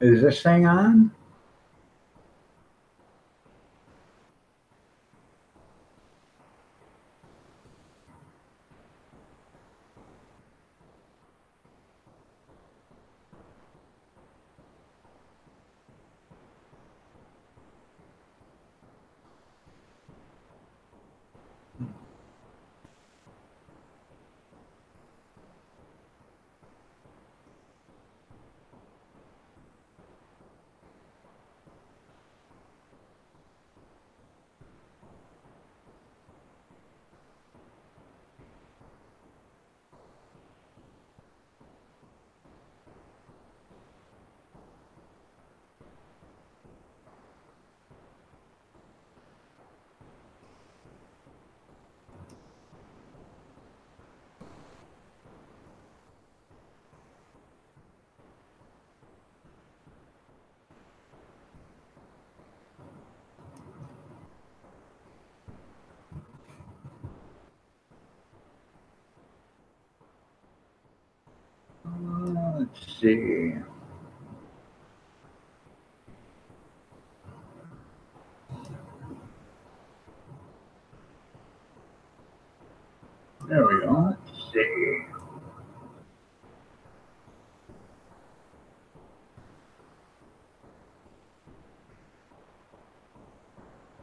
Is this thing on? Let's see. There we go. Let's see.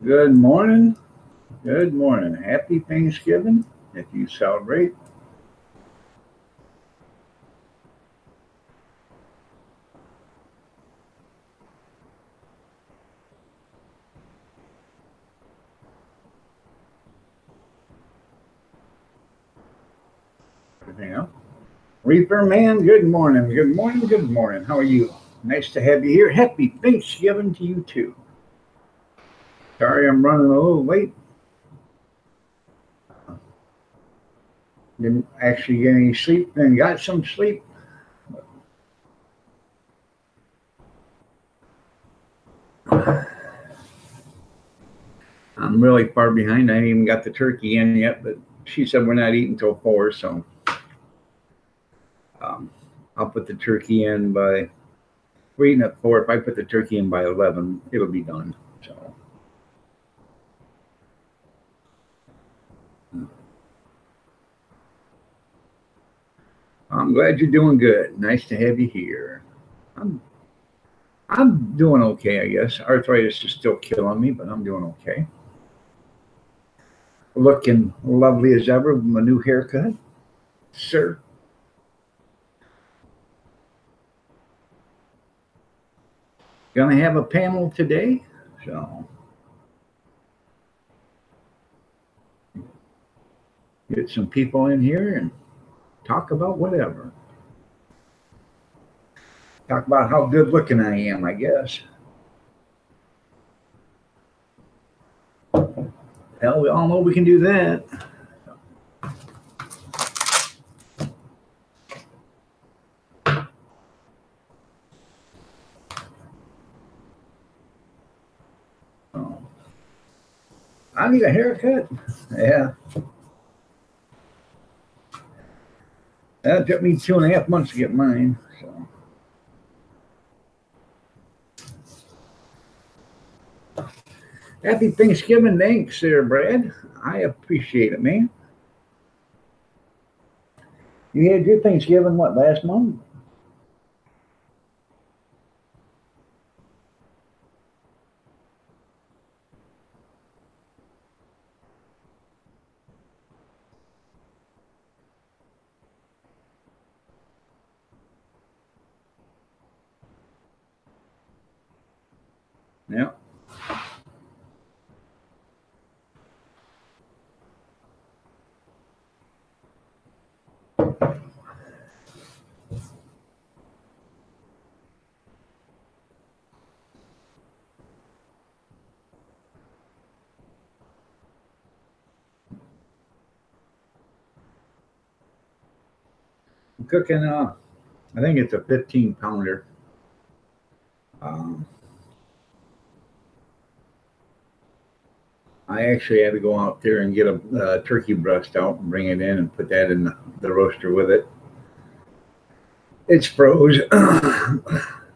Good morning. Good morning. Happy Thanksgiving if you celebrate. Everything else. Reaper Man, good morning. Good morning. Good morning. How are you? Nice to have you here. Happy Thanksgiving to you too. Sorry I'm running a little late. Didn't actually get any sleep, then got some sleep. I'm really far behind. I ain't even got the turkey in yet, but she said we're not eating till 4, so um, I'll put the turkey in by. We're eating at 4. If I put the turkey in by 11, it'll be done. So I'm glad you're doing good. Nice to have you here. I'm I'm doing okay, I guess. Arthritis is still killing me, but I'm doing okay. Looking lovely as ever with my new haircut, sir. Gonna have a panel today, so get some people in here and talk about whatever. Talk about how good looking I am, I guess. Hell, we all know we can do that. Oh, I need a haircut. Yeah, that took me 2.5 months to get mine. So happy Thanksgiving, thanks, there, Brad. I appreciate it, man. You had your Thanksgiving what last month? Yeah. I'm cooking. I think it's a 15 pounder. Um, I actually had to go out there and get a turkey breast out and bring it in and put that in the roaster with it. It's froze.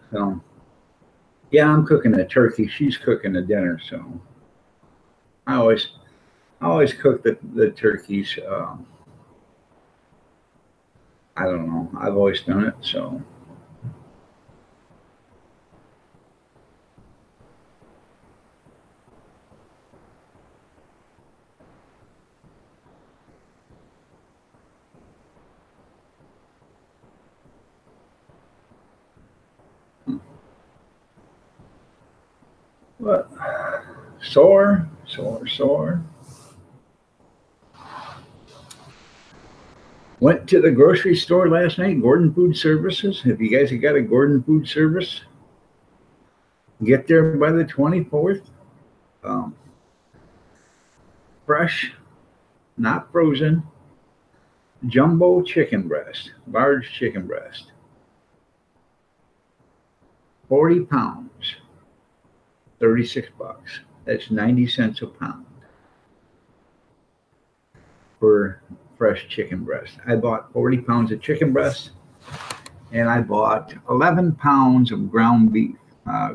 So Yeah, I'm cooking a turkey. She's cooking a dinner, so I always I always cook the turkeys. I don't know. I've always done it. So, what? Sore. Went to the grocery store last night. Gordon Food Services. If you guys have got a Gordon Food Service, get there by the 24th. Um, Fresh, not frozen, jumbo chicken breast, large chicken breast, 40 pounds, 36 bucks. That's 90 cents a pound for fresh chicken breast. I bought 40 pounds of chicken breast and I bought 11 pounds of ground beef.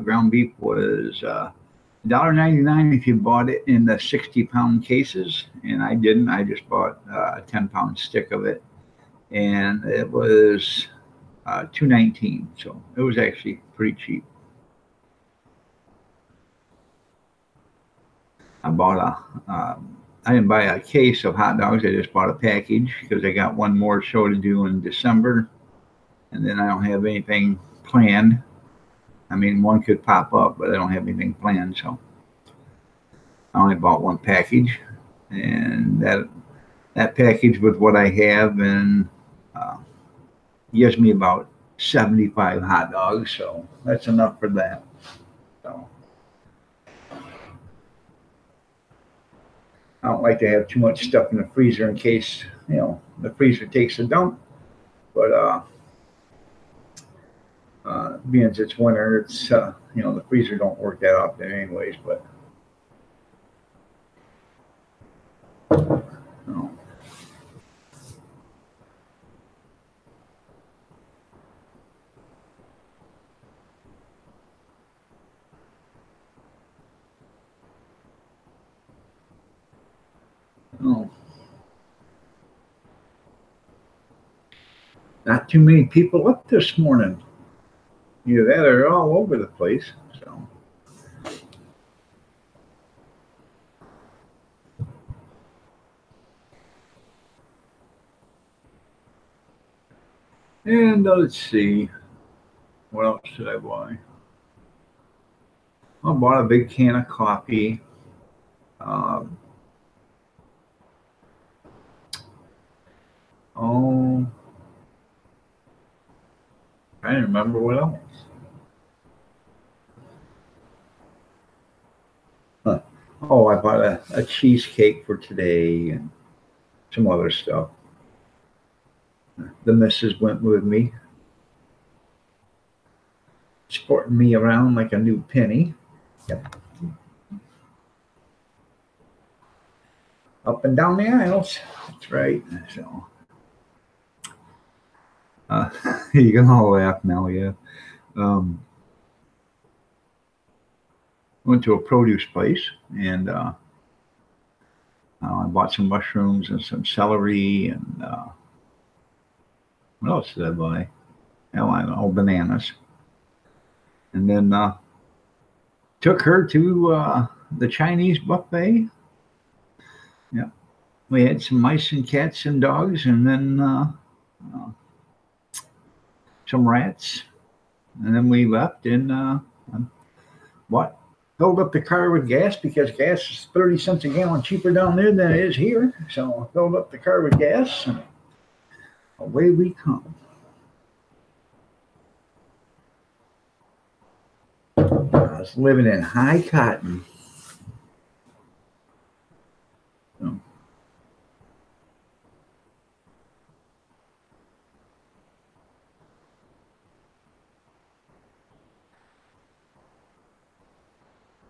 Ground beef was $1.99 if you bought it in the 60-pound cases, and I didn't. I just bought a 10-pound stick of it, and it was $2.19. So it was actually pretty cheap. I bought I didn't buy a case of hot dogs. I just bought a package because I got one more show to do in December, and then I don't have anything planned. I mean, one could pop up, but I don't have anything planned, so I only bought one package, and that package with what I have and uh, gives me about 75 hot dogs, so that's enough for that. So I don't like to have too much stuff in the freezer in case the freezer takes a dump. But being as it's winter, it's the freezer don't work that often anyways. But you know, oh, not too many people up this morning. Either that or they're all over the place. So and let's see, what else did I buy? I bought a big can of coffee. Um, oh, I don't remember what else. Huh. Oh, I bought a cheesecake for today and some other stuff. The missus went with me, sporting me around like a new penny. Yep. Up and down the aisles. That's right. So uh, you can all laugh now, yeah. Um, Went to a produce place and I bought some mushrooms and some celery and what else did I buy? Oh, I don't know, bananas. And then took her to the Chinese buffet. Yeah, we had some mice and cats and dogs, and then uh, some rats. And then we left and what? Filled up the car with gas because gas is 30 cents a gallon cheaper down there than it is here. So I filled up the car with gas and away we come. I was living in high cotton. So,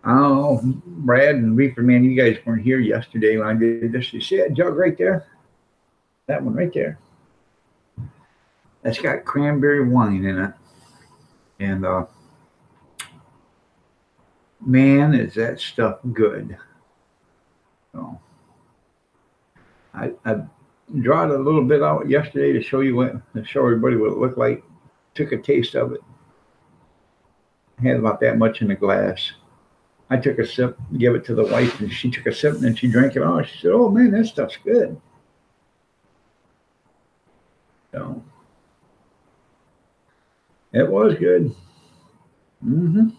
oh, Brad and Reefer Man, you guys weren't here yesterday when I did this. You see that jug right there? That one right there. That's got cranberry wine in it. And Man, is that stuff good. So I drawed a little bit out yesterday to show you to show everybody what it looked like. Took a taste of it. Had about that much in the glass. I took a sip, gave it to the wife, and she took a sip and then she drank it all. She said, "Oh man, that stuff's good." So it was good. Hmm.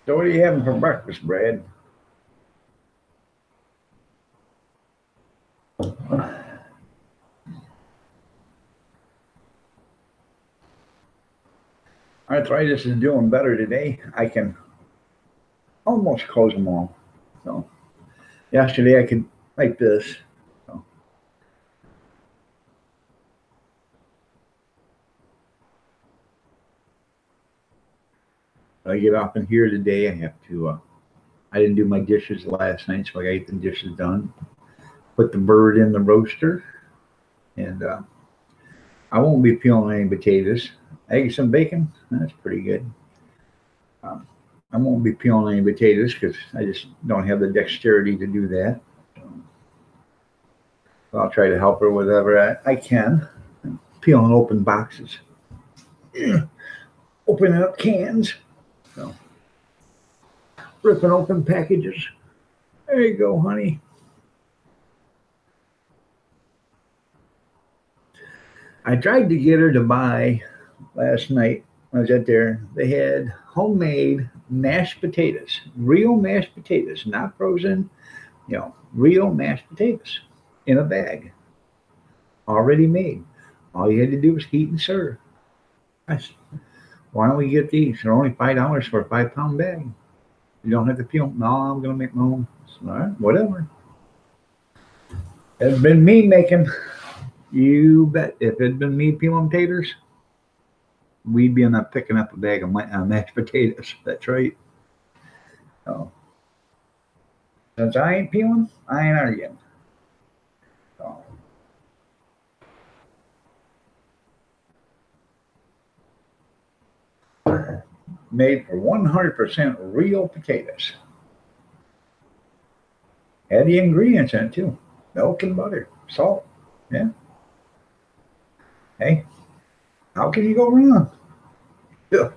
So what are you having for breakfast, Brad? Arthritis is doing better today. I can almost close them all. So yesterday I could like this. So I get off in here today. I have to. I didn't do my dishes last night, so I got to get the dishes done. Put the bird in the roaster, and I won't be peeling any potatoes. Eggs and bacon. That's pretty good. Um, I won't be peeling any potatoes because I just don't have the dexterity to do that. So I'll try to help her whatever I can. Peeling open boxes, opening up cans, so ripping open packages. There you go, honey. I tried to get her to buy last night. I was out there. They had homemade mashed potatoes, real mashed potatoes, not frozen. Real mashed potatoes in a bag, already made. All you had to do was heat and serve. I said, why don't we get these? They're only $5 for a 5 pound bag. You don't have to peel. No, I'm gonna make my own. All right, whatever. It's been me making. You bet. If it'd been me peeling taters, we'd be up picking up a bag of mashed potatoes. That's right. So, since I ain't peeling, I ain't arguing. So, made for 100% real potatoes. Had the ingredients in it too: milk and butter, salt. Yeah. Hey, how can you go wrong? Yeah.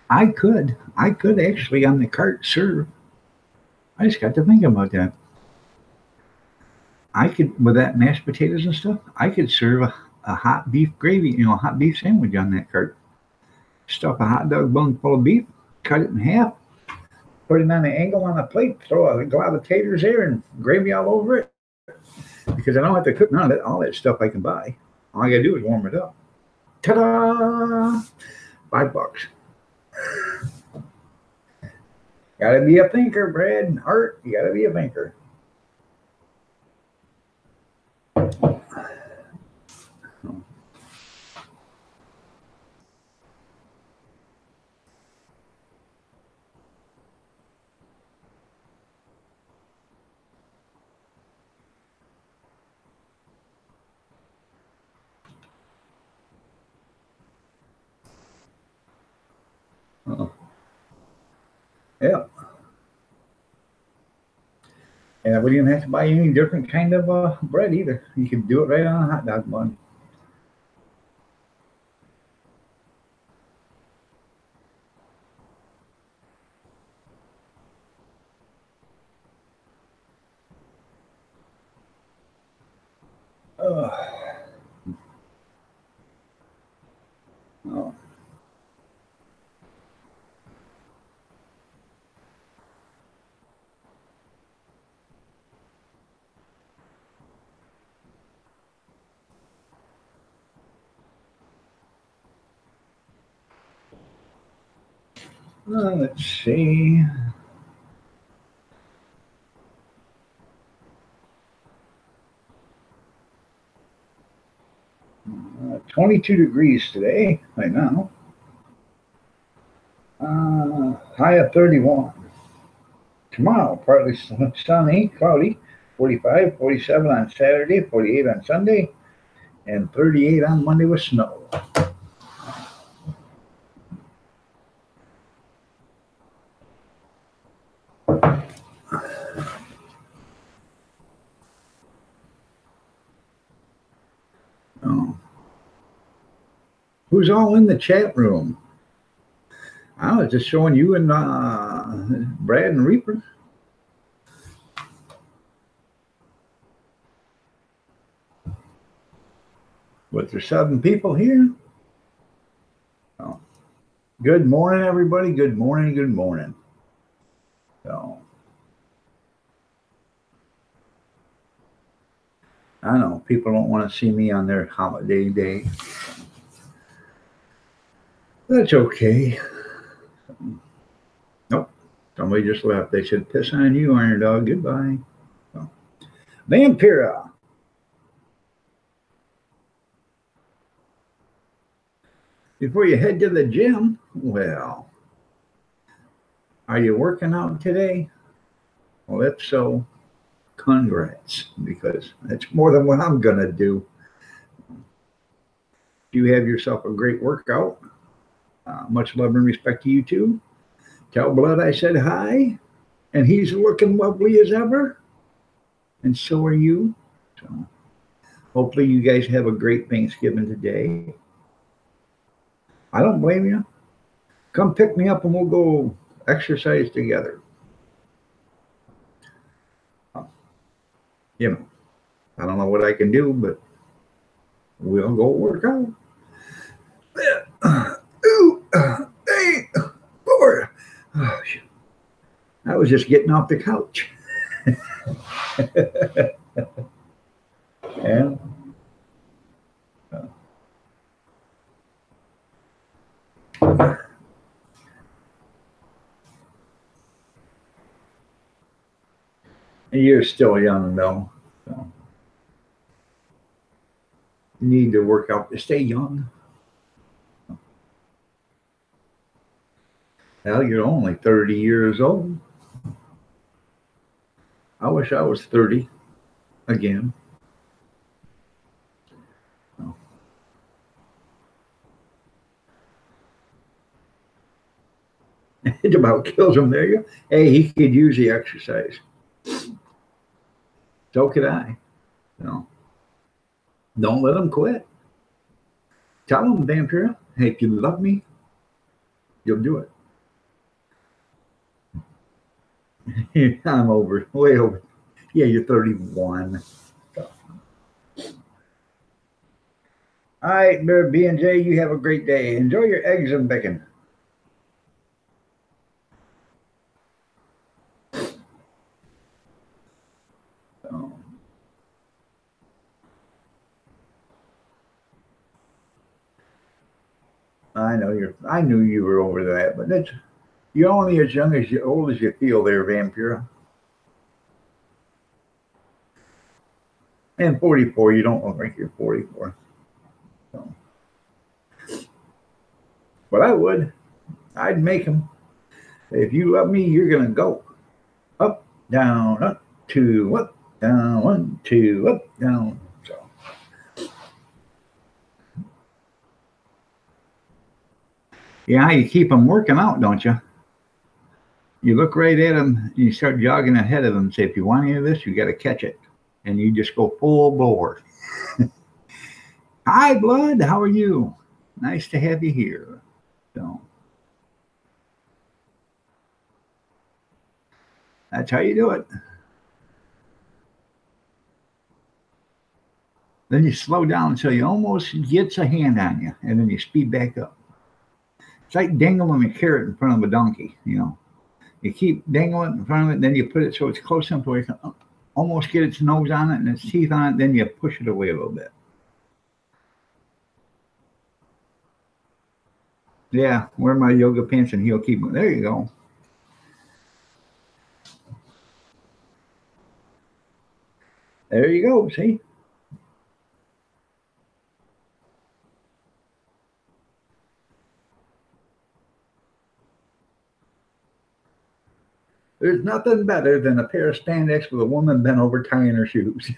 I could actually on the cart serve. I just got to think about that. I could, with that mashed potatoes and stuff, I could serve a hot beef gravy, a hot beef sandwich on that cart. Stuff a hot dog bun full of beef, cut it in half, put it on an angle on a plate, throw a glob of taters there and gravy all over it. Because I don't have to cook none of it. All that stuff I can buy. All I gotta do is warm it up. Ta-da! $5. Gotta be a thinker, Brad. Art, you gotta be a thinker. Uh, yeah. And I wouldn't even have to buy any different kind of bread either. You could do it right on a hot dog bun. Uh, oh. Let's see. 22 degrees today, right now. High of 31. Tomorrow, partly sunny, cloudy, 45, 47 on Saturday, 48 on Sunday, and 38 on Monday with snow. Oh. Who's all in the chat room? I was just showing you and Brad and Reaper. But there's 7 people here. Oh. Good morning, everybody. Good morning. Good morning. So, I know people don't want to see me on their holiday day. That's okay. Nope. Somebody just left. They said, piss on you, Iron Dog. Goodbye. So, Vampira. Before you head to the gym, well, are you working out today? Well, if so, congrats, because that's more than what I'm going to do. You have yourself a great workout. Much love and respect to you too. Tell Blood I said hi, and he's looking lovely as ever, and so are you. So hopefully you guys have a great Thanksgiving today. I don't blame you. Come pick me up and we'll go exercise together. You know, I don't know what I can do, but we'll go work out. 2, 8, 4. Oh, I was just getting off the couch. And you're still young, though. So you need to work out to stay young. Well, you're only 30 years old. I wish I was 30 again. Oh. It about kills him. There you go. Hey, he could use the exercise. So could I. No. Don't let him quit. Tell him, Vampira, hey, if you love me, you'll do it. I'm over, way over. Yeah, you're 31. So. All right, B&J, you have a great day. Enjoy your eggs and bacon. So. I knew you were over that, but you're only as old as you feel there, Vampira. And 44, you don't look like you're 44. So. But I would. I'd make them. If you love me, you're going to go. Up, down, 2, up, down, 1, 2, up, down. So. Yeah, you keep them working out, don't you? You look right at them, and you start jogging ahead of them and say, if you want any of this, you got to catch it. And you just go full bore. Hi, Blood. How are you? Nice to have you here. So that's how you do it. Then you slow down until you almost gets a hand on you, and then you speed back up. It's like dangling a carrot in front of a donkey, you know. You keep dangling in front of it, then you put it so it's close enough where you can almost get its nose on it and its teeth on it, then you push it away a little bit. Yeah, wear my yoga pants and he'll keep them. There you go. There you go, see? There's nothing better than a pair of spandex with a woman bent over tying her shoes.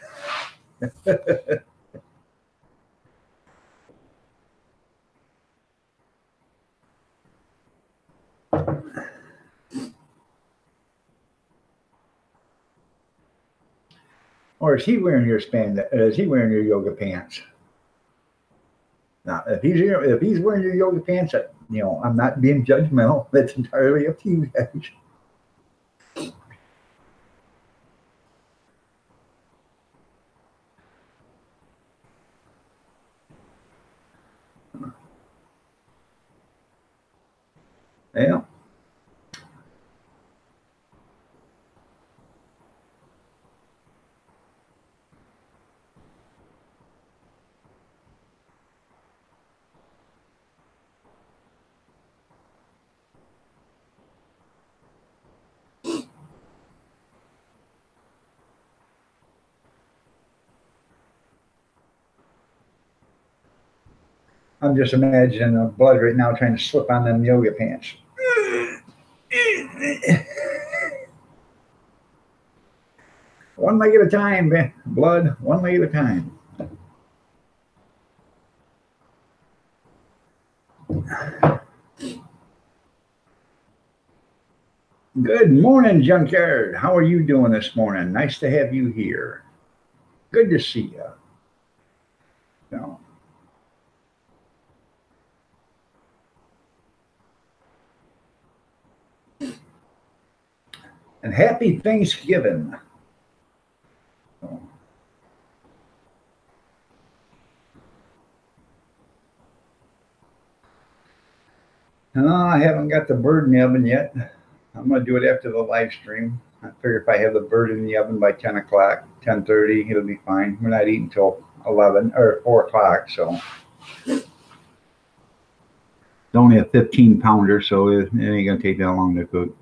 Or is he wearing your spandex? Is he wearing your yoga pants? Now, if he's wearing your yoga pants, I'm not being judgmental. That's entirely up to you guys. Yeah. I'm just imagining blood right now trying to slip on them yoga pants. One leg at a time, man. Blood, one leg at a time. Good morning, Junkyard. How are you doing this morning? Nice to have you here. Good to see you. So, and happy Thanksgiving. So, no, I haven't got the bird in the oven yet. I'm going to do it after the live stream. I figure if I have the bird in the oven by 10 o'clock, 10:30, it'll be fine. We're not eating until 11 or 4 o'clock, so. It's only a 15-pounder, so it ain't going to take that long to cook.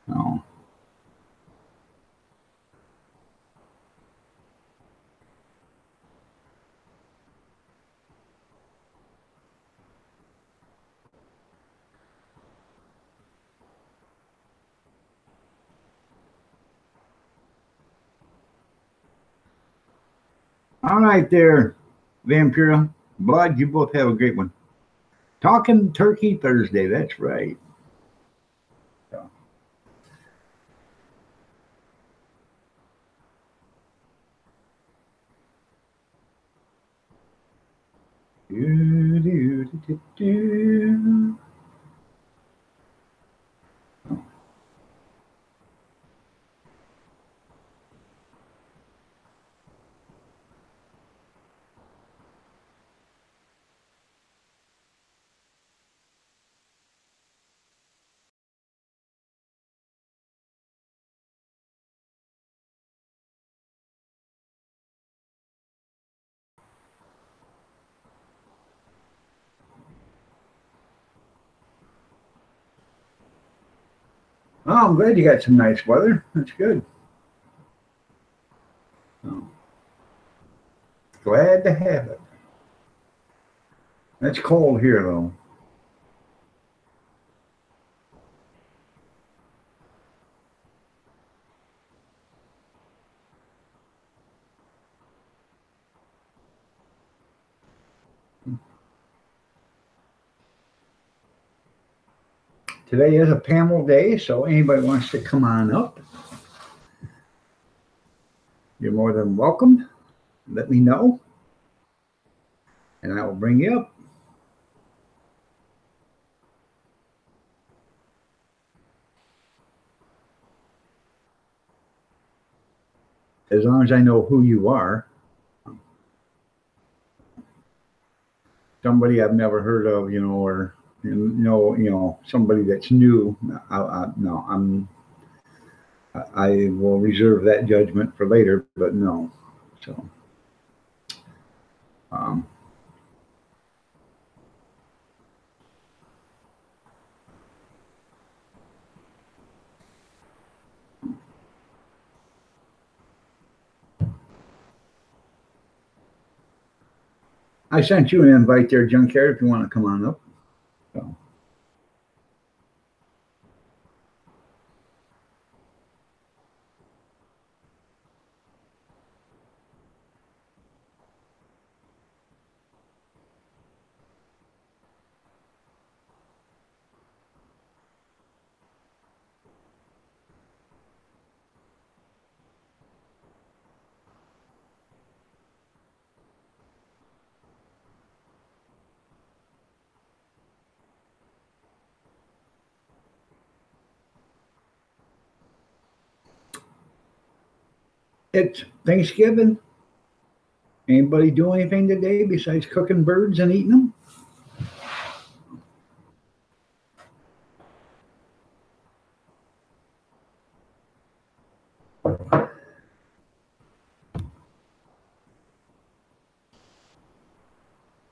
No. All right there, Vampira. Blood, you both have a great one. Talking Turkey Thursday, that's right. So. Do, do, do, do. Oh, I'm glad you got some nice weather. That's good. Oh. Glad to have it. It's cold here, though. Today is a panel day, so anybody wants to come on up, you're more than welcome. Let me know, and I will bring you up. As long as I know who you are. Somebody I've never heard of, or somebody that's new. No, I will reserve that judgment for later, but no. So, I sent you an invite there, Junkyard, if you want to come on up. So. It's Thanksgiving. Anybody do anything today besides cooking birds and eating them?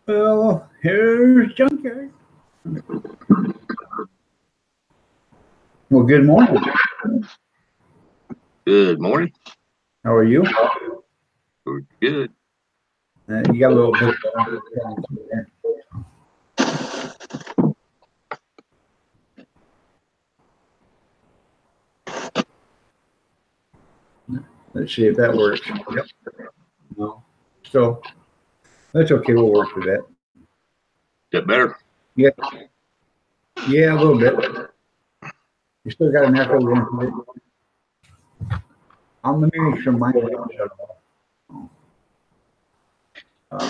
Well, here's Junkyard. Well, good morning. Good morning. How are you? We're good. You got a little bit. Let's see if that works. Yep. No. So that's okay. We'll work with that. Is that better? Yeah. Yeah, a little bit. You still got an echo going through it. I'm gonna make sure mine don't shut off.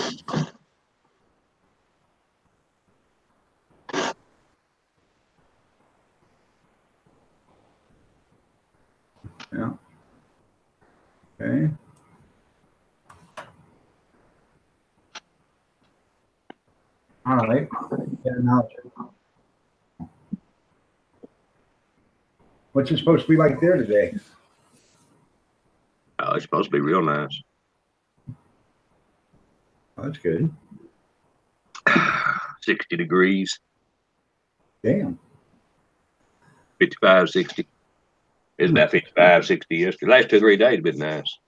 Yeah. Okay. All right. Yeah, now. What's it supposed to be like there today? Oh, it's supposed to be real nice. Oh, that's good. 60 degrees. Damn. 55, 60. It's about 55, 60 yesterday. Last 2 or 3 days have been nice.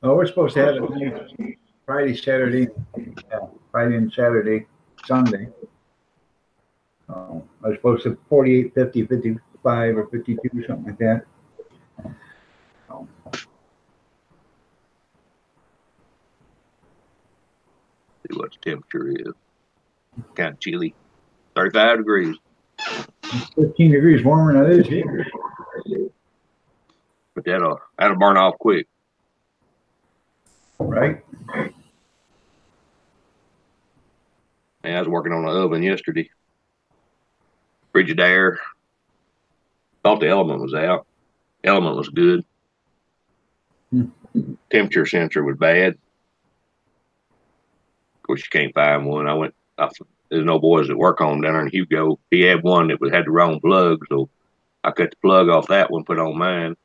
Oh, we're supposed to have it nice Friday, Saturday, Friday and Saturday, Sunday. I was supposed to 48, 50, 55, or 52, something like that. See what the temperature is. Kind of chilly. 35 degrees. 15 degrees warmer than it is here. But that'll burn off quick. Right? And I was working on the oven yesterday. Frigidaire. Thought the element was out. Element was good. Temperature sensor was bad. Of course, you can't find one. There's no boys that work on them down there in Hugo. He had one that had the wrong plug, so I cut the plug off that one, put on mine.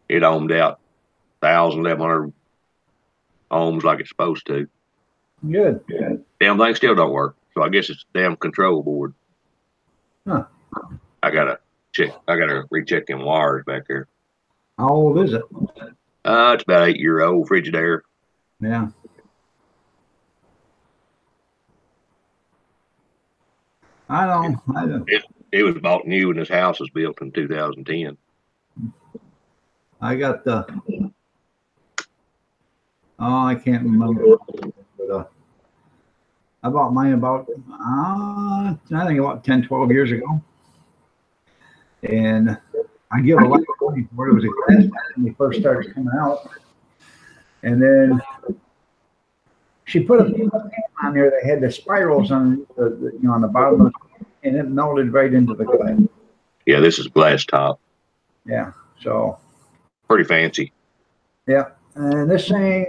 It ohmed out 1,000, 1,100 ohms like it's supposed to. Good. Damn thing still don't work. So I guess it's a damn control board. Huh. I gotta recheck them wires back there. How old is it? It's about 8-year-old Frigidaire. Yeah. I don't. It was bought new and this house was built in 2010. I got I can't remember. But, I bought mine about, I think about 10, 12 years ago. And I give a lot of money for it. It was a glass when they first started coming out. And then she put a pan on there that had the spirals on on the bottom of it, and it melted right into the glass. Yeah, this is glass top. Yeah, so pretty fancy. Yeah, and this thing,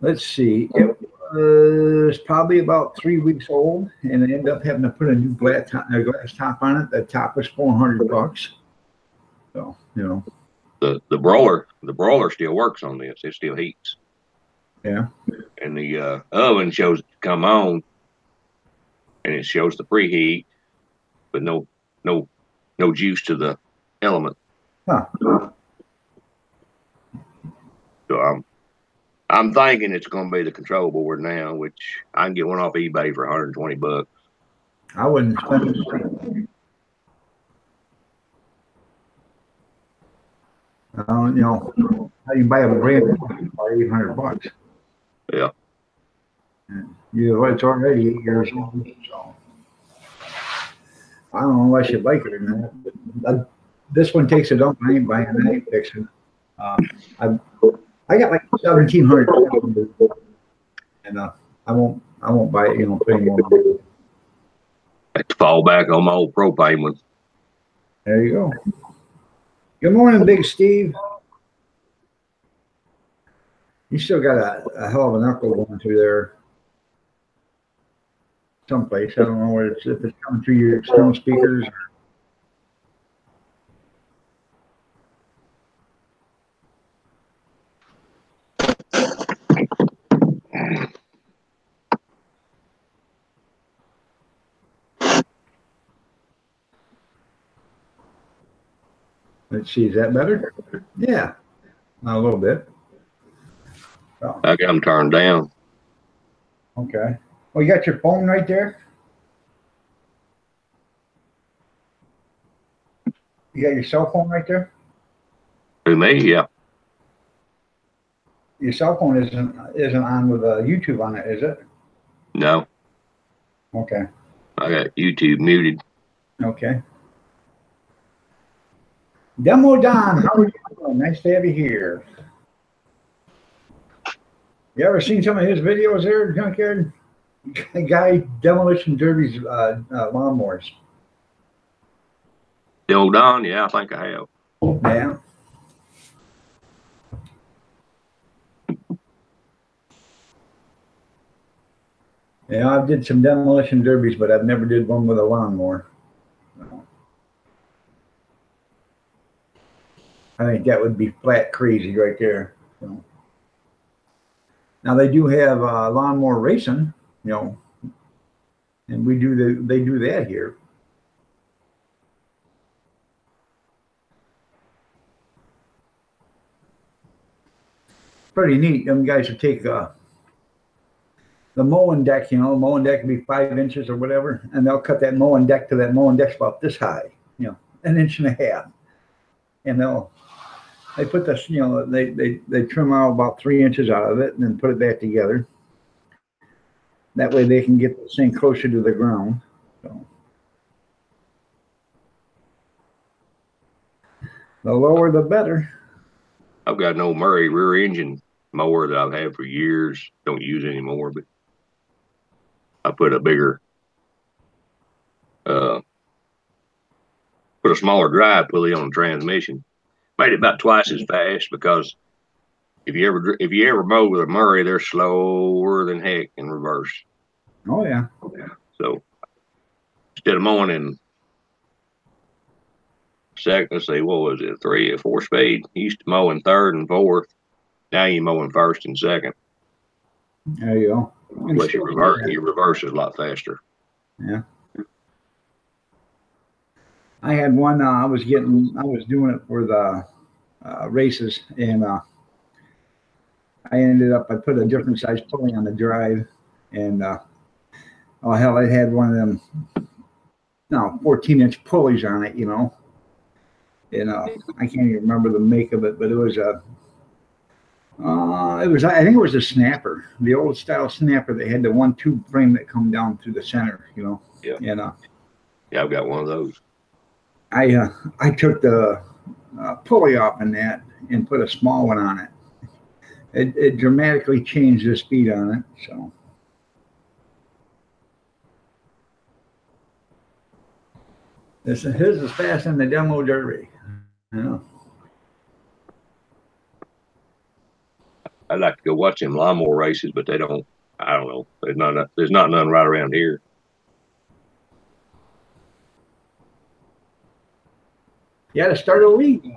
let's see, it was probably about 3 weeks old, and I ended up having to put a new glass top on it. The top was $400. So the broiler still works on this. It still heats. Yeah. And the oven shows it to come on, and it shows the preheat, but no juice to the element. Huh. So I'm thinking it's going to be the control board now, which I can get one off eBay for $120. I wouldn't spend it. How you buy a brand new for $800? Yeah. It's already 8 years old, so I don't know unless you like it or not. But this one takes a dump. I ain't buying it. I ain't fixing it. I got like 1,700, and I won't buy it. Put any more money. I have to fall back on my old propane one. There you go. Good morning, Big Steve. You still got a hell of an echo going through there someplace. I don't know where it's, if it's coming through your external speakers. Let's see, is that better? Yeah, a little bit. Oh, I got them turned down. okay. Well, you got your phone right there? You got your cell phone right there? To me, yeah. Your cell phone isn't on with YouTube on it, is it? No, Okay. I got YouTube muted. Okay. Demo Don, how are you doing? Nice to have you here. You ever seen some of his videos there, Junkyard? Guy Demolition Derby's lawnmowers. The old Don, yeah, I think I have. Yeah. Yeah, I did some demolition derbies, but I've never did one with a lawnmower. I think that would be flat crazy right there. So. Now they do have lawnmower racing, you know, and they do that here. Pretty neat. Them guys would take the mowing deck, you know, the mowing deck would be 5 inches or whatever, and they'll cut that mowing deck to that mowing deck's about this high, you know, 1.5 inches, and they put this, you know, they trim out about 3 inches out of it and then put it back together. That way they can get this thing closer to the ground. So the lower the better. I've got an old Murray rear engine mower that I've had for years. Don't use anymore, but I put a bigger, put a smaller drive pulley on the transmission. Made it about twice as fast because if you ever mow with a Murray, they're slower than heck in reverse. Oh yeah. So instead of mowing in second, let's see, what was it, 3 or 4 speed? You used to mow in third and fourth. Now you mow in first and second. There you go. Unless your reverse is a lot faster. Yeah. I had one. I was doing it for the races, and I ended up. I put a different size pulley on the drive, and oh hell, I had one of them, 14-inch pulleys on it, you know. And I can't even remember the make of it, but it was a. I think it was a snapper, the old style snapper that had the 1 tube frame that come down through the center, you know. Yeah. And yeah, I've got one of those. I took the pulley off in that and put a small one on it. It dramatically changed the speed on it. So his is fast in the demo derby. Yeah. I'd like to go watch them lawnmower races, but they don't. I don't know. There's not none right around here. You got to start a league.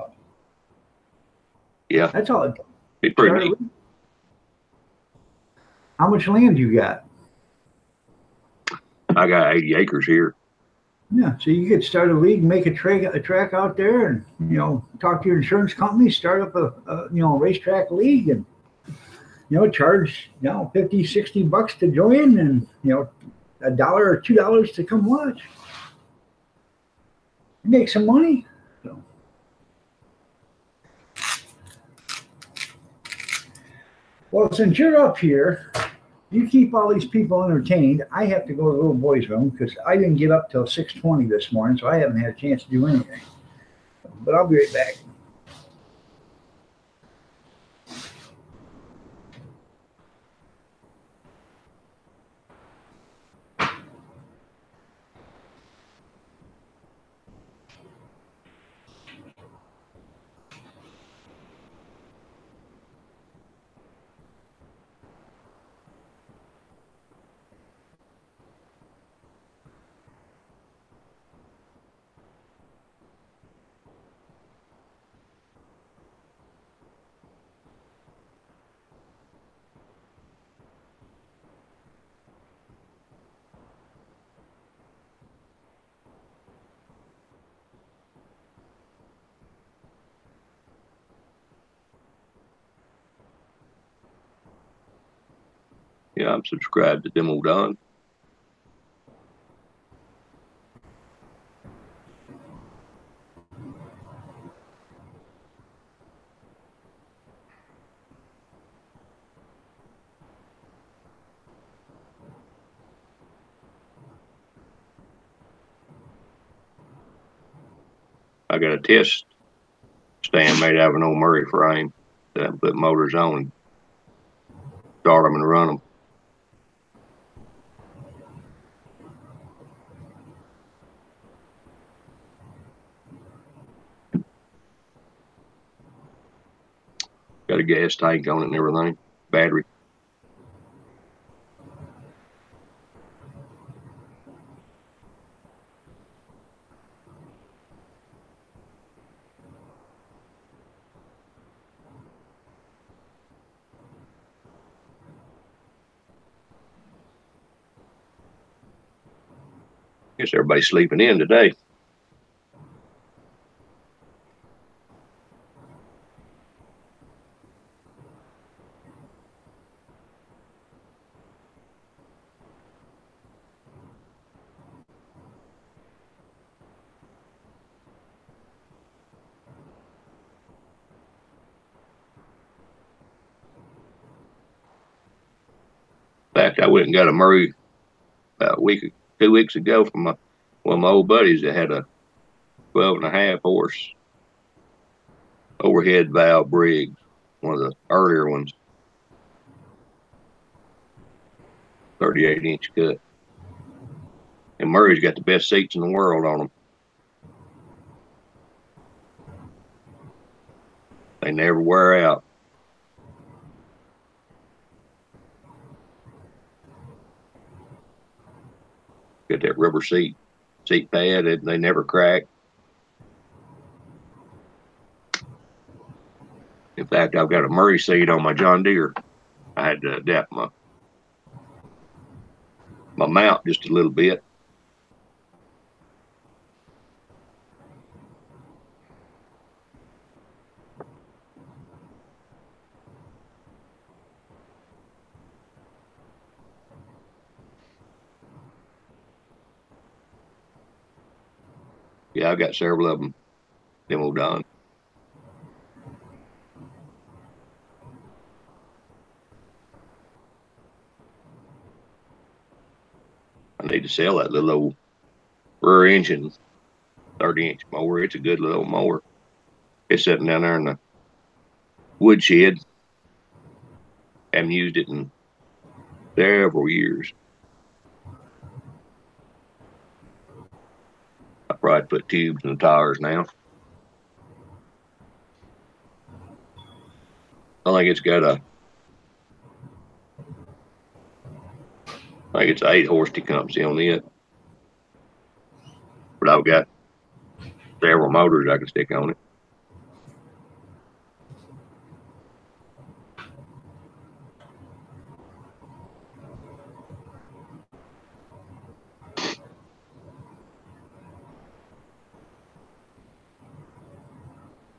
Yeah, that's all. It's pretty neat. How much land you got? I got 80 acres here. Yeah, so you could start a league, make a track out there, and you know, talk to your insurance company, start up a racetrack league, and you know, charge $50-$60 to join, and you know, $1 or $2 to come watch. You make some money. So. Well, since you're up here, you keep all these people entertained. I have to go to the little boys' room because I didn't get up till 6:20 this morning, so I haven't had a chance to do anything. But I'll be right back. Yeah, I'm subscribed to Demo Don. I got a test stand made out of an old Murray frame that I can put motors on and start them and run them. Got a gas tank on it and everything. Battery. Guess everybody's sleeping in today. In fact, I went and got a Murray about 2 weeks ago from one of my old buddies that had a 12.5 horse overhead valve Briggs, one of the earlier ones, 38-inch cut. And Murray's got the best seats in the world on them. They never wear out. Got that rubber seat pad, they never crack. In fact, I've got a Murray seat on my John Deere. I had to adapt my mount just a little bit. Yeah, I've got several of them demo done. I need to sell that little old rear engine 30-inch mower. It's a good little mower. It's sitting down there in the woodshed. Haven't used it in several years. I probably put tubes in the tires now. I think it's got I think it's 8 horse Tecumseh on it. But I've got several motors I can stick on it.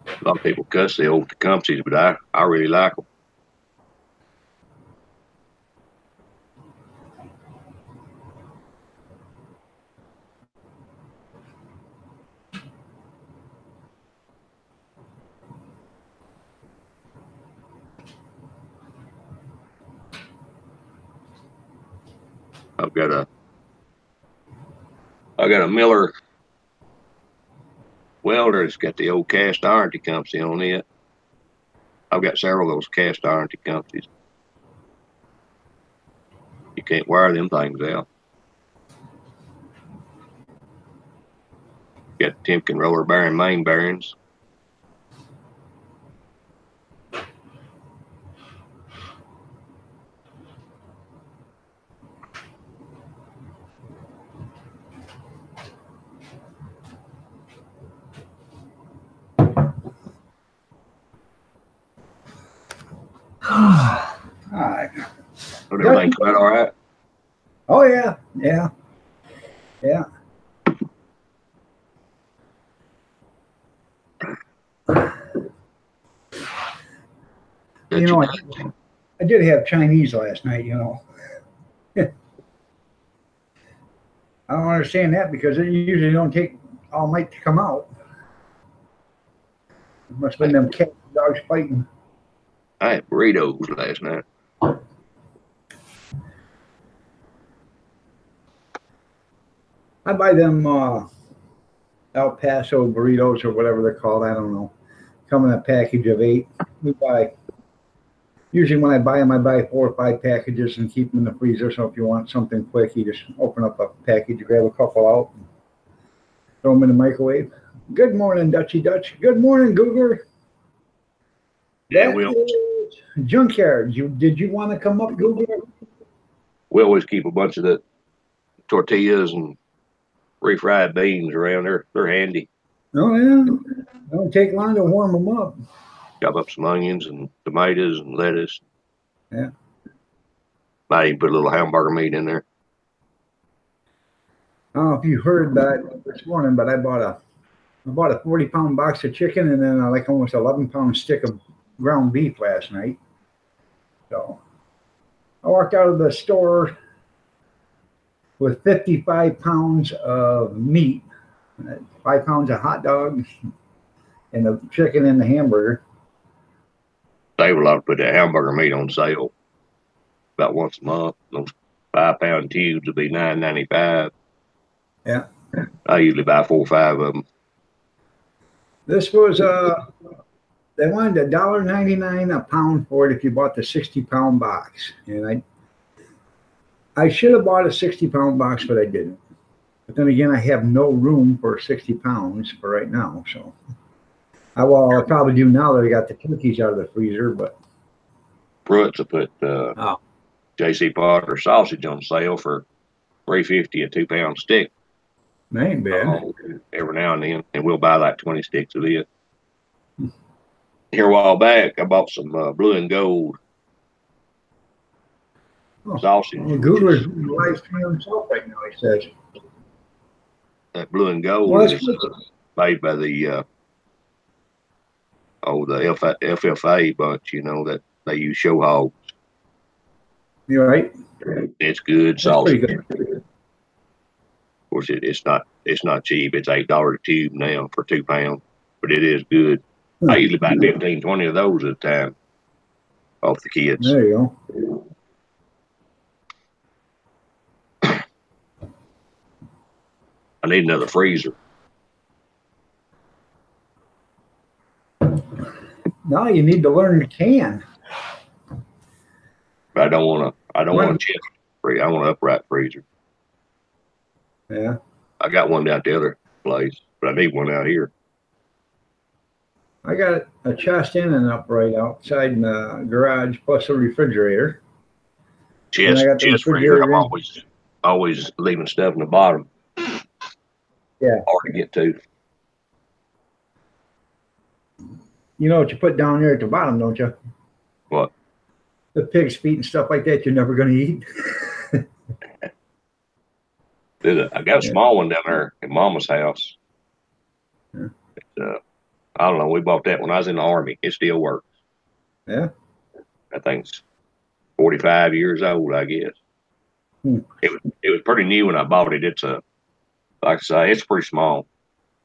A lot of people cuss the old Tecumsehs, but I really like them. I got a Miller welder that's got the old cast iron Tecumseh on it. I've got several of those cast iron Tecumsehs. You can't wire them things out. Got Timken roller bearing main bearings. All right. Would everything come out all right? Oh yeah, yeah, yeah. You know, I did have Chinese last night. You know. I don't understand that because they usually don't take all night to come out. It must have been them cats and dogs fighting. I had burritos last night. I buy them El Paso burritos or whatever they're called. I don't know. Come in a package of 8. We buy. Usually when I buy them, I buy 4 or 5 packages and keep them in the freezer. So if you want something quick, you just open up a package, you grab a couple out, and throw them in the microwave. Good morning, Dutchy Dutch. Good morning, Googer. Yeah, Junkyard. Did you want to come up, Googer? We always keep a bunch of the tortillas and refried beans around there. They're handy. Oh yeah. Don't take long to warm them up. Chop up some onions and tomatoes and lettuce. Yeah. Might even put a little hamburger meat in there. I don't know if you heard that this morning, but I bought a 40-pound box of chicken and then like almost 11-pound stick of ground beef last night. So I walked out of the store with 55 pounds of meat, 5 pounds of hot dog, and the chicken and the hamburger. They would love to put that hamburger meat on sale about once a month. Those 5-pound tubes would be $9.95. Yeah. I usually buy 4 or 5 of them. This was they wanted $1.99 a pound for it if you bought the 60-pound box, and I should have bought a 60-pound box, but I didn't. But then again, I have no room for 60 pounds for right now, so I'll probably do now that I got the turkeys out of the freezer. But Brooks will put J.C. Potter sausage on sale for $3.50 a 2-pound stick. That ain't bad. Every now and then, and we'll buy like 20 sticks of it. Here a while back, I bought some blue and gold sausage. Well, Googler's live streaming himself right now, he says. That blue and gold is made by the FFA bunch, that they use show hogs. You're right. It's good sausage. Pretty good. Of course, it's not cheap. It's $8 a tube now for 2 pounds, but it is good. I usually buy 15, 20 of those at a time off the kids. There you go. I need another freezer. No, you need to learn to can. But I don't want a chest freezer. I want an upright freezer. Yeah. I got one down at the other place, but I need one out here. I got a chest and an upright outside in the garage, plus a refrigerator. Chest freezer. I'm always leaving stuff in the bottom. Yeah. Hard to get to. You know what you put down there at the bottom, don't you? What? The pig's feet and stuff like that you're never going to eat. I got a small one down there at Mama's house. Yeah. I don't know. We bought that when I was in the Army. It still works. Yeah. I think it's 45 years old, I guess. It was pretty new when I bought it. It's like I say, it's pretty small.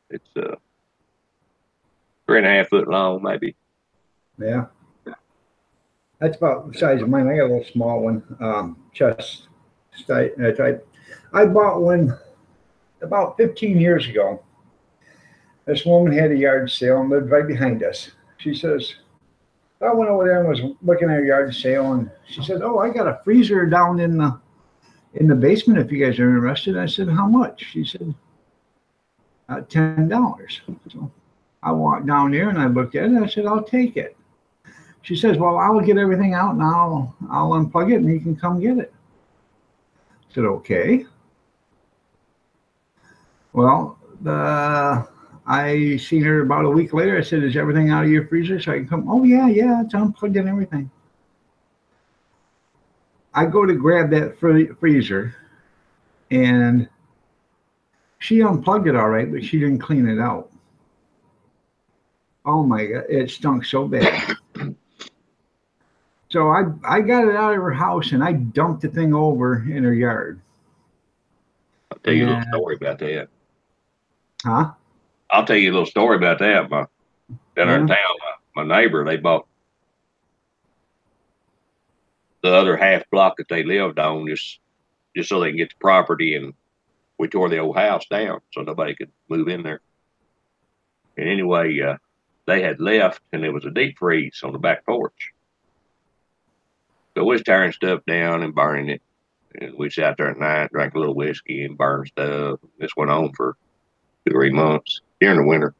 It's 3.5 foot long, maybe. Yeah. That's about the size of mine. I got a little small one, chest type. I bought one about 15 years ago. This woman had a yard sale and lived right behind us. She says, I went over there and was looking at a yard sale, and she said, "Oh, I got a freezer down in the basement if you guys are interested." I said, "How much?" She said, $10. So I walked down there and I looked at it and I said, "I'll take it." She says, "Well, I'll get everything out and I'll unplug it and you can come get it." I said, "Okay." Well, I seen her about a week later. I said, "Is everything out of your freezer so I can come?" "Oh, yeah, it's unplugged and everything." I go to grab that freezer, and she unplugged it all right, but she didn't clean it out. Oh, my God. It stunk so bad. So I got it out of her house, and I dumped the thing over in her yard. tell you a Yeah. little story about that. Huh? I'll tell you a little story about that. Down there in Yeah. town, my neighbor, they bought the other half block that they lived on just so they can get the property, and we tore the old house down so nobody could move in there. And anyway, they had left, and there was a deep freeze on the back porch. So we was tearing stuff down and burning it. And we sat there at night, drank a little whiskey, and burned stuff. This went on for 2 or 3 months during the winter.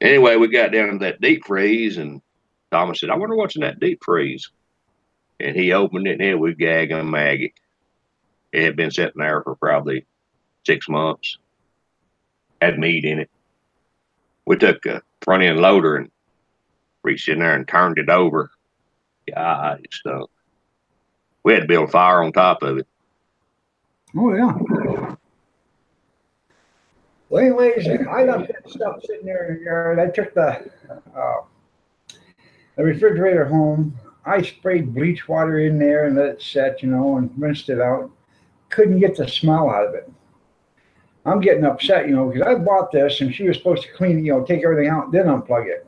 Anyway, we got down to that deep freeze, and Thomas said, "I wonder what's in that deep freeze." And he opened it, and it was gag and maggot. It had been sitting there for probably 6 months. Had meat in it. We took a front end loader and reached in there and turned it over. God, it stunk. We had to build a fire on top of it. Oh, yeah. Well, anyways, I left that stuff sitting there in the yard. I took the refrigerator home. I sprayed bleach water in there and let it set, and rinsed it out. Couldn't get the smell out of it. I'm getting upset, because I bought this and she was supposed to clean it, take everything out, then unplug it.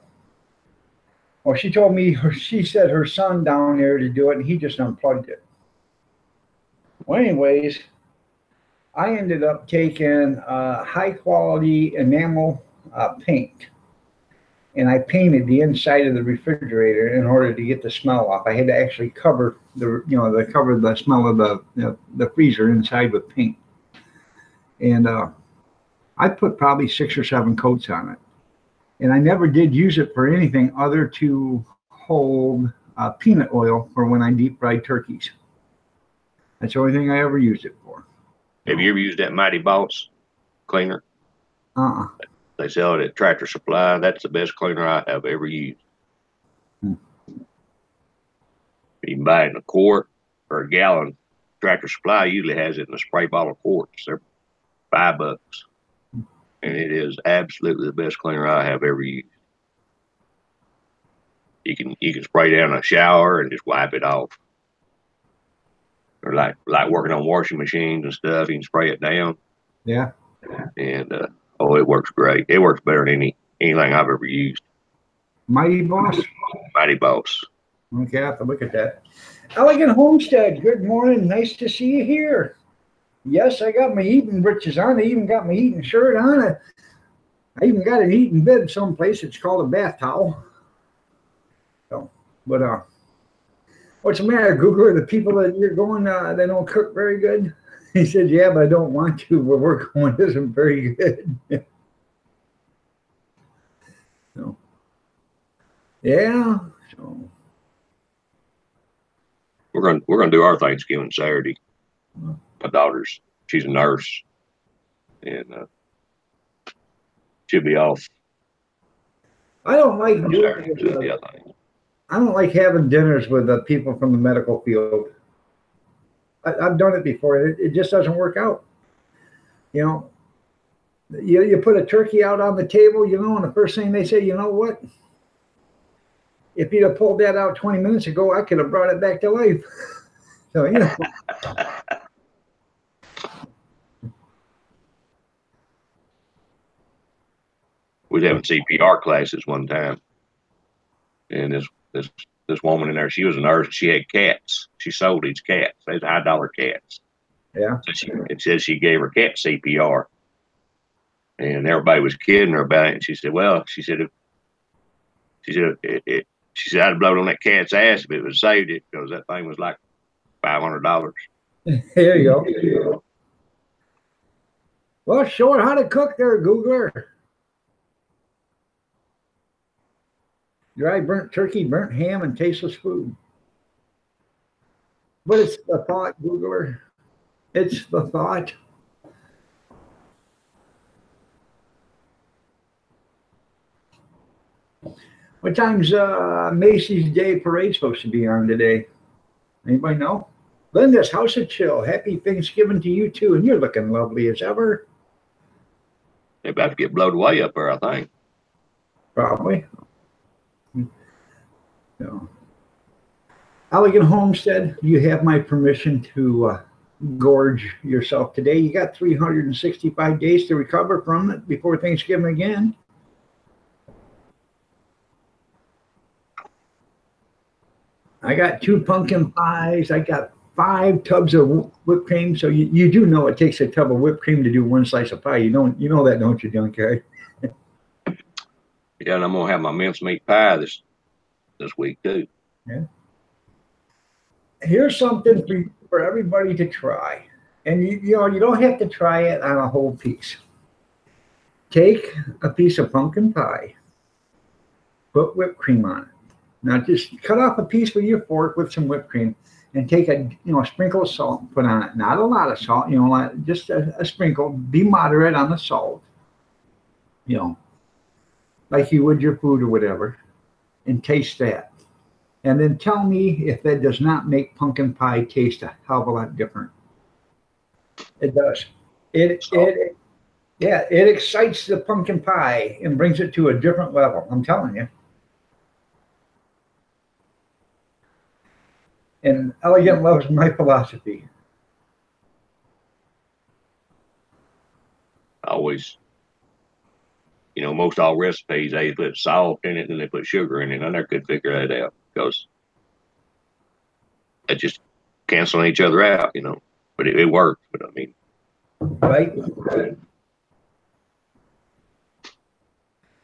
Well, she told me, she said her son down there to do it, and he just unplugged it. Well, anyways, I ended up taking high quality enamel paint, and I painted the inside of the refrigerator in order to get the smell off. I had to actually cover cover the smell of the freezer inside with paint. And I put probably 6 or 7 coats on it. And I never did use it for anything other to hold peanut oil for when I deep fried turkeys. That's the only thing I ever used it for. Have you ever used that Mighty Boss cleaner? They sell it at Tractor Supply. That's the best cleaner I have ever used. You can buy it in a quart or a gallon. Tractor Supply usually has it in a spray bottle quarts. They're $5, and it is absolutely the best cleaner I have ever used. You can spray down a shower and just wipe it off. Or like working on washing machines and stuff, you can spray it down. Yeah. And it works great. It works better than anything I've ever used. Mighty Boss? Mighty Boss. Okay, I have to look at that. Elegant Homestead, good morning. Nice to see you here. Yes, I got my eating breeches on. I even got my eating shirt on. I even got an eating bib someplace. It's called a bath towel. So, but what's the matter, Googler? The people that you're going, they don't cook very good? He said, yeah, but I don't want to. Where we're going isn't very good. So, yeah. So we're gonna do our Thanksgiving Saturday. My daughter's, she's a nurse, and she'll be off. I don't like I don't like having dinners with people from the medical field. I've done it before. It just doesn't work out. You put a turkey out on the table, and the first thing they say, you know what? If you'd have pulled that out 20 minutes ago, I could have brought it back to life. So, We was having CPR classes one time, and this woman in there, she was a nurse. She had cats. She sold these cats. They're $high cats. Yeah. So it says she gave her cat CPR, and everybody was kidding her about it. And she said, "Well, she said I'd blow it on that cat's ass if it was saved it, because that thing was like $500." There you go. Well, show her how to cook there, Googler. Dry burnt turkey, burnt ham, and tasteless food. But it's the thought, Googler. It's the thought. What time's Macy's Day Parade supposed to be on today? Anybody know? Linda's House of Chill. Happy Thanksgiving to you too, and you're looking lovely as ever. They're about to get blown away up there, I think. Probably. So, Elegant Homestead, you have my permission to gorge yourself today. You got 365 days to recover from it before Thanksgiving again. I got 2 pumpkin pies. I got 5 tubs of whipped cream. So you do know it takes a tub of whipped cream to do 1 slice of pie. You know that, don't you, Junkyard? Yeah, and I'm gonna have my mincemeat pie this week too. Yeah. Here's something for everybody to try, and you don't have to try it on a whole piece. Take a piece of pumpkin pie, put whipped cream on it. Now just cut off a piece with your fork with some whipped cream, and take a sprinkle of salt and put on it. Not a lot of salt, just a sprinkle. Be moderate on the salt, like you would your food or whatever, and taste that. And then tell me if that does not make pumpkin pie taste a hell of a lot different. It does. It excites the pumpkin pie and brings it to a different level. I'm telling you. And Elegant loves my philosophy. Always, most all recipes, they put salt in it and they put sugar in it. I never could figure that out because they just canceling each other out, But it worked. But I mean, right?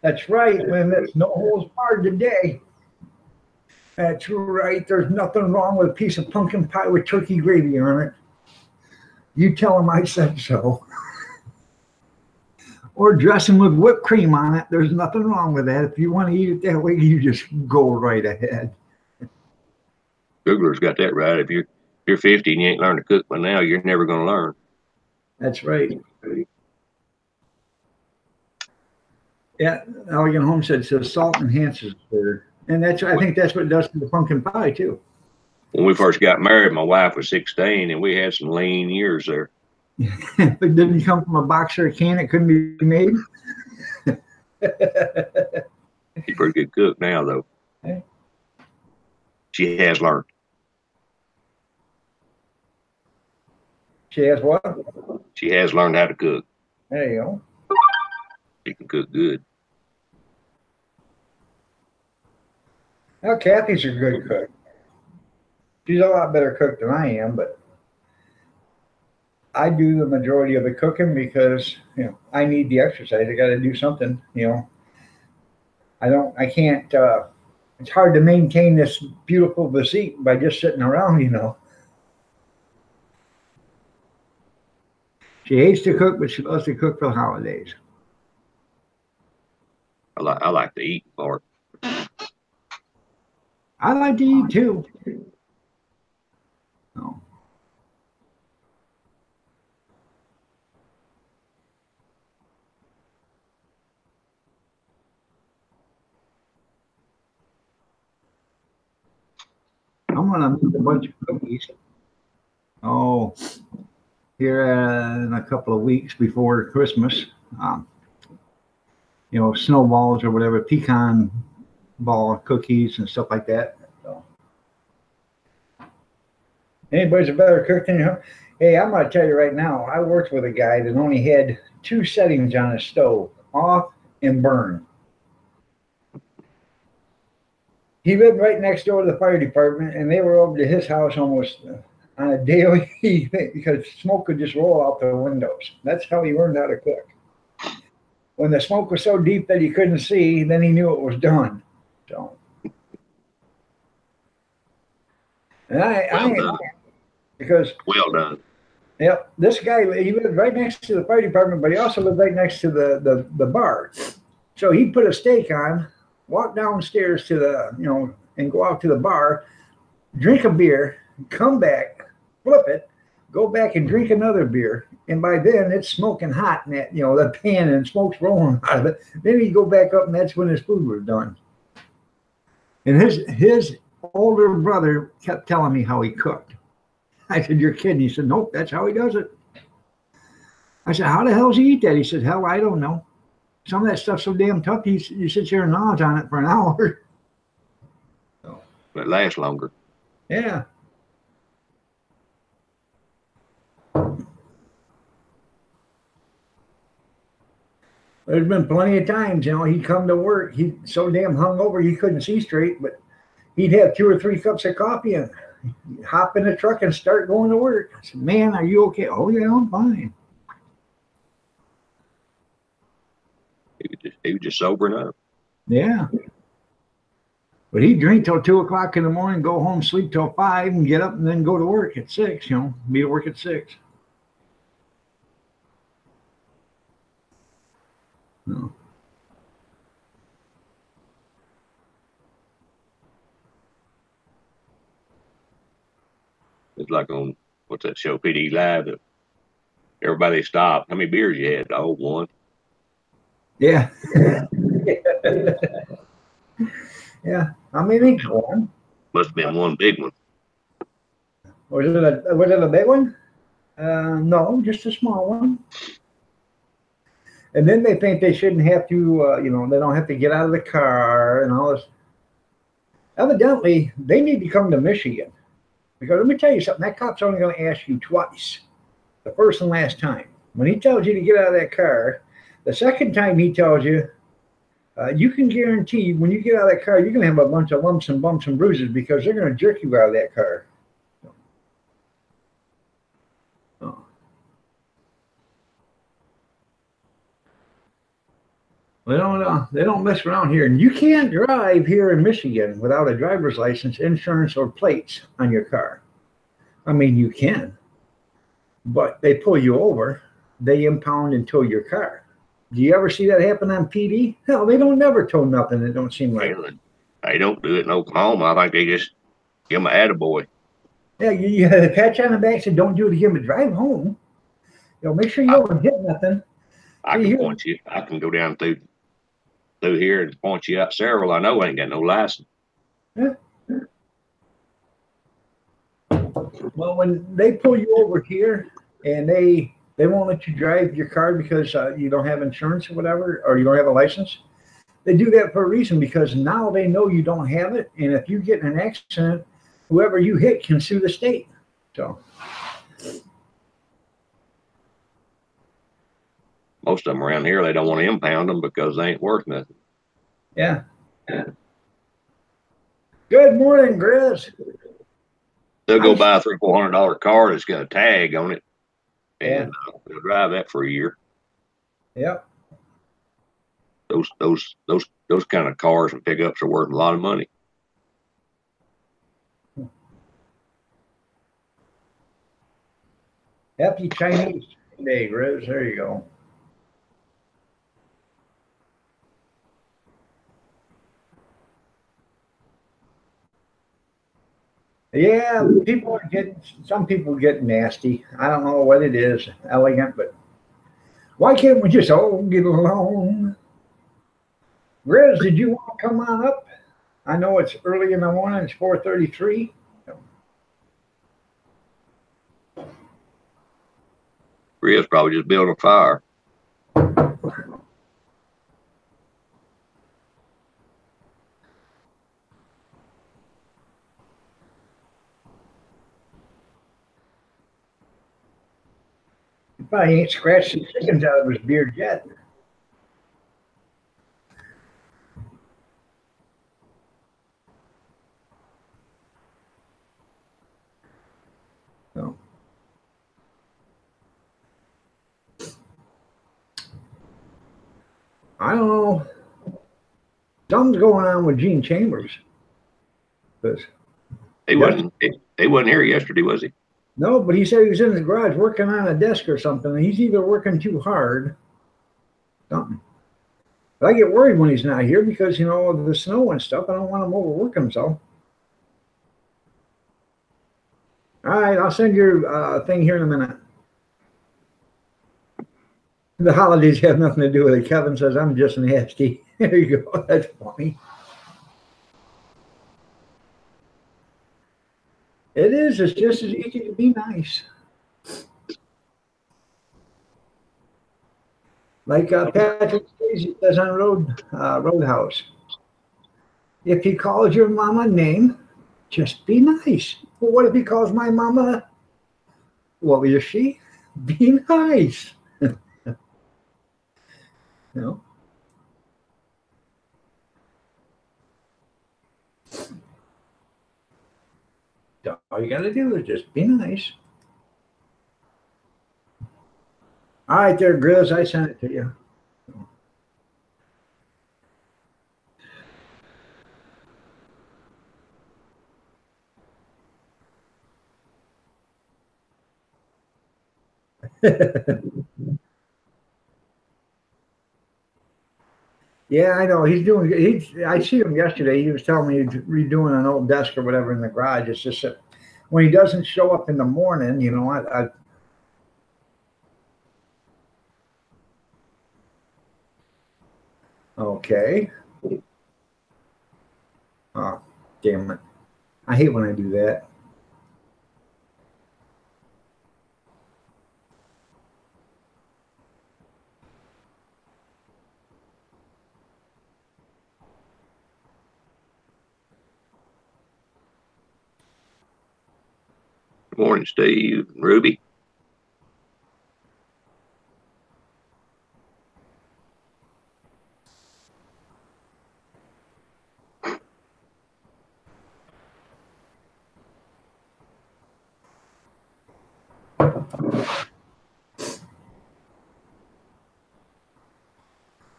That's right. When there's no holds barred today. That's right. There's nothing wrong with a piece of pumpkin pie with turkey gravy on it. You tell them I said so. Or dressing with whipped cream on it. There's nothing wrong with that. If you want to eat it that way, you just go right ahead. Googler's got that right. If you're 50 and you ain't learned to cook by now, you're never going to learn. That's right. Yeah, Elegant Homestead says salt enhances flavor. And I think that's what it does to the pumpkin pie too. When we first got married, my wife was 16 and we had some lean years there. But didn't you come from a box or a can? It couldn't be made. She's a pretty good cook now, though. Okay. She has learned. She has what? She has learned how to cook. There you go. She can cook good. Now, Kathy's a good cook. She's a lot better cook than I am, but I do the majority of the cooking because, I need the exercise. I got to do something, I can't, it's hard to maintain this beautiful physique by just sitting around, She hates to cook, but she loves to cook for the holidays. I like to eat part. I like to eat too. Oh. I'm gonna make a bunch of cookies. Oh, here in a couple of weeks before Christmas, snowballs or whatever, pecan ball cookies and stuff like that. So, anybody's a better cook than you. Hey, I'm gonna tell you right now. I worked with a guy that only had 2 settings on his stove: off and burn. He lived right next door to the fire department, and they were over to his house almost on a daily because smoke could just roll out the windows. That's how he learned how to cook. When the smoke was so deep that he couldn't see, then he knew it was done. So, and because well done. Yep, this guy, he lived right next to the fire department, but he also lived right next to the bar. So he put a steak on, walk downstairs to the, and go out to the bar, drink a beer, come back, flip it, go back and drink another beer. And by then it's smoking hot in that, the pan, and smoke's rolling out of it. Then he'd go back up, and that's when his food was done. And his older brother kept telling me how he cooked. I said, "You're kidding." He said, "Nope, that's how he does it." I said, "How the hell does he eat that?" He said, "Hell, I don't know. Some of that stuff's so damn tough, you sit here and gnaws on it for an hour." It lasts longer. Yeah. There's been plenty of times, he'd come to work. He's so damn hungover he couldn't see straight, but he'd have 2 or 3 cups of coffee and hop in the truck and start going to work. I said, man, are you okay? Oh, yeah, I'm fine. He was just sobering up. Yeah. But he'd drink till 2 o'clock in the morning, go home, sleep till 5, and get up and then go to work at 6, be to work at 6. No. It's like on, what's that show, PD Live? Everybody stopped. How many beers you had? Oh, 1. Yeah. Yeah. How many? 1. Must have been one big one. Was it a big one? No, just a small one. And then they think they shouldn't have to, they don't have to get out of the car and all this. Evidently, they need to come to Michigan. Because let me tell you something, that cop's only going to ask you twice. The first and last time. When he tells you to get out of that car, the second time he tells you, you can guarantee when you get out of that car, you're going to have a bunch of lumps and bumps and bruises because they're going to jerk you out of that car. They don't mess around here. And you can't drive here in Michigan without a driver's license, insurance, or plates on your car. I mean, you can. But they pull you over. They impound and tow your car. Do you ever see that happen on PD? Hell, they don't never tow nothing. It don't seem like. They don't do it in Oklahoma. I think they just give them an attaboy. Yeah, you had a patch on the back and said, don't do it again, but drive home. Make sure you don't hit nothing. I can point you. I can go down through here and point you out several I know ain't got no license. Yeah. Well, when they pull you over here and they won't let you drive your car because you don't have insurance or whatever, or you don't have a license, they do that for a reason because now they know you don't have it. And if you get in an accident, whoever you hit can sue the state. So most of them around here, they don't want to impound them because they ain't worth nothing. Yeah. Good morning, Grizz. They'll go buy a $300-400 car that's got a tag on it, and they'll drive that for a year. Yep. Those kind of cars and pickups are worth a lot of money. Happy Chinese Day, Grizz. There you go. Yeah, some people get nasty. I don't know what it is, elegant, but why can't we just all get along? Grizz, did you want to come on up? I know it's early in the morning, it's 4:33. Grizz probably just built a fire. He probably ain't scratched the chickens out of his beard yet. So. I don't know. Something's going on with Gene Chambers. He wasn't here yesterday, was he? No, but he said he was in his garage working on a desk or something. He's either working too hard, something. But I get worried when he's not here because, of the snow and stuff. I don't want him overworking himself. All right, I'll send your thing here in a minute. The holidays have nothing to do with it. Kevin says, I'm just nasty. There you go. That's funny. It is. It's just as easy to be nice. Like Patrick Swayze says on Roadhouse. If he calls your mama a name, just be nice. Well, what if he calls my mama? What is she? Be nice. You know. All you got to do is just be nice. All right, there, Grizz. I sent it to you. Yeah, I know. He's doing. I see him yesterday. He was telling me he's redoing an old desk or whatever in the garage. It's just that when he doesn't show up in the morning, you know, okay. Oh, damn it! I hate when I do that. Good morning, Steve. Ruby.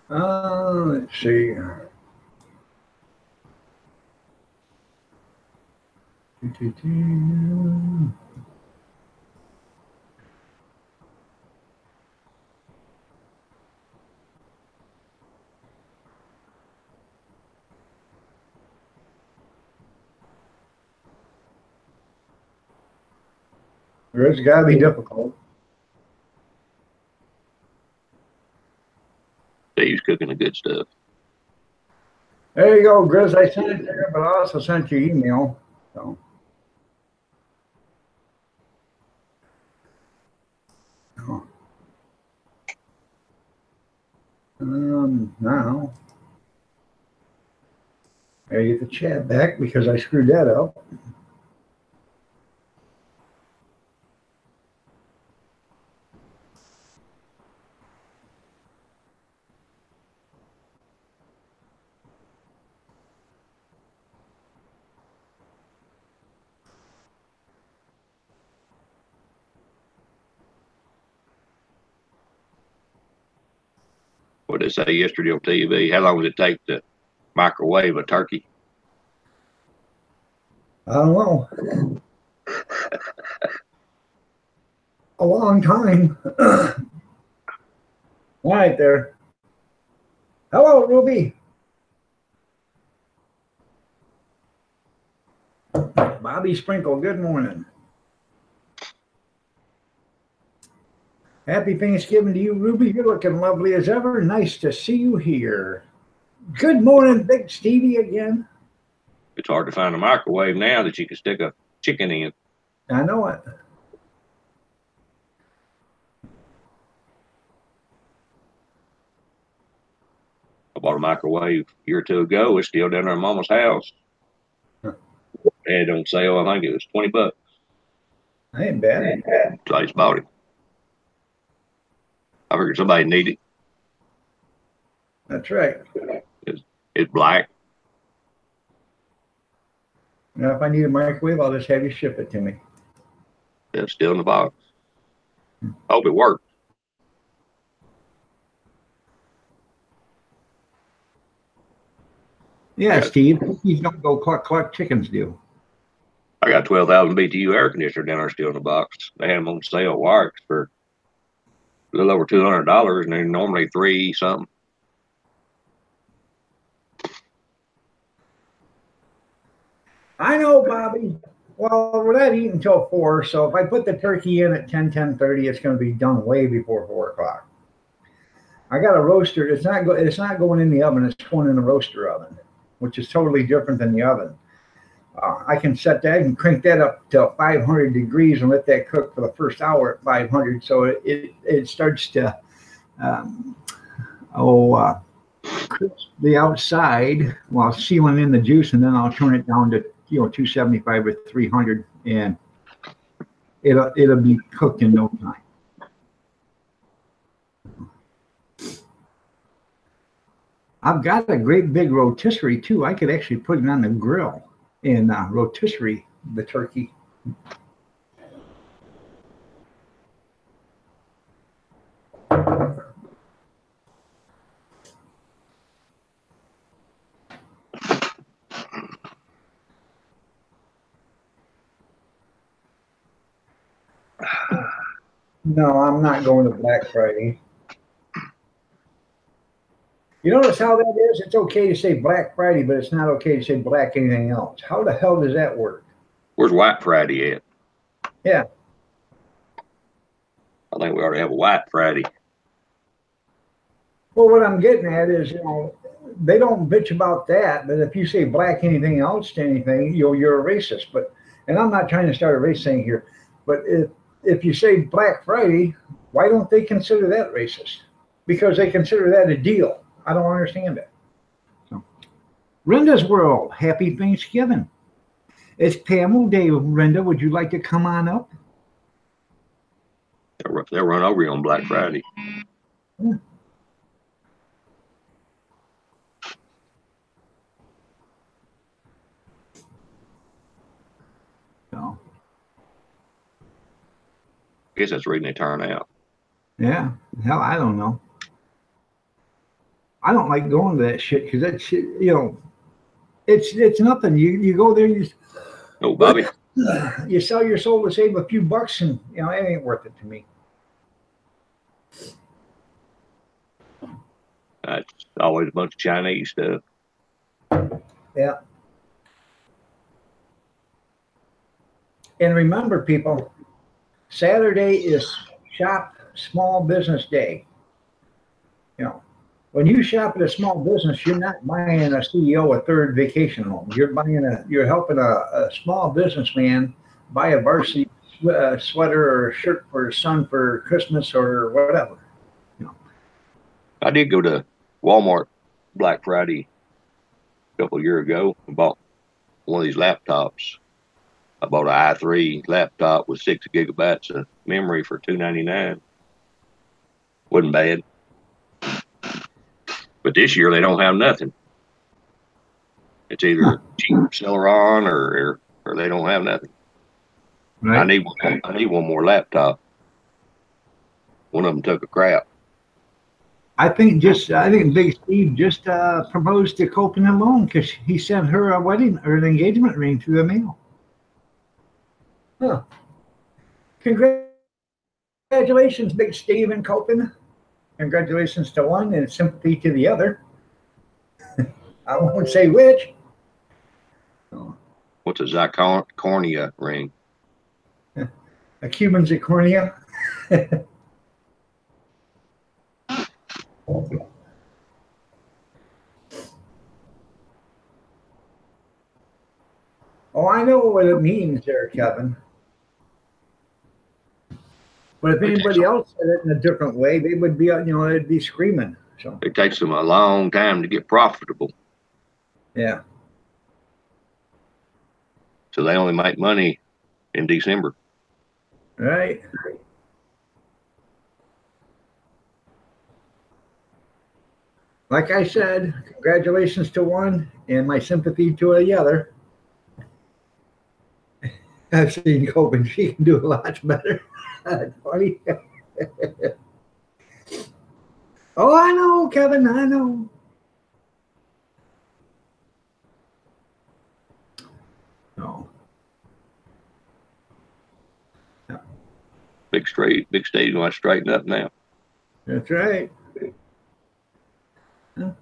Let's see. It's got to be difficult. Steve's cooking the good stuff. There you go, Grizz. I sent it there, but I also sent you email. So. Oh. Now I get the chat back because I screwed that up. What did they say yesterday on TV? How long does it take to microwave a turkey? I don't know. A long time. All right, there. Hello, Ruby. Bobby Sprinkle, good morning. Happy Thanksgiving to you, Ruby. You're looking lovely as ever. Nice to see you here. Good morning, Big Stevie again. It's hard to find a microwave now that you can stick a chicken in. I know it. I bought a microwave a year or two ago. It's still down there in Mama's house. Huh. Had it on sale. I think it was $20. Ain't bad. So I just bought it. I figured somebody needed it. That's right. It's black. Now, if I need a microwave, I'll just have you ship it to me. It's still in the box. Hope it works. Yeah, Steve. Cookies don't go cluck cluck. Chickens do. I got 12,000 BTU air conditioner down there still in the box. They had them on sale at Warwick's for a little over $200, and they're normally $3 something. I know, Bobby. Well, we're not eating until 4, so if I put the turkey in at 10:30, it's going to be done way before 4 o'clock. I got a roaster. It's not going in the oven. It's going in the roaster oven, which is totally different than the oven. I can set that and crank that up to 500 degrees and let that cook for the first hour at 500. So it starts to crisp the outside while sealing in the juice, and then I'll turn it down to 275 or 300, and it'll be cooked in no time. I've got a great big rotisserie too. I could actually put it on the grill and rotisserie the turkey. No, I'm not going to Black Friday. You notice how that is? It's okay to say Black Friday, but it's not okay to say black anything else. How the hell does that work? Where's White Friday at? Yeah. I think we ought to have a White Friday. Well, what I'm getting at is, they don't bitch about that, but if you say black anything else to anything, you're a racist. And I'm not trying to start a race thing here, but if you say Black Friday, why don't they consider that racist? Because they consider that a deal. I don't understand it. So, Renda's World, happy Thanksgiving. It's Pamel Day. Renda, would you like to come on up? They'll run over you on Black Friday. Yeah. So, I guess that's the reason they turn out. yeah, hell, I don't know. I don't like going to that shit because that shit, it's nothing. You go there, Oh, Bobby. You sell your soul to save a few bucks, and it ain't worth it to me. It's always a bunch of Chinese stuff. Yeah. And remember, people, Saturday is Shop Small Business Day. When you shop at a small business, you're not buying a CEO a third vacation home. You're helping a small businessman buy a varsity sweater or shirt for his son for Christmas or whatever. I did go to Walmart Black Friday a couple of years ago and bought one of these laptops. I bought an i3 laptop with 6 gigabytes of memory for $299. Wasn't bad. But this year they don't have nothing. It's either cheap Celeron or they don't have nothing. Right. I need one more laptop. One of them took a crap. I think Big Steve just proposed to Copeland alone because he sent her a wedding or an engagement ring through the mail. Huh. Congratulations, Big Steve and Copeland. Congratulations to one and sympathy to the other. I won't say which. What's a zirconia ring? A Cuban zirconia. Oh, I know what it means there, Kevin. But if anybody else said it in a different way, they would be, they'd be screaming. So it takes them a long time to get profitable. Yeah. So they only make money in December. Right. Like I said, congratulations to one and my sympathy to the other. I've seen Copeland. She can do a lot better. Funny. Oh, I know, Kevin. I know. No. Yeah. Big Steve want to straighten up now. That's right. Huh?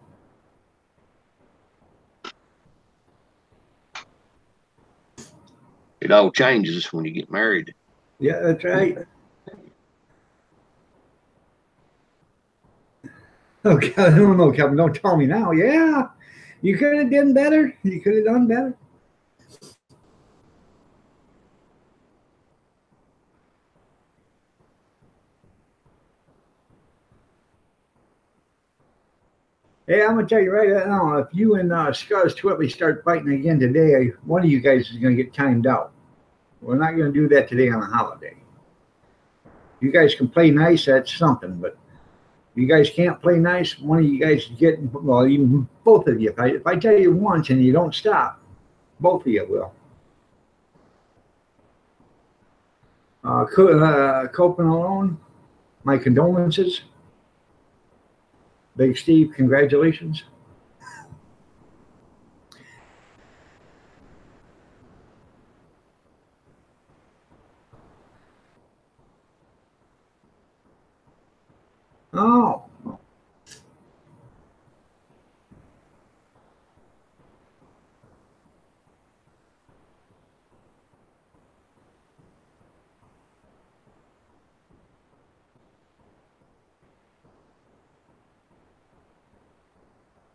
It all changes when you get married. Yeah, that's right. Okay, I don't know, Kevin. Don't tell me now. Yeah, you could have done better. You could have done better. Hey, I'm gonna tell you right now. If you and Scuzz Twitley start fighting again today, one of you guys is gonna get timed out. We're not gonna do that today on a holiday. You guys can play nice. That's something, but You guys can't play nice. One of you guys get, well, even both of you. If I tell you once and you don't stop, both of you will. Coping alone, my condolences. Big Steve, congratulations. Oh.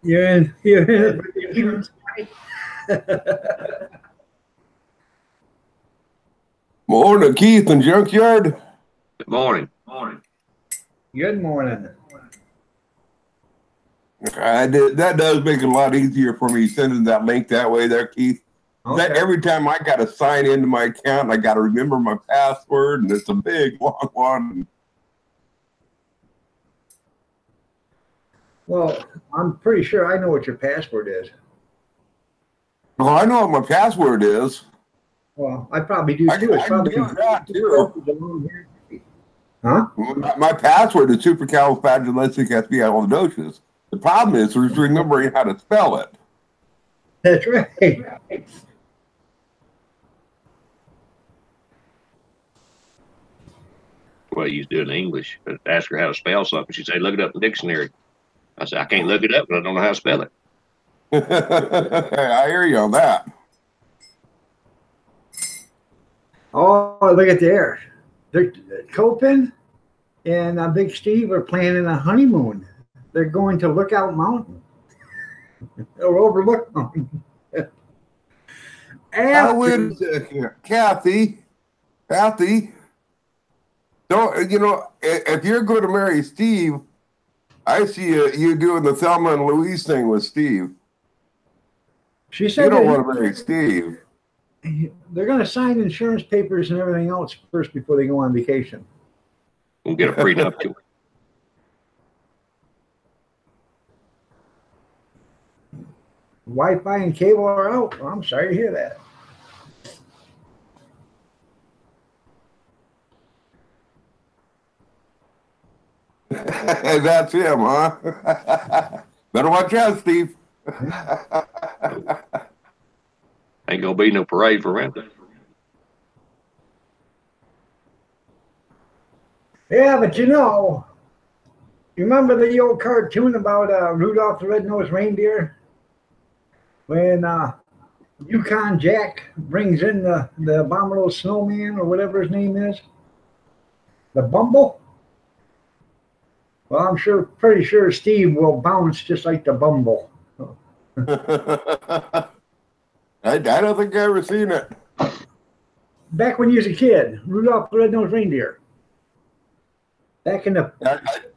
You're in. Morning, Keith and Junkyard. Good morning. Morning. Good morning. That does make it a lot easier for me sending that link that way there, Keith. Okay. That every time I got to sign into my account, I got to remember my password, and it's a big, long one. Well, I'm pretty sure I know what your password is. Well, I know what my password is. Well, I probably do too. It's probably that too. Huh? My password is supercalifragilisticexpialidocious. The problem is remembering how to spell it. That's right. Well, you used to do it in English. But ask her how to spell something. She'd say, look it up in the dictionary. I said, I can't look it up, but I don't know how to spell it. I hear you on that. Oh, look at there. They're Copin and Big Steve are planning a honeymoon. They're going to Lookout Mountain or Overlook Mountain. Wait a second. Kathy, don't, you know, if you're going to marry Steve, I see you doing the Thelma and Louise thing with Steve. She said you don't want to marry Steve. They're going to sign insurance papers and everything else first before they go on vacation. We'll get a prenuptial. Wi-Fi and cable are out. Well, I'm sorry to hear that. That's him, huh? Better watch out, Steve. Ain't gonna be no parade for rent. Yeah, but you know, you remember the old cartoon about Rudolph the Red-Nosed Reindeer? When Yukon Jack brings in the abominable snowman or whatever his name is, the Bumble. Well, I'm pretty sure Steve will bounce just like the Bumble. I don't think I've ever seen it. Back when you was a kid, Rudolph the Red-Nosed Reindeer. Back in the...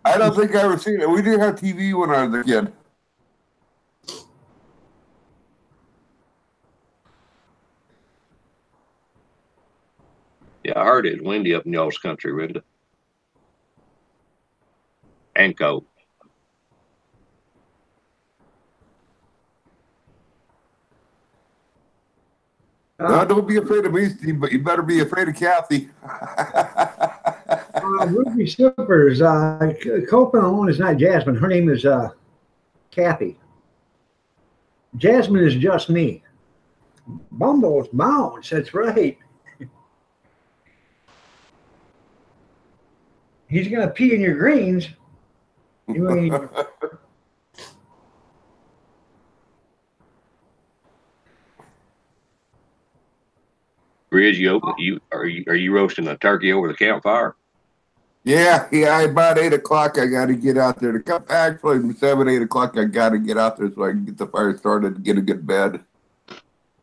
I don't think I've ever seen it. We didn't have TV when I was a kid. Yeah, I heard it's windy up in y'all's country, Rita. And cold. No, don't be afraid of me, Steve, but you better be afraid of Kathy. Ruby Slippers. Copin alone is not Jasmine. Her name is Kathy. Jasmine is just me. Bumble's Bounce. That's right. He's going to pee in your greens. You mean... Grizz, are you roasting a turkey over the campfire? Yeah, about 8 o'clock I got to get out there. Actually, 7, 8 o'clock I got to get out there so I can get the fire started and get a good bed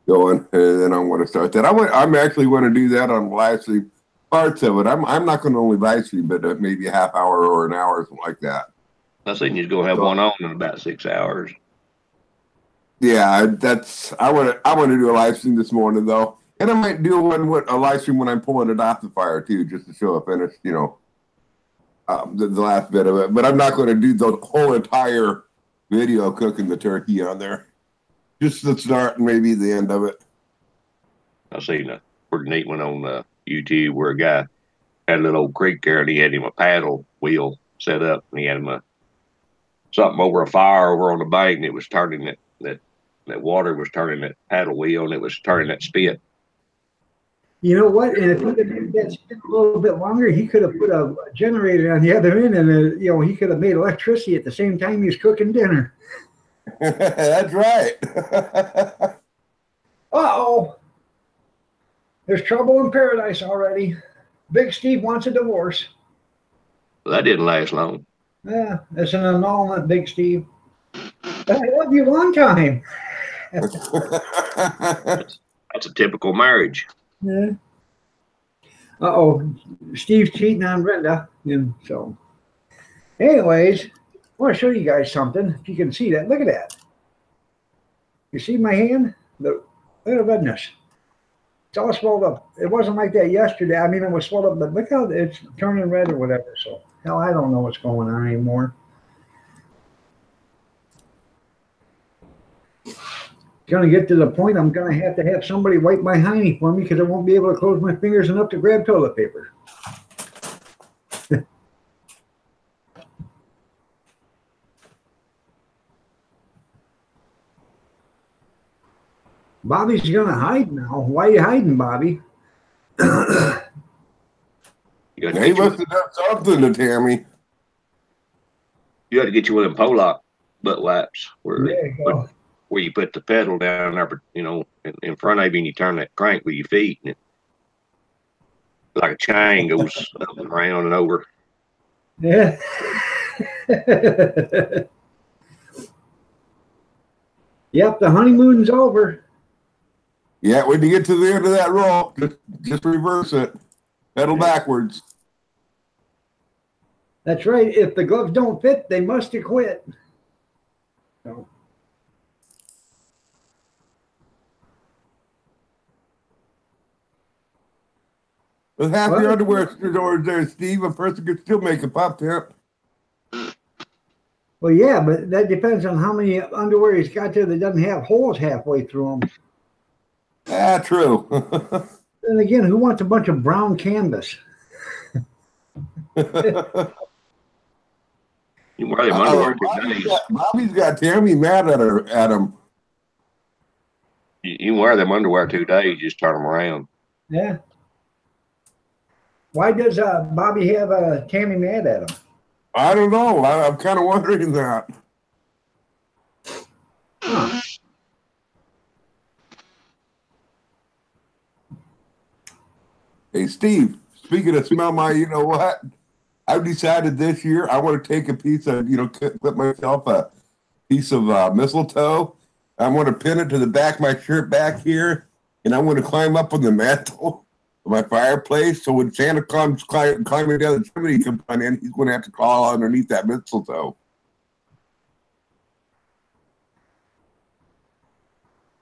going, and then I want to start that. I'm actually going to do that on live stream parts of it. I'm not going to only live stream, but maybe a half hour or an hour or something like that. I think you're going to have one on in about 6 hours. Yeah, I want to do a live stream this morning though, and I might do a live stream when I'm pulling it off the fire too, just to show a finished, you know. the last bit of it, but I'm not going to do the whole entire video cooking the turkey on there. Just the start and maybe the end of it. I seen a pretty neat one on YouTube where a guy had a little old creek there, and he had him a paddle wheel set up, and he had him something over a fire over on the bank, and it was turning that water was turning that paddle wheel, and it was turning that spit. You know what? And if he could made that spin a little bit longer, he could have put a generator on the other end, and he could have made electricity at the same time he was cooking dinner. That's right. Uh-oh. There's trouble in paradise already. Big Steve wants a divorce. Well, that didn't last long. Yeah, it's an annulment, Big Steve. But I love you one time. That's a typical marriage. Yeah. Uh-oh. Steve's cheating on Brenda. And so, anyways, I want to show you guys something. If you can see that. Look at that. You see my hand? Look at the redness. It's all swelled up. It wasn't like that yesterday. I mean, it was swelled up, but look how it's turning red or whatever. So, hell, I don't know what's going on anymore. It's going to get to the point I'm going to have somebody wipe my hiney for me because I won't be able to close my fingers enough to grab toilet paper. Bobby's going to hide now. Why are you hiding, Bobby? He must have done something to Tammy. You got to get you one of them Pollock butt wipes where you put the pedal down there, in front of you, and you turn that crank with your feet, and it like a chain goes up and around and over. Yeah. Yep, the honeymoon's over. Yeah, when you get to the end of that roll, just reverse it. Pedal backwards. That's right. If the gloves don't fit, they must have quit. So. With half your underwear stores there, Steve, a person could still make a pop tent. Well, yeah, but that depends on how many underwear he's got there that doesn't have holes halfway through them. Ah, true. And again, who wants a bunch of brown canvas? You wear them underwear 2 days. Bobby's got Tammy mad at him. You wear them underwear 2 days, just turn them around. Yeah. Why does Bobby have Tammy mad at him? I don't know. I'm kind of wondering that. Huh. Hey, Steve, speaking of smell my, you know what? I've decided this year I want to take a piece of, put myself a piece of mistletoe. I want to pin it to the back of my shirt back here, and I want to climb up on the mantle of my fireplace. So when Santa comes climbing down the chimney, come on in, he's going to have to crawl underneath that mistletoe.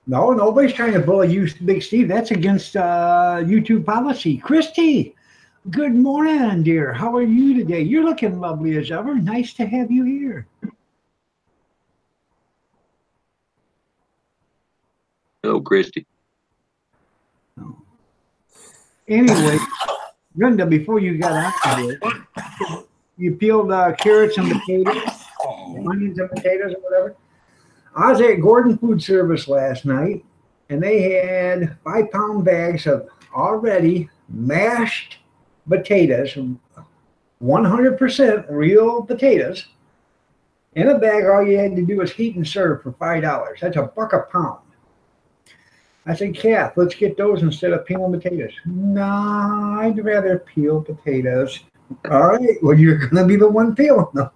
No, nobody's trying to bully you, Big Steve. That's against YouTube policy. Christy, good morning, dear. How are you today? You're looking lovely as ever. Nice to have you here. Hello, Christy. Anyway, Brenda, before you got out of here, you peeled carrots and potatoes, onions and potatoes or whatever. I was at Gordon Food Service last night, and they had 5-pound bags of already mashed potatoes, 100% real potatoes. In a bag, all you had to do was heat and serve for $5. That's $1 a pound. I said, Kath, let's get those instead of peeling potatoes. No, I'd rather peel potatoes. All right, well, you're going to be the one peeling them.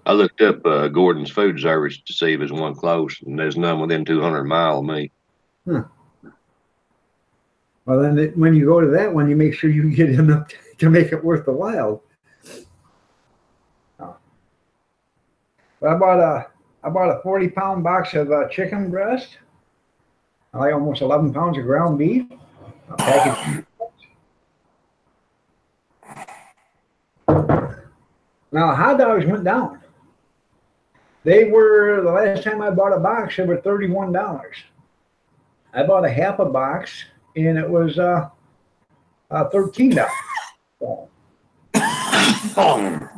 I looked up Gordon's Food Service to see if there's one close, and there's none within 200 miles of me. Huh. Well, then when you go to that one, you make sure you get enough to make it worth the while. But I bought a 40-pound box of chicken breast. I like almost 11 pounds of ground beef. A package. Now, hot dogs went down. They were, the last time I bought a box, they were $31. I bought a half a box, and it was $13. So,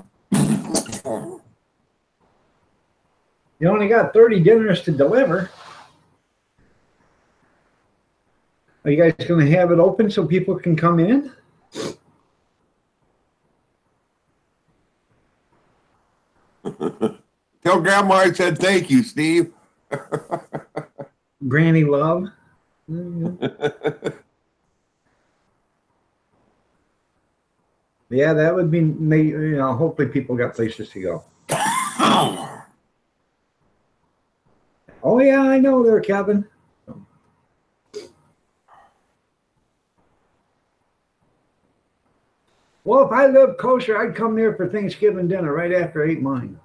you only got 30 dinners to deliver. Are you guys going to have it open so people can come in? Tell Grandma I said thank you, Steve. Granny love. Yeah, that would be, you know, hopefully people got places to go. Oh, yeah, I know there, Kevin. Well, if I lived closer, I'd come there for Thanksgiving dinner right after I ate mine.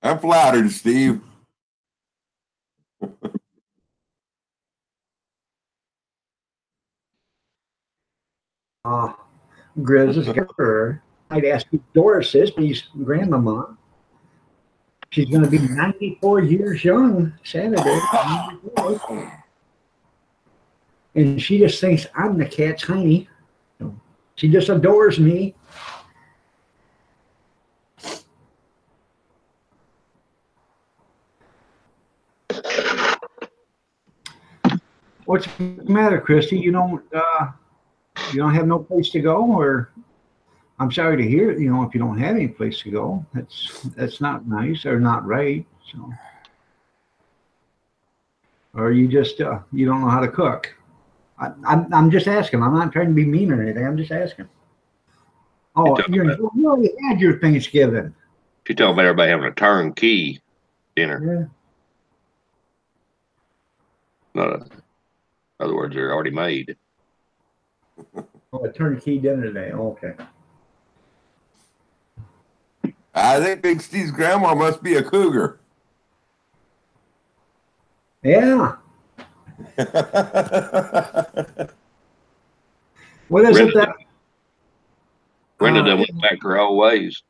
I'm flattered, Steve. Grizz is her. I'd ask you, Doris is his grandmama. She's going to be 94 years young Saturday. And she just thinks I'm the cat's honey. She just adores me. What's the matter, Christy? You don't have no place to go, or I'm sorry to hear, you know, if you don't have any place to go, that's not nice or not right. So, or you just you don't know how to cook. I'm just asking. I'm not trying to be mean or anything. I'm just asking. Oh, you already had your Thanksgiving. She told me everybody having a turnkey dinner. Yeah. In other words, they're already made. Oh, a turnkey dinner today. Oh, okay. I think Big Steve's grandma must be a cougar. Yeah. What is it that? Brenda done went back to her old ways.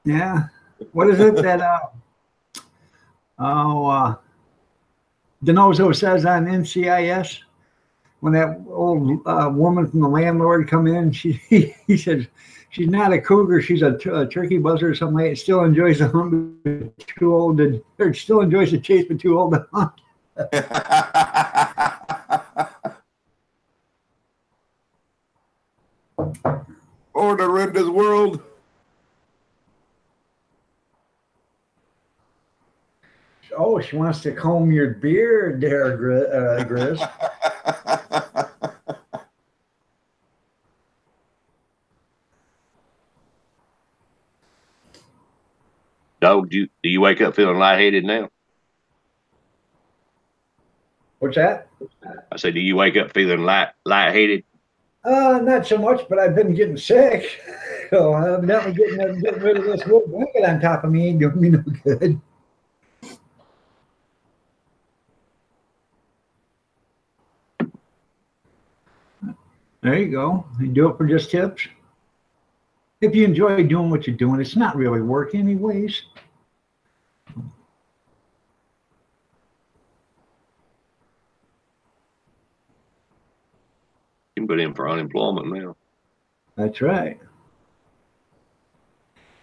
Yeah. What is it that? DeNozo says on NCIS when that old woman from the landlord come in, he said she's not a cougar, she's a turkey buzzard or something like that. Still enjoys the hunt, but too old to, or still enjoys the chase, but too old to hunt. Or to rend his world. Oh, she wants to comb your beard there, Grizz. Dog, do you wake up feeling lightheaded now? What's that? I said, do you wake up feeling lightheaded? Not so much, but I've been getting sick. So I'm definitely getting rid of this wood blanket on top of me ain't doing me no good. There you go. You do it for just tips. If you enjoy doing what you're doing, it's not really work anyways. You can put in for unemployment now. That's right.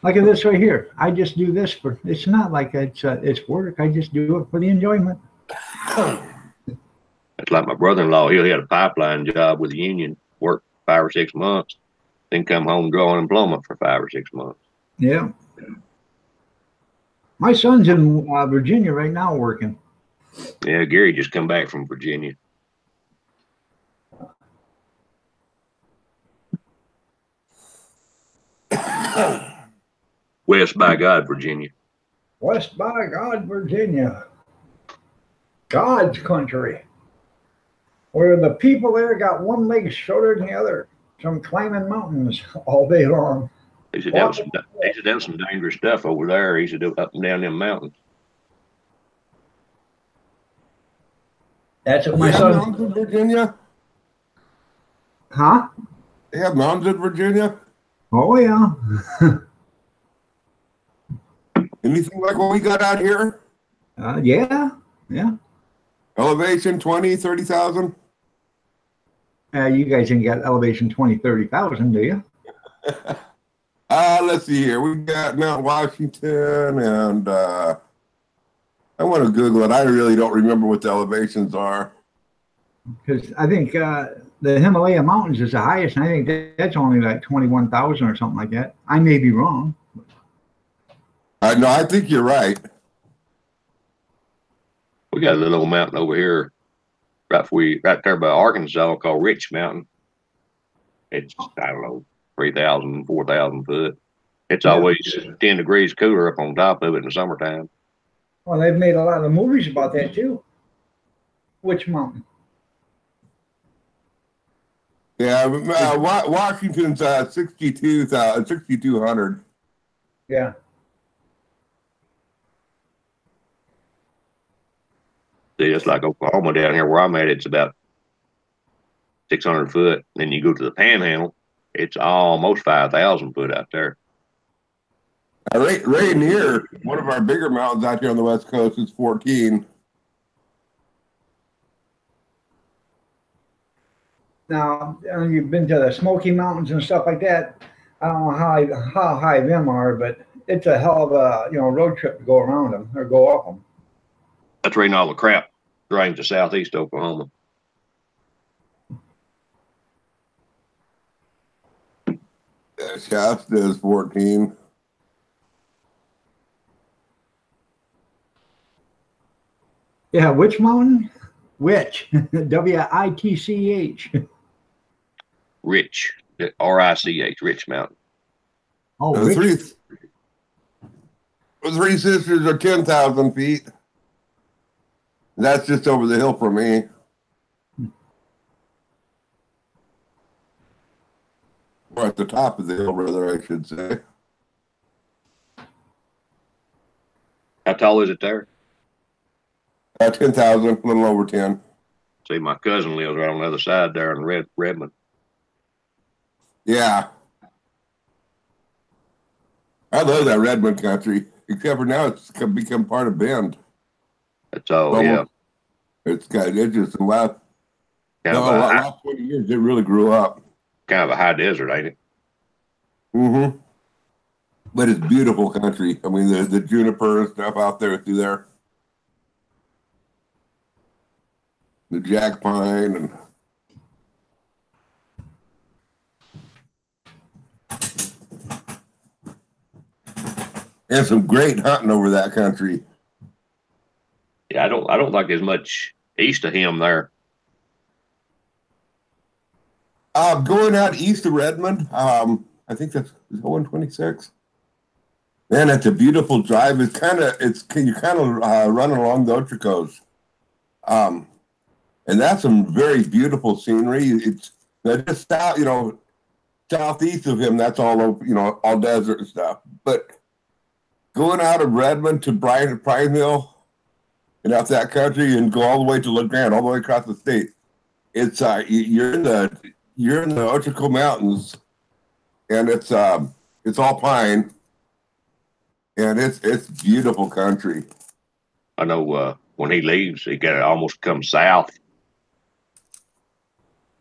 Like this right here. I just do this for, it's not like it's work. I just do it for the enjoyment. It's like my brother-in-law. He had a pipeline job with the union, worked 5 or 6 months, then come home and draw unemployment for 5 or 6 months. Yeah. My son's in Virginia right now working. Yeah, Gary just come back from Virginia. West by God, Virginia. West by God, Virginia. God's country. Where the people there got one leg shorter than the other from climbing mountains all day long. He's done some dangerous stuff over there. He's up and down them mountains. That's what They my have son. mountains in Virginia. Huh? They have mountains in Virginia. Oh yeah. Anything like what we got out here? Yeah. Yeah. Elevation 20, 30,000. You guys didn't get elevation 20, 30,000, do you? Let's see here. We got Mount Washington, and I want to Google it. I really don't remember what the elevations are. Because I think the Himalaya Mountains is the highest, and I think that's only like 21,000 or something like that. I may be wrong. No, I think you're right. We got a little old mountain over here, right there by Arkansas, called Rich Mountain. It's, I don't know, 3,000, 4,000 foot. It's always 10 degrees cooler up on top of it in the summertime. Well, they've made a lot of movies about that too. Which mountain? Yeah, Washington's 6,200. Yeah. See, it's like Oklahoma down here where I'm at. It's about 600 foot. Then you go to the Panhandle, it's almost 5,000 foot out there. Right near one of our bigger mountains out here on the West Coast is 14. Now, you've been to the Smoky Mountains and stuff like that. I don't know how high them are, but it's a hell of a road trip to go around them or go up them. That's rain all the crap drains to southeast Oklahoma. Shasta is 14. Yeah, which mountain? Which? W-I-T-C-H. Rich, R-I-C-H, Rich Mountain. Oh, The Rich. Three Sisters are 10,000 feet. That's just over the hill from me. Or at the top of the hill, rather, I should say. How tall is it there? 10,000, a little over 10. See, my cousin lives right on the other side there in Redmond. Yeah. I love that Redmond country, except for now it's become part of Bend. That's all, yeah. It's just the last 20 years, it really grew up. Kind of a high desert, ain't it? Mm-hmm. But it's beautiful country. I mean, the juniper and stuff out there through there. The jack pine and some great hunting over that country. Yeah, I don't think there's much east of him there. Going out east of Redmond, I think that's 126. Man, it's a beautiful drive. You're kind of running along the Otricos. And that's some very beautiful scenery. It's just southeast of him, that's all all desert and stuff. But going out of Redmond to Prineville and out that country and go all the way to LeGrand, all the way across the state, it's you're in the Otrico Mountains, and it's all pine, and it's beautiful country. I know when he leaves, he got to almost come south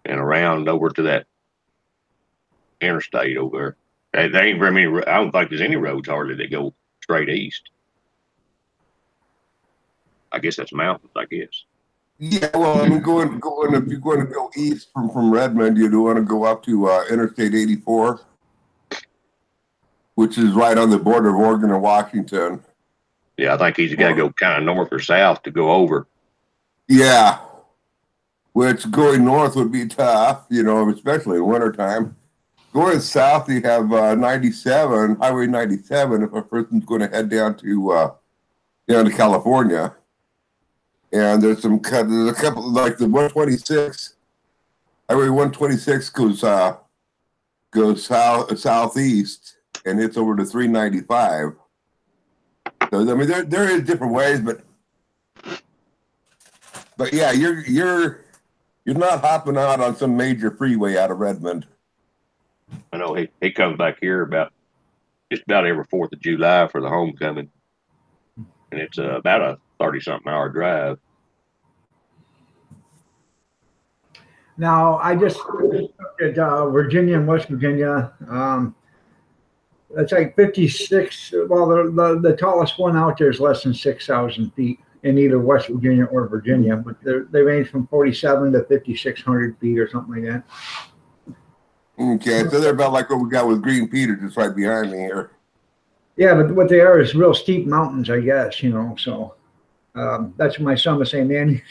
and around over to that interstate over there. There ain't very many. I don't think there's any roads hardly that go straight east. I guess that's mountains, I guess. Yeah, well, I mean, going if you're going to go east from Redmond, you do want to go up to Interstate 84, which is right on the border of Oregon and Washington. Yeah, I think he's got to go kind of north or south to go over. Yeah, which going north would be tough, especially in wintertime. Going south, you have 97, Highway 97, if a person's going to head down to California. And there's a couple, like the 126, Highway 126 goes southeast. and it's over to 395. So I mean, there is different ways, but yeah, you're not hopping out on some major freeway out of Redmond. I know he comes back here just about every 4th of July for the homecoming, and it's about a 30-something hour drive. Now, I just looked at Virginia and West Virginia. It's like 56. Well, the tallest one out there is less than 6,000 feet in either West Virginia or Virginia, but they range from 47 to 5,600 feet or something like that. Okay, so they're about like what we got with Green Peter, just right behind me here. Yeah, but what they are is real steep mountains, I guess, you know. So that's what my son was saying, man. He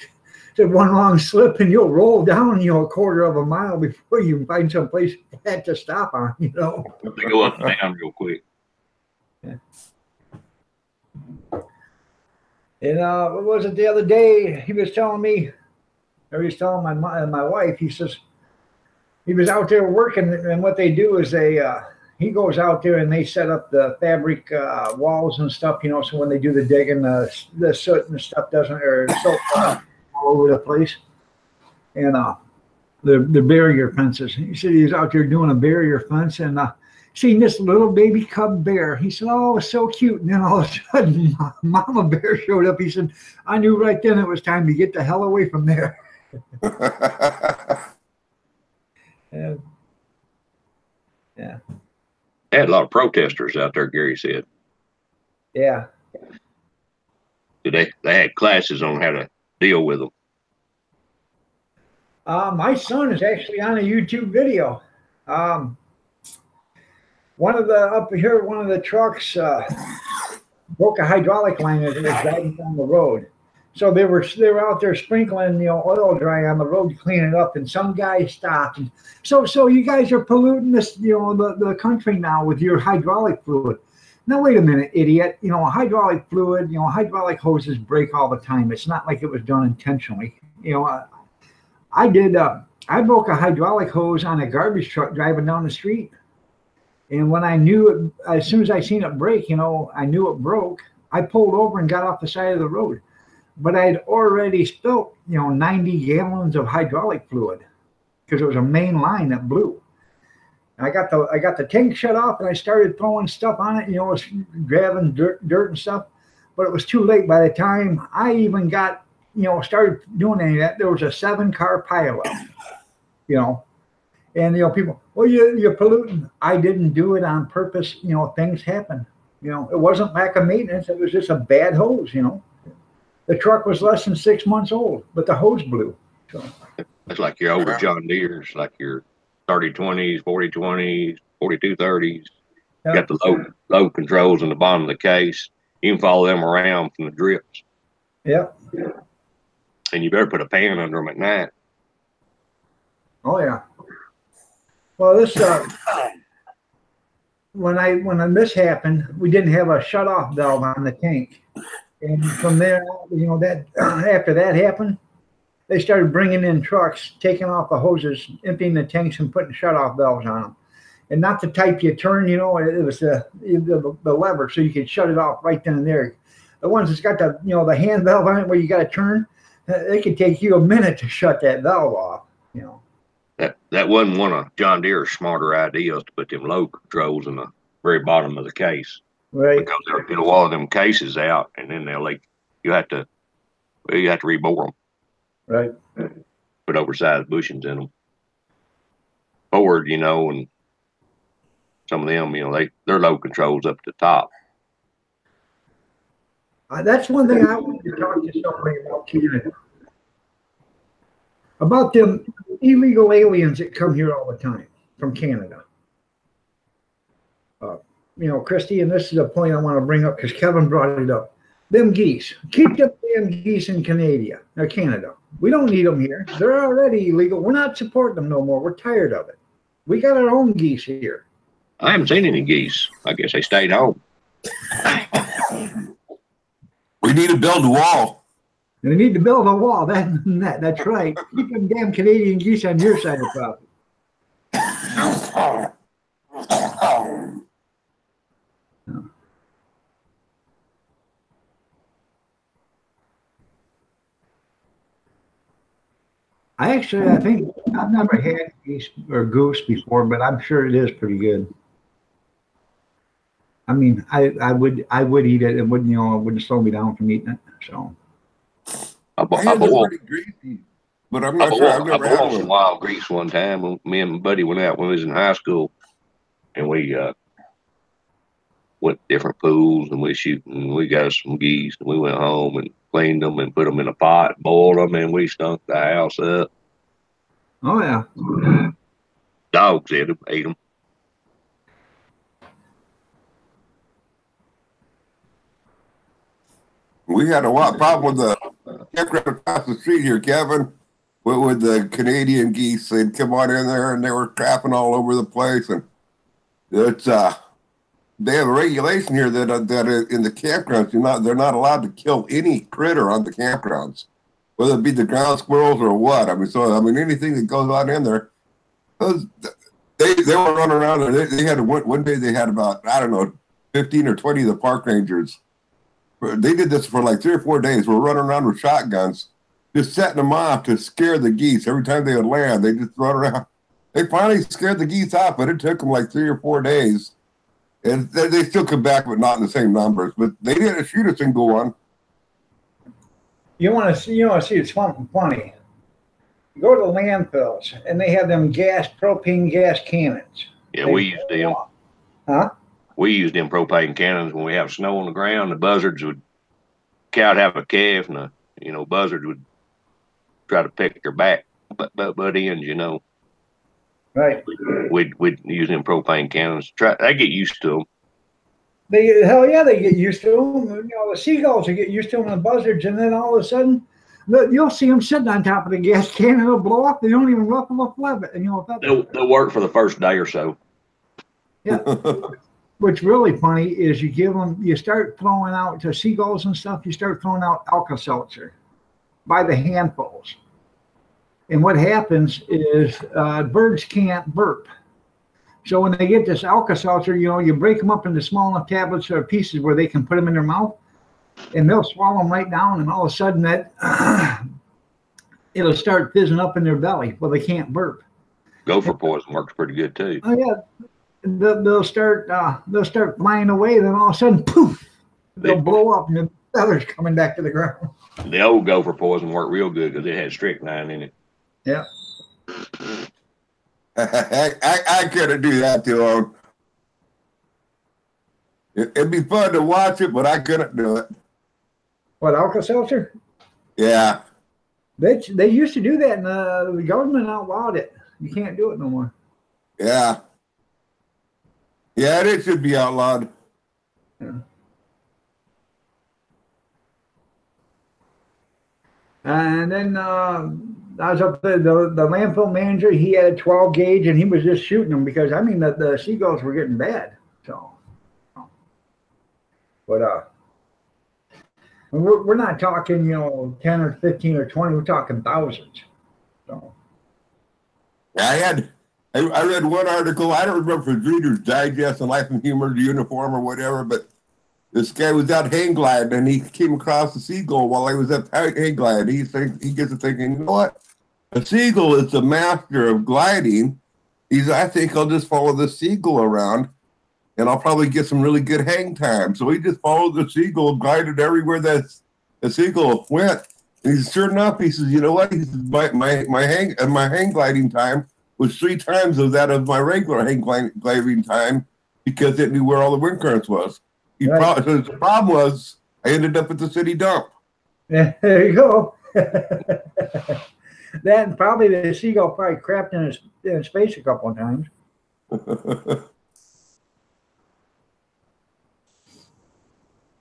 said one long slip and you'll roll down, you know, a quarter of a mile before you find some place flat to stop on, you know. They go up and down real quick. Yeah. And what was it the other day? He was telling me, or he was telling my wife, he says, he was out there working, and what they do is he goes out there and they set up the fabric walls and stuff, you know, so when they do the digging, the soot and stuff soap all over the place. And the barrier fences. He said he was out there doing a barrier fence and seen this little baby cub bear. He said, oh, it's so cute. And then all of a sudden, Mama Bear showed up. He said, I knew right then it was time to get the hell away from there. Yeah. They had a lot of protesters out there, Gary said. Yeah. They had classes on how to deal with them. My son is actually on a YouTube video. One of the trucks broke a hydraulic line as it was driving down the road. So they were out there sprinkling, you know, oil dry on the road to clean it up, and some guy stopped. And so you guys are polluting this, you know, the country now with your hydraulic fluid. Now wait a minute, idiot. You know, hydraulic fluid, you know, hydraulic hoses break all the time. It's not like it was done intentionally. You know, I broke a hydraulic hose on a garbage truck driving down the street. And when I knew it, as soon as I seen it break, you know, I knew it broke. I pulled over and got off the side of the road. But I'd already spilt, you know, 90 gallons of hydraulic fluid because it was a main line that blew. And I got the tank shut off and I started throwing stuff on it, you know, grabbing dirt and stuff. But it was too late. By the time I even got, you know, started doing any of that, there was a 7-car pileup, you know. And, you know, people, well, you're polluting. I didn't do it on purpose. You know, things happen. You know, it wasn't lack of maintenance. It was just a bad hose, you know. The truck was less than 6 months old, but the hose blew. So. It's like your older John Deere's, like your 3020s, 4020s, 4230s. Yeah. Got the load controls in the bottom of the case. You can follow them around from the drips. Yep. And you better put a pan under them at night. Oh yeah. Well, this when this happened, we didn't have a shut-off valve on the tank. And from there, you know, that after that happened, they started bringing in trucks, taking off the hoses, emptying the tanks, and putting shut-off valves on them. And not the type you turn, you know, it was the lever, so you could shut it off right then and there. The ones that's got the, you know, the hand valve on it where you got to turn, it could take you a minute to shut that valve off, you know. That wasn't one of John Deere's smarter ideas to put them load controls in the very bottom of the case. Right. Because they'll get a lot of them cases out, and then they'll like you have to rebore them. Right. Put oversized bushings in them. Ford, you know, and some of them, you know, their load controls up at the top. That's one thing I wanted to talk to somebody about Canada. About them illegal aliens that come here all the time from Canada. You know, Christy, and this is a point I want to bring up because Kevin brought it up. Them geese. Keep them damn geese in Canada. We don't need them here. They're already illegal. We're not supporting them no more. We're tired of it. We got our own geese here. I haven't seen any geese. I guess they stayed home. We need to build a wall. We need to build a wall. That's right. Keep them damn Canadian geese on your side of the property. I think I've never had geese or goose before, but I'm sure it is pretty good. I mean, I would eat it. It wouldn't, it wouldn't slow me down from eating it. So, I, I bo- I hear they're boiled pretty greasy, but I'm not sure. I've I never had boiled some one. wild grease one time. Me and my buddy went out when we was in high school, and we went to different pools and we shoot and we got us some geese and we went home and cleaned them and put them in a pot, boiled them, and we stunk the house up. oh yeah, Dogs ate them. We had a lot problem with the campground across the street here, Kevin, with the Canadian geese. They'd come on in there and they were crapping all over the place. And it's they have a regulation here that in the campgrounds they're not allowed to kill any critter on the campgrounds, whether it be the ground squirrels or what. I mean, anything that goes on in there. They were running around and they had one day they had about, I don't know, 15 or 20 of the park rangers. They did this for like 3 or 4 days. We're running around with shotguns, just setting them off to scare the geese. Every time they would land, they just run around. They finally scared the geese off, but it took them like 3 or 4 days. And they still come back, but not in the same numbers. But they didn't shoot a single one. you want to see? It's funny. Go to the landfills, and they have them propane gas cannons. Yeah, we used them. Huh? We used them propane cannons when we have snow on the ground. The buzzards would cow have a calf, and buzzards would try to pick their back butt ends. Right. We'd use them propane cannons. I get used to them. They get used to them. The seagulls will get used to them, and the buzzards, and then all of a sudden, you'll see them sitting on top of the gas can, and it'll blow up. They don't even ruffle a flap. And they'll work for the first day or so. Yeah. What's really funny is you start throwing out to seagulls and stuff. You start throwing out Alka-Seltzer by the handfuls, and what happens is birds can't burp. So when they get this Alka-Seltzer, you break them up into small enough tablets or pieces where they can put them in their mouth, and they'll swallow them right down, and all of a sudden that it'll start fizzing up in their belly. Well, they can't burp. Gopher poison works pretty good too. Oh yeah. They'll start flying away. Then all of a sudden, poof! They'll blow up, and the feathers coming back to the ground. The old gopher poison worked real good because it had strychnine in it. Yeah. I couldn't do that to them. It'd be fun to watch it, but I couldn't do it. What, Alka-Seltzer? Yeah. They used to do that, and the government outlawed it. You can't do it no more. Yeah. Yeah, it should be outlawed. Yeah. And then I was up there, the landfill manager, he had a 12 gauge, and he was just shooting them because, the seagulls were getting bad. So, but we're not talking, 10 or 15 or 20, we're talking thousands. So. I read one article, I don't remember if it was Reader's Digest and Life and Humor, the Uniform or whatever, but this guy was out hang gliding and he came across a seagull while he was at hang gliding. He gets to thinking, you know what? A seagull is the master of gliding. I think I'll just follow the seagull around and I'll probably get some really good hang time. So he just followed the seagull, glided everywhere that the seagull went. And he's sure enough, he says, you know what? He says, my hang gliding time was 3 times of that of my regular hang gliding time because it knew where all the wind currents was. Right. So the problem was I ended up at the city dump. Yeah, there you go. Then probably the seagull crapped in his face a couple of times.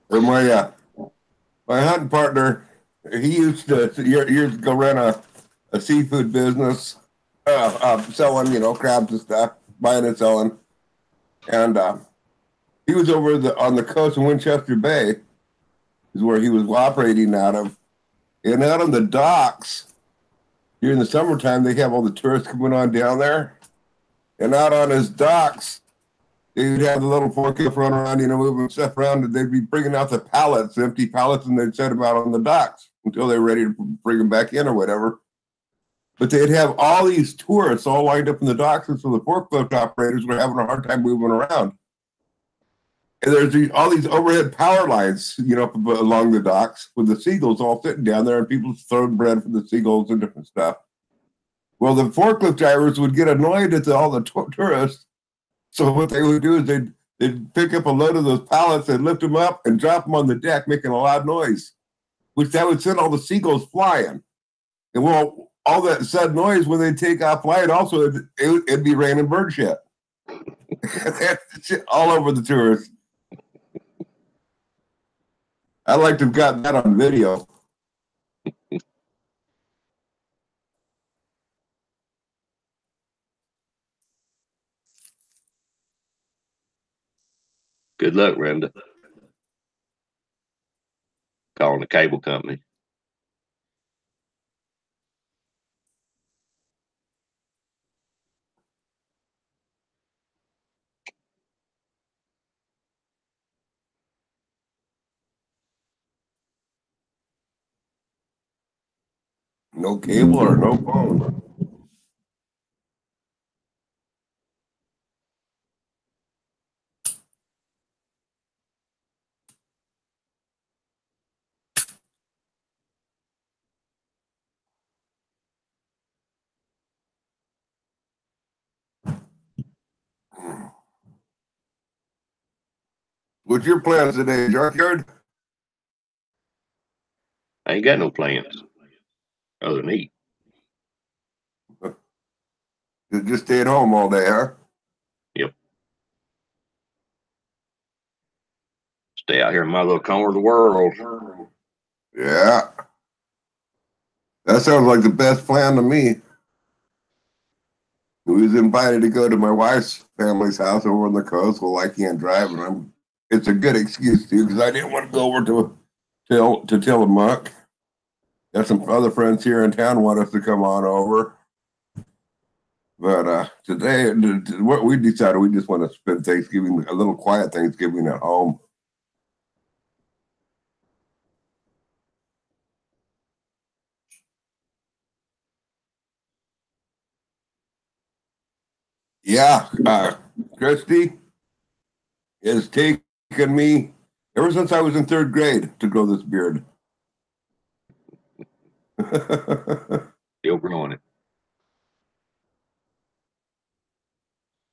And my hunting partner, he used to years ago run a seafood business, selling crabs and stuff, buying and selling, and he was over on the coast in Winchester Bay, is where he was operating out of, and out on the docks during the summertime they have all the tourists coming on down there, and out on his docks they'd have the little forklift run around, moving stuff around, and they'd be bringing out the pallets, empty pallets, and they'd set them out on the docks until they were ready to bring them back in or whatever. but they'd have all these tourists all lined up in the docks, and so the forklift operators were having a hard time moving around. And there's all these overhead power lines, up along the docks with the seagulls all sitting down there, and people throwing bread for the seagulls and different stuff. Well, the forklift drivers would get annoyed at all the tourists. So what they would do is they'd pick up a load of those pallets and lift them up and drop them on the deck, making a loud noise, which that would send all the seagulls flying. And well, all that said noise when they take off flying, also it'd be raining bird shit. All over the tourists. I'd like to have gotten that on video. Good luck, Rhonda. Calling the cable company. No cable or no phone. What's your plans today, Junkyard? I ain't got no plans other than eat. Just stay at home all day, huh? Yep. Stay out here in my little corner of the world. Yeah. That sounds like the best plan to me. We was invited to go to my wife's family's house over on the coast. Well, I can't drive, and it's a good excuse to, because I didn't want to go over to Tillamook. Got some other friends here in town want us to come on over. But today, what we decided, we just want to spend Thanksgiving, a little quiet Thanksgiving at home. Yeah, Christy has taken me ever since I was in 3rd grade to grow this beard. Still growing it.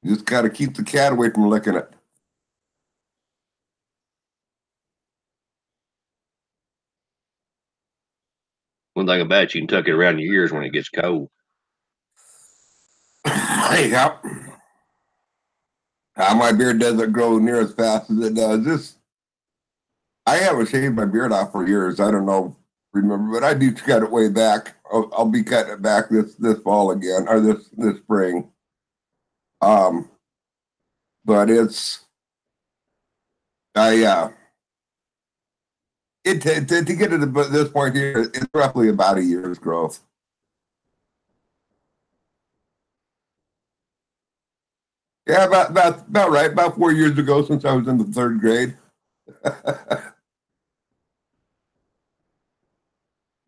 You just got to keep the cat away from licking it. One thing about it, you can tuck it around your ears when it gets cold. Yep. My beard doesn't grow near as fast as it does. I haven't shaved my beard off for years. I don't know, remember, but I do cut it way back. I'll be cutting it back this fall again, or this spring. But to get to this point here, it's roughly about a year's growth. Yeah, about right. About 4 years ago, since I was in the 3rd grade.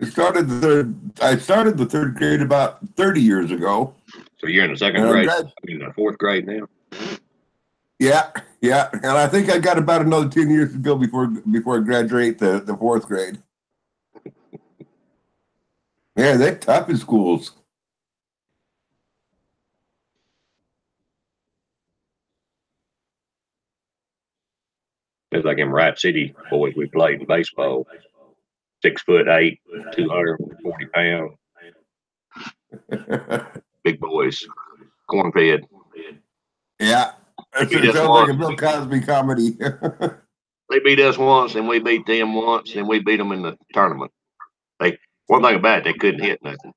I started the 3rd grade about 30 years ago. So you're in the 2nd grade. I'm in the 4th grade now. Yeah, and I think I got about another 10 years to go before I graduate the 4th grade. Yeah, they're tough in schools. It's like in Wright City boys we played in baseball. 6'8", 240 pounds. Big boys. Corn fed. Yeah. It sounds like a Bill Cosby comedy. They beat us once, and we beat them once, and we beat them in the tournament. One thing about it, they couldn't hit nothing.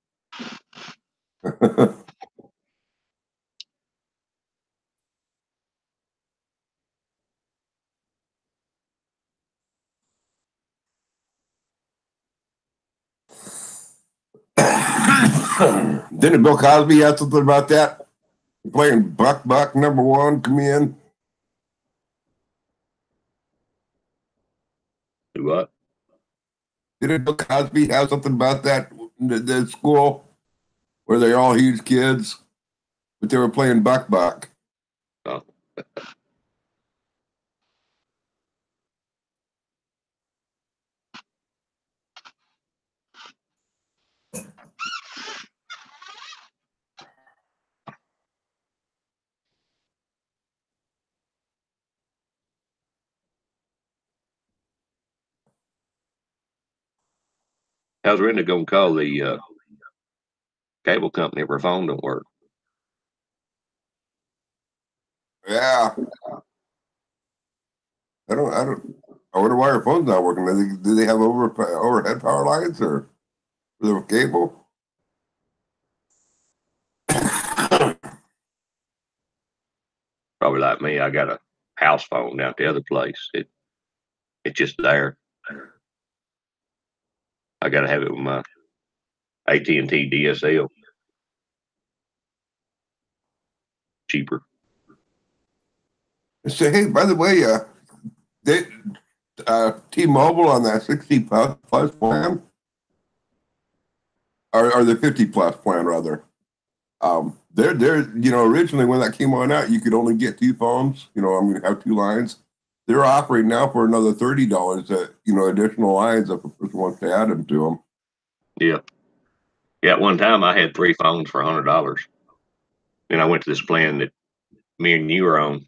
Didn't Bill Cosby have something about that? Playing Buck #1, come in. Do what? Didn't Bill Cosby have something about that? The school where they're all huge kids, but they were playing buck. Oh. How's Brenda gonna call the cable company if her phone don't work? Yeah. I wonder why her phone's not working. Do they have overhead power lines or the cable? Probably like me, I got a house phone down at the other place. It's just there. I gotta have it with my AT&T DSL. Cheaper. So hey, by the way, they T-Mobile on that 60 plus plan, or the 50 plus plan rather. They're originally when that came on out, you could only get 2 phones. I'm gonna have 2 lines. They're offering now for another $30 additional lines if a person wants to add them to them. Yeah. Yeah, at one time I had 3 phones for $100. Then I went to this plan that me and you were on.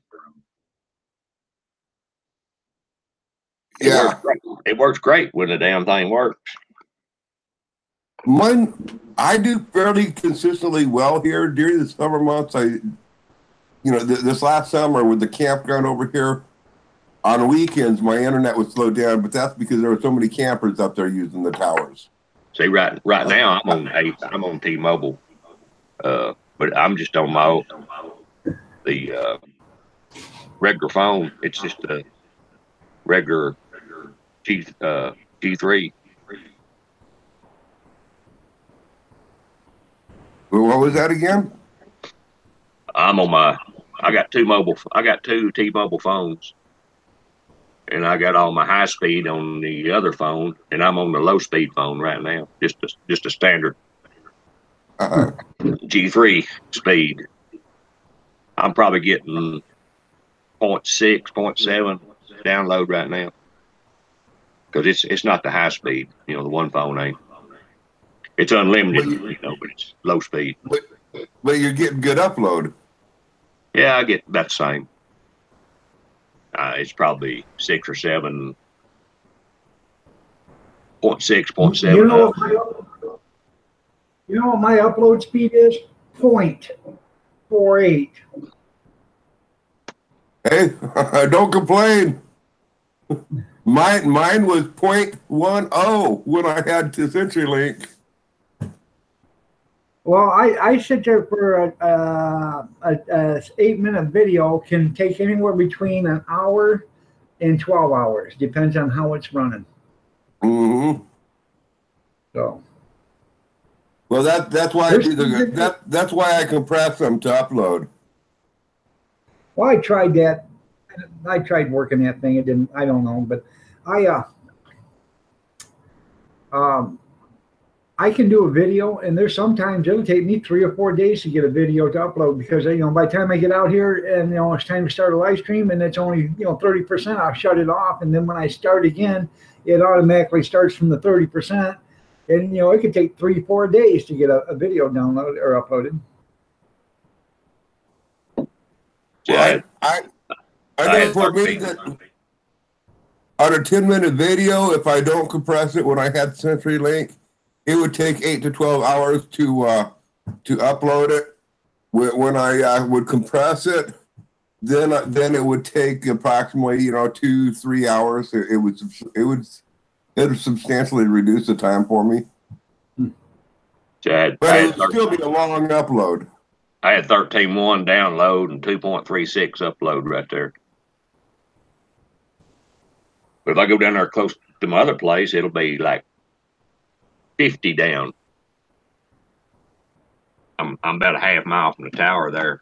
It works great when the damn thing works. Mine, I do fairly consistently well here during the summer months. This last summer with the campground over here, on weekends my internet would slow down, but that's because there were so many campers up there using the towers. See, right now I'm on T-Mobile, but I'm just on the regular phone. It's just a regular G3. What was that again? I got 2 T-Mobile phones, and I got all my high speed on the other phone, and I'm on the low speed phone right now. Just a standard G3 speed. I'm probably getting 0.6, 0.7 download right now, because it's not the high speed. The one phone ain't. It's unlimited, but it's low speed. But you're getting good upload. Yeah, I get about the same. It's probably 6 or 7, 0.6, 0.7. You know what my upload speed is? 0.48. Hey, don't complain. Mine was 0.10 when I had to CenturyLink. Well, I sit there for a 8-minute video can take anywhere between an hour and 12 hours. Depends on how it's running. Mm-hmm. So. Well, that's why that's why I compress them to upload. Well, I tried that. I tried working that thing. It didn't. I don't know, but I can do a video, and there's sometimes it'll take me 3 or 4 days to get a video to upload because by the time I get out here and it's time to start a live stream and it's only 30%, I'll shut it off, and then when I start again, it automatically starts from the 30%, and it could take 3 or 4 days to get a video downloaded or uploaded. Yeah, I know for me that on a 10-minute video, if I don't compress it when I had CenturyLink, it would take 8 to 12 hours to upload it. When I would compress it, then it would take approximately 2-3 hours. It would substantially reduce the time for me. But it would still be a long upload. I had 13.1 download and 2.36 upload right there. But if I go down there close to my other place, it'll be like 50 down. I'm about a half mile from the tower there.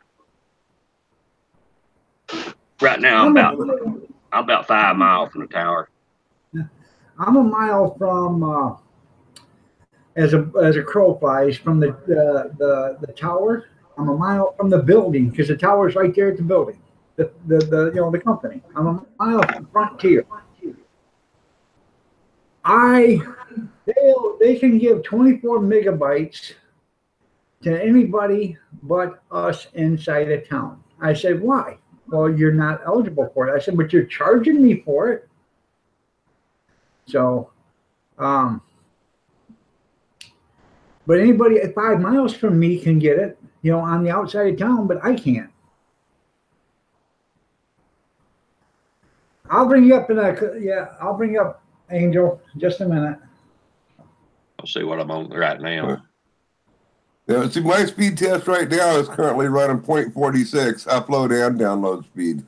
Right now, I'm about 5 miles from the tower. I'm a mile from as a crow flies from the tower. I'm a mile from the building because the tower's right there at the building. The company. I'm a mile from Frontier. They can give 24 megabytes to anybody but us inside of town. I said, why? Well, you're not eligible for it. I said, but you're charging me for it. So, but anybody at 5 miles from me can get it, on the outside of town, but I can't. I'll bring you up I'll bring you up, Angel, just a minute. I'll see what I'm on right now. Yeah, see, my speed test right now is currently running 0.46 upload and download speed.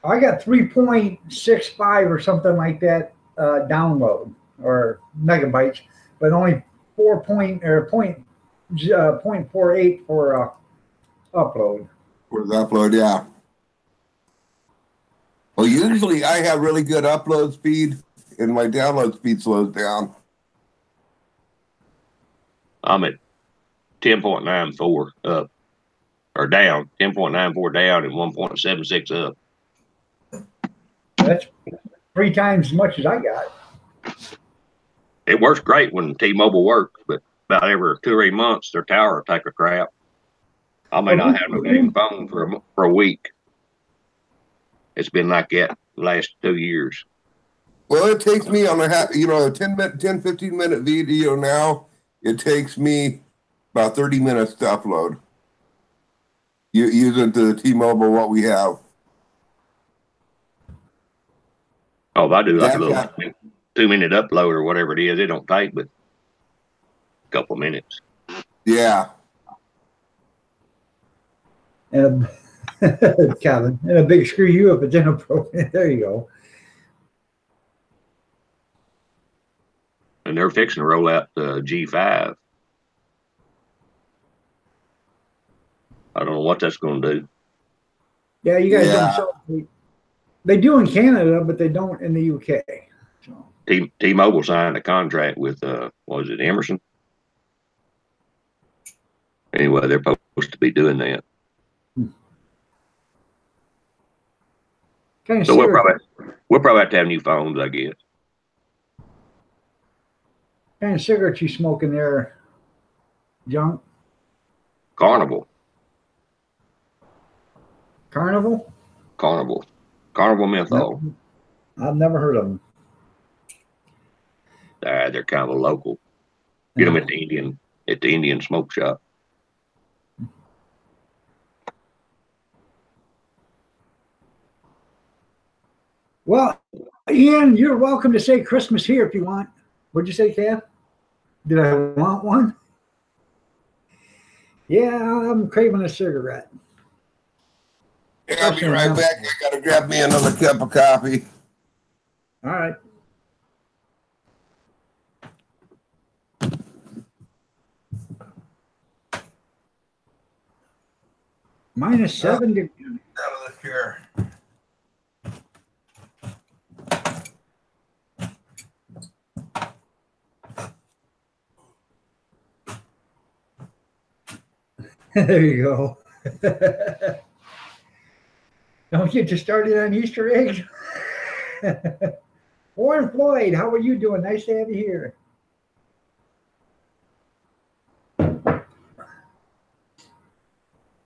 I got 3.65 or something like that download or megabytes, but only 0.48 for upload. For the upload, yeah. Well, usually I have really good upload speed, and my download speed slows down. I'm at 10.94 up, or down, 10.94 down and 1.76 up. That's 3 times as much as I got. It works great when T-Mobile works, but about every 2 or 3 months, their tower will take a crap. I may not have no dang phone for a week. It's been like that the last 2 years. Well, it takes me on a 15 minute video now. It takes me about 30 minutes to upload. Using the T-Mobile what we have. Oh, if I do like a little 2-minute upload or whatever it is, it don't take but a couple of minutes. Yeah. And Calvin, and a big screw you if it's inappropriate. There you go. And they're fixing to roll out the G5. I don't know what that's going to do. Yeah, you guys don't sell. They do in Canada, but they don't in the UK. So. T-Mobile signed a contract with what was it, Emerson? Anyway, they're supposed to be doing that. So we'll probably have to have new phones, I guess. What kind of cigarettes you smoking there, Junk? Carnival. Carnival menthol. I've never heard of them. They're kind of a local. Get them at the Indian smoke shop. Well, Ian, you're welcome to say Christmas here if you want. What'd you say, Kath? Did I want one? Yeah, I'm craving a cigarette. Yeah, I'll be right back. I gotta grab me another cup of coffee. All right. -7 degrees. Out of the chair. There you go. Don't get you started on Easter eggs. Warren Floyd, how are you doing? Nice to have you here.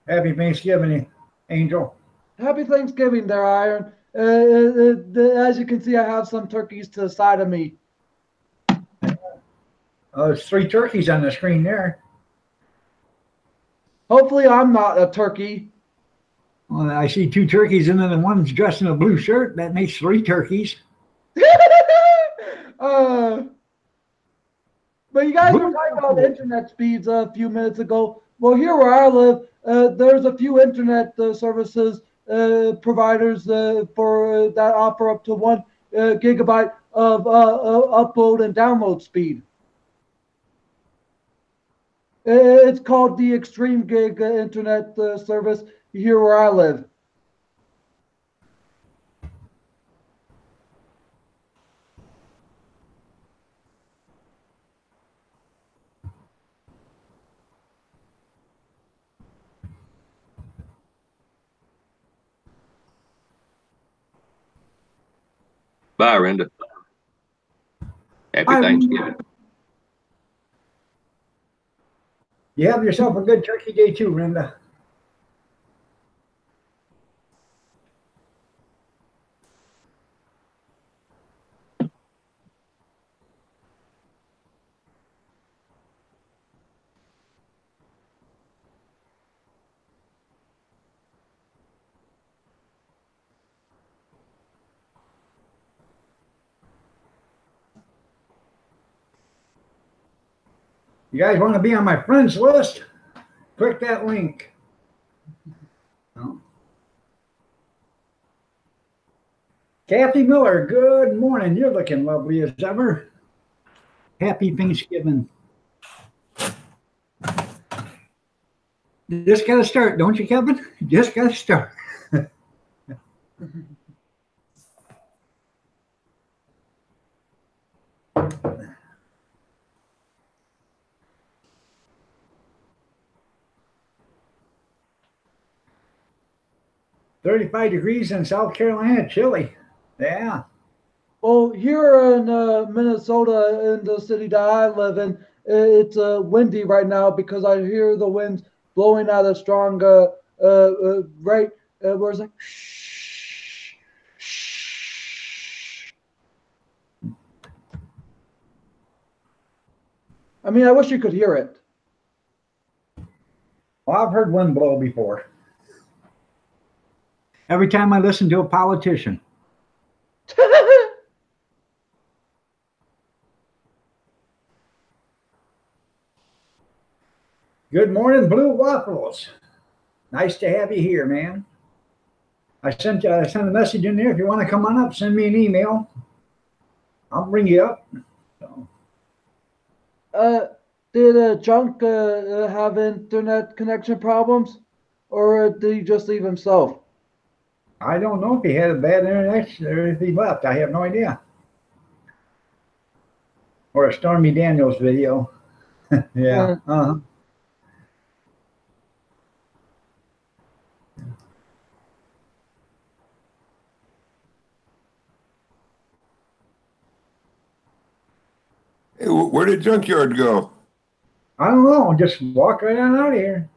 Happy Thanksgiving, Angel. Happy Thanksgiving there, Iron. As you can see, I have some turkeys to the side of me. There's 3 turkeys on the screen there. Hopefully I'm not a turkey. Well, I see 2 turkeys and then one's dressed in a blue shirt. That makes 3 turkeys. But you guys were talking about internet speeds a few minutes ago. Well, here where I live, there's a few internet services providers for that offer up to 1 gigabyte of upload and download speed. It's called the Extreme Gig internet service here where I live. Bye, Renda. Happy Bye, Thanksgiving. You have yourself a good turkey day too, Brenda. You guys want to be on my friends list? Click that link. Oh. Kathy Miller, good morning. You're looking lovely as ever. Happy Thanksgiving. You just got to start, don't you, Kevin? You just got to start. $35 in South Carolina, chilly. Yeah. Well, here in Minnesota, in the city that I live in, it's windy right now because I hear the winds blowing out a strong right where it's like shh, shh. I mean, I wish you could hear it. Well, I've heard wind blow before. Every time I listen to a politician. Good morning, Blue Waffles. Nice to have you here, man. I sent a message in there. If you want to come on up, send me an email. I'll bring you up. So. Did Junk have internet connection problems, or did he just leave himself? I don't know if he had a bad internet or if he left. I have no idea. Or a Stormy Daniels video. Yeah. Uh-huh. Hey, where did Junkyard go? I don't know. Just walk right on out of here.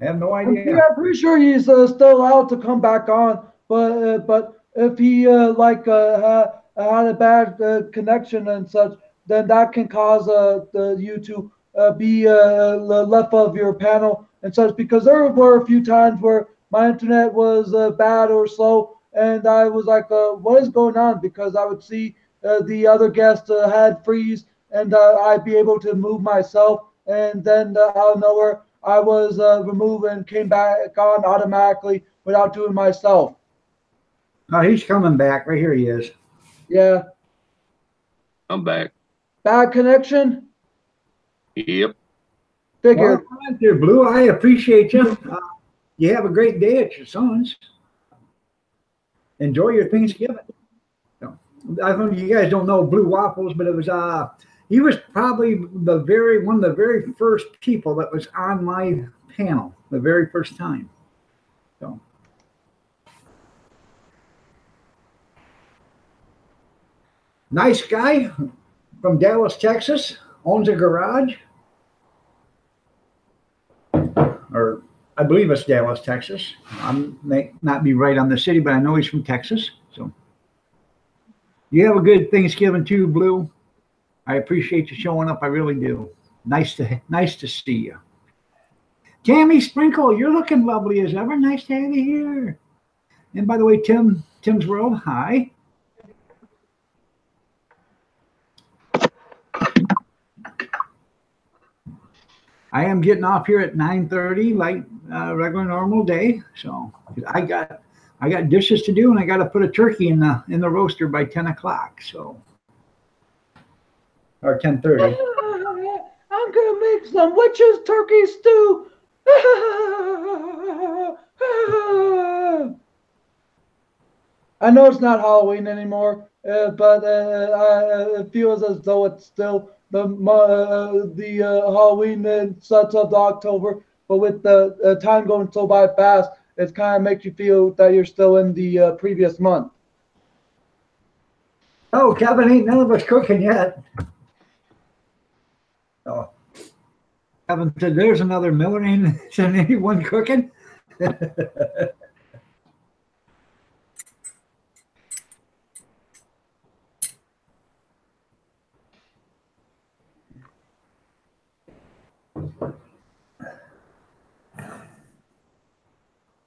I have no idea. I'm pretty sure he's still allowed to come back on, but if he had a bad connection and such, then that can cause you to be left of your panel and such. Because there were a few times where my internet was bad or slow, and I was like, "What is going on?" Because I would see the other guest had freeze, and I'd be able to move myself, and then out of nowhere, I was removed and came back on automatically without doing myself. Oh, he's coming back. Right here he is. Yeah. I'm back. Bad connection? Yep. Figured. Well, there, Blue. I appreciate you. You have a great day at your son's. Enjoy your Thanksgiving. So, I don't know, you guys don't know Blue Waffles, but it was he was probably one of the very first people that was on my panel the very first time. So nice guy from Dallas, Texas, owns a garage. Or I believe it's Dallas, Texas. I may not be right on the city, but I know he's from Texas. So you have a good Thanksgiving too, Blue. I appreciate you showing up. I really do. Nice to see you. Tammy Sprinkle, you're looking lovely as ever. Nice to have you here. And by the way, Tim's World, hi. I am getting off here at 9:30, like regular normal day. So I got dishes to do, and I got to put a turkey in the roaster by 10 o'clock. So or 10:30. I'm gonna make some witch's turkey stew. I know it's not Halloween anymore, but it feels as though it's still the Halloween and such of October. But with the time going so by fast, it kind of makes you feel that you're still in the previous month. Oh, Kevin, ain't none of us cooking yet. Oh. Kevin said, there's another Miller. Ain't anyone cooking?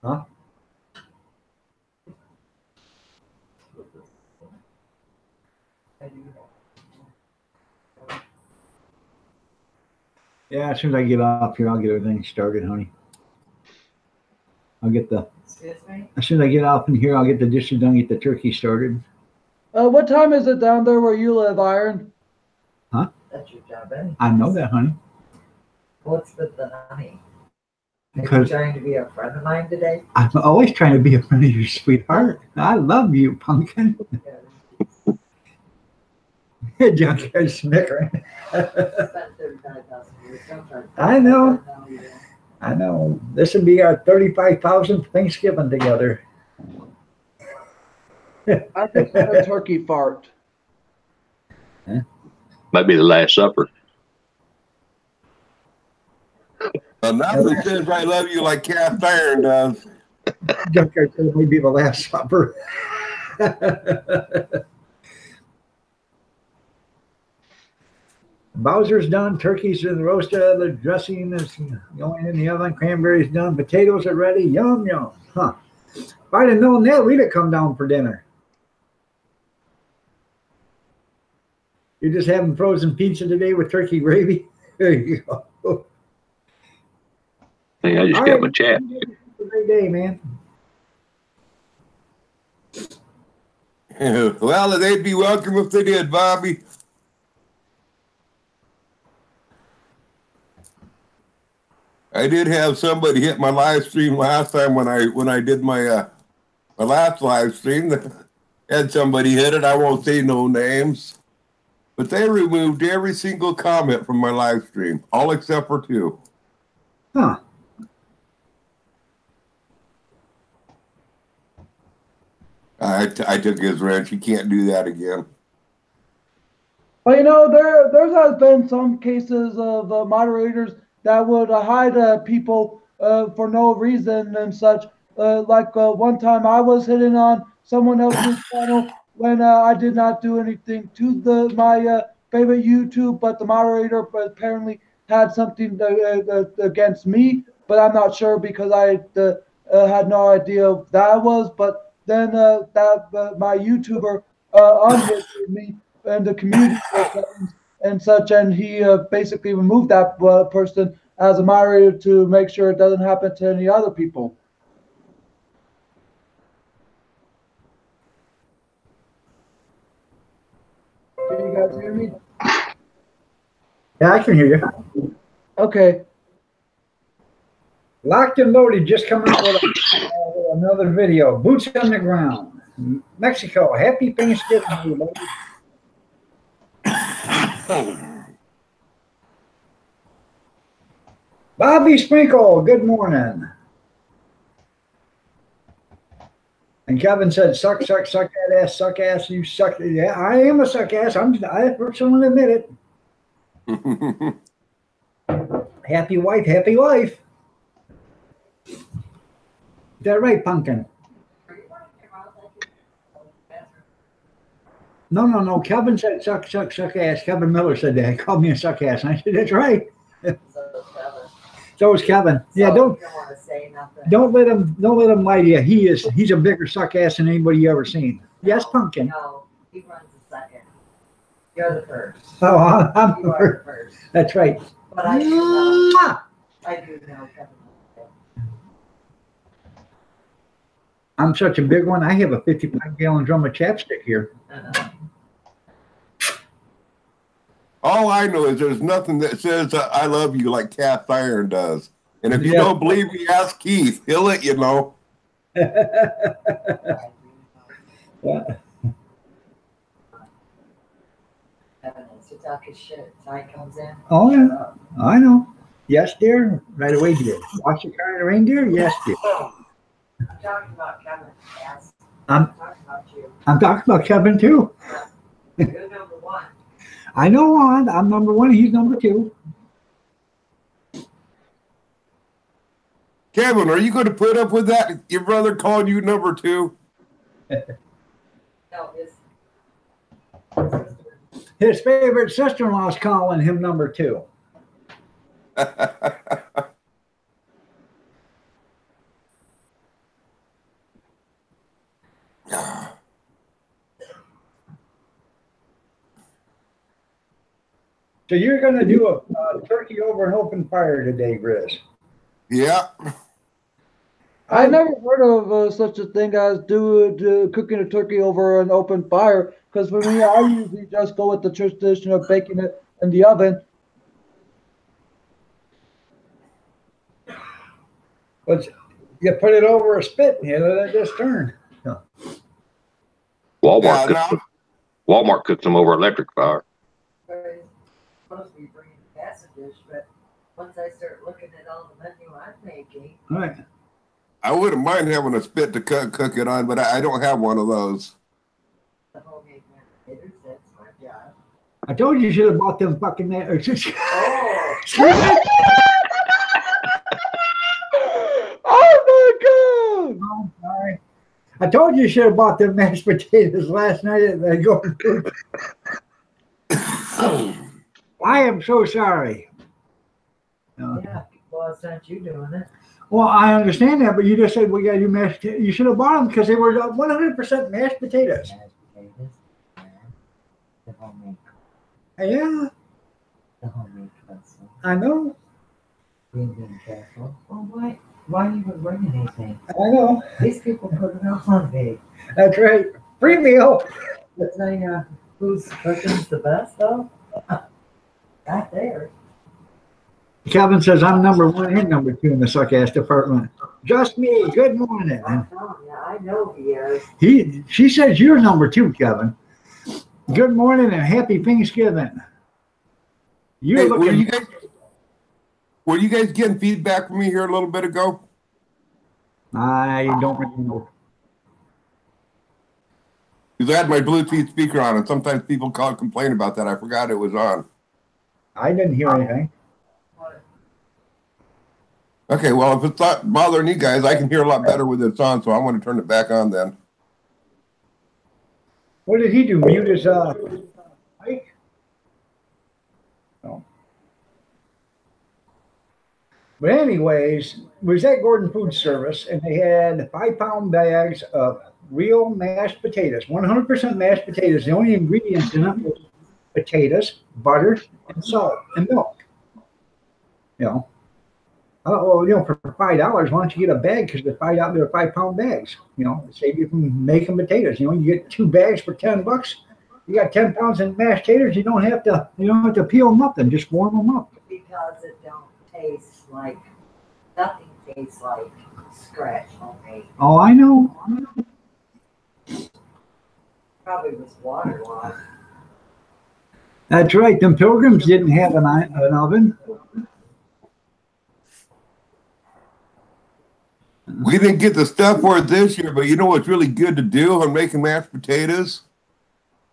Huh? Yeah, as soon as I get off here, I'll get everything started, honey. I'll get the. Excuse me? As soon as I get off in here, I'll get the dishes done, get the turkey started. What time is it down there where you live, Iron? That's your job, anyway. I know that, honey. What's with the honey? Are you Because trying to be a friend of mine today? I'm always trying to be a friend of your sweetheart. I love you, pumpkin. Junkyard snickering. Spent 35,000 years. Don't try to- I know. No, you don't. I know. This would be our 35,000th Thanksgiving together. I just had a turkey fart. Might be the Last Supper. Nothing says I love you like cast iron does. Junkyard said it may be the last supper. Bowser's done. Turkey's in the roasted. The dressing is going in the oven. Cranberries done. Potatoes are ready. Yum, yum. Huh. If I'd have known that, we'd have come down for dinner. You're just having frozen pizza today with turkey gravy? There you go. Hey, I just All got right. my chat. Have a great day, man. Well, they'd be welcome if they did, Bobby. I did have somebody hit my live stream last time when I did my last live stream. Had somebody hit it. I won't say no names, but they removed every single comment from my live stream, all except for 2. Huh. I took his wrench. You can't do that again. Well, you know, there has been some cases of moderators that would hide people for no reason and such. Like one time I was hitting on someone else's channel when I did not do anything to my favorite YouTube, but the moderator apparently had something against me, but I'm not sure because I had no idea what that was. But then my YouTuber unmuted me in the community settings and such, and he basically removed that person as a moderator to make sure it doesn't happen to any other people. Can you guys hear me? Yeah, I can hear you. Okay. Locked and Loaded just come out with another video. Boots on the ground. Mexico. Happy Thanksgiving, everybody. Bobby Sprinkle, good morning. And Kevin said, suck that ass, suck ass, you suck. Yeah, I am a suck ass. I personally admit it. Happy wife, happy life. Is that right, Pumpkin? No. Kevin said suck ass. Kevin Miller said that. He called me a suck ass. And I said, that's right. So was Kevin. Yeah, don't want to say nothing. don't let him lie to you. He's a bigger suck ass than anybody you ever seen. Yes, Pumpkin. No, he runs the second. You're the first. Oh, I'm You the are first. the first. That's right. But I do know Mwah! Kevin. I'm such a big one. I have a 55-gallon drum of chapstick here. All I know is there's nothing that says I love you like cast iron does. And if you don't believe me, ask Keith. He'll let you know. Yeah. Kevin is to talk his shit. Ty comes in. Oh, yeah. I know. Yes, dear. Right away, dear. Wash your car in the rain, dear? Yes, dear. talking about Kevin, yes. I'm- talking about you. I'm talking about Kevin too. You're number one. I know I'm number one. He's number two. Kevin, are you going to put up with that? Your brother called you number 2? No, his sister. His favorite sister-in-law's calling him number two. So you're going to do a turkey over an open fire today, Grizz. Yeah. I never heard of such a thing as cooking a turkey over an open fire. Because for me, I usually just go with the tradition of baking it in the oven. But you put it over a spit and you let it just turn. Walmart Yeah, cooks Walmart cooks them over electric fire. But it's supposed to be bringing gas dish, but once I start looking at all the menu I'm making, All right. I wouldn't mind having a spit to cook it on, but I don't have one of those. the homemade marinators, that's my job. I told you should have bought them fucking. Oh, Oh my God! Oh, sorry. I told you should have bought them mashed potatoes last night at the Golden Food. I am so sorry. yeah. Well, it's not you doing it. Well, I understand that, but you just said we got to do mashed potatoes. You should have bought them because they were 100% mashed potatoes. Mashed potatoes, and the homemade, Yeah, the homemade pretzel, I know. green bean casserole. Well, why you even bring anything? I know. These people put it on big. That's right. Free meal. But tell you who's cooking's the best though? Not there. Kevin says I'm number one and number two in the suck-ass department. Just me. Good morning. I'm telling you, I know he is. She says you're number two, Kevin. Good morning and happy Thanksgiving. You're Hey, looking. were you guys getting feedback from me here a little bit ago? I don't remember. Because I had my Bluetooth speaker on, and sometimes people complain about that. I forgot it was on. I didn't hear anything. Okay, well, if it's not bothering you guys, I can hear a lot better with it on, so I'm going to turn it back on then. What did he do? Mute his mic? No. But anyways, was at Gordon Food Service, and they had 5-pound bags of real mashed potatoes, 100% mashed potatoes. The only ingredients in them was potatoes, butter, and salt and milk. You know. Well, you know, for $5, why don't you get a bag? Because they're 5-pound bags. You know, save you from making potatoes. You know, you get 2 bags for $10. You got 10 pounds of mashed potatoes. You don't have to peel nothing. Just warm them up. Because it don't taste like, nothing tastes like scratch homemade. Oh, I know. Probably was waterlogged. That's right. Them Pilgrims didn't have an oven. We didn't get the stuff for it this year, but you know what's really good to do on making mashed potatoes?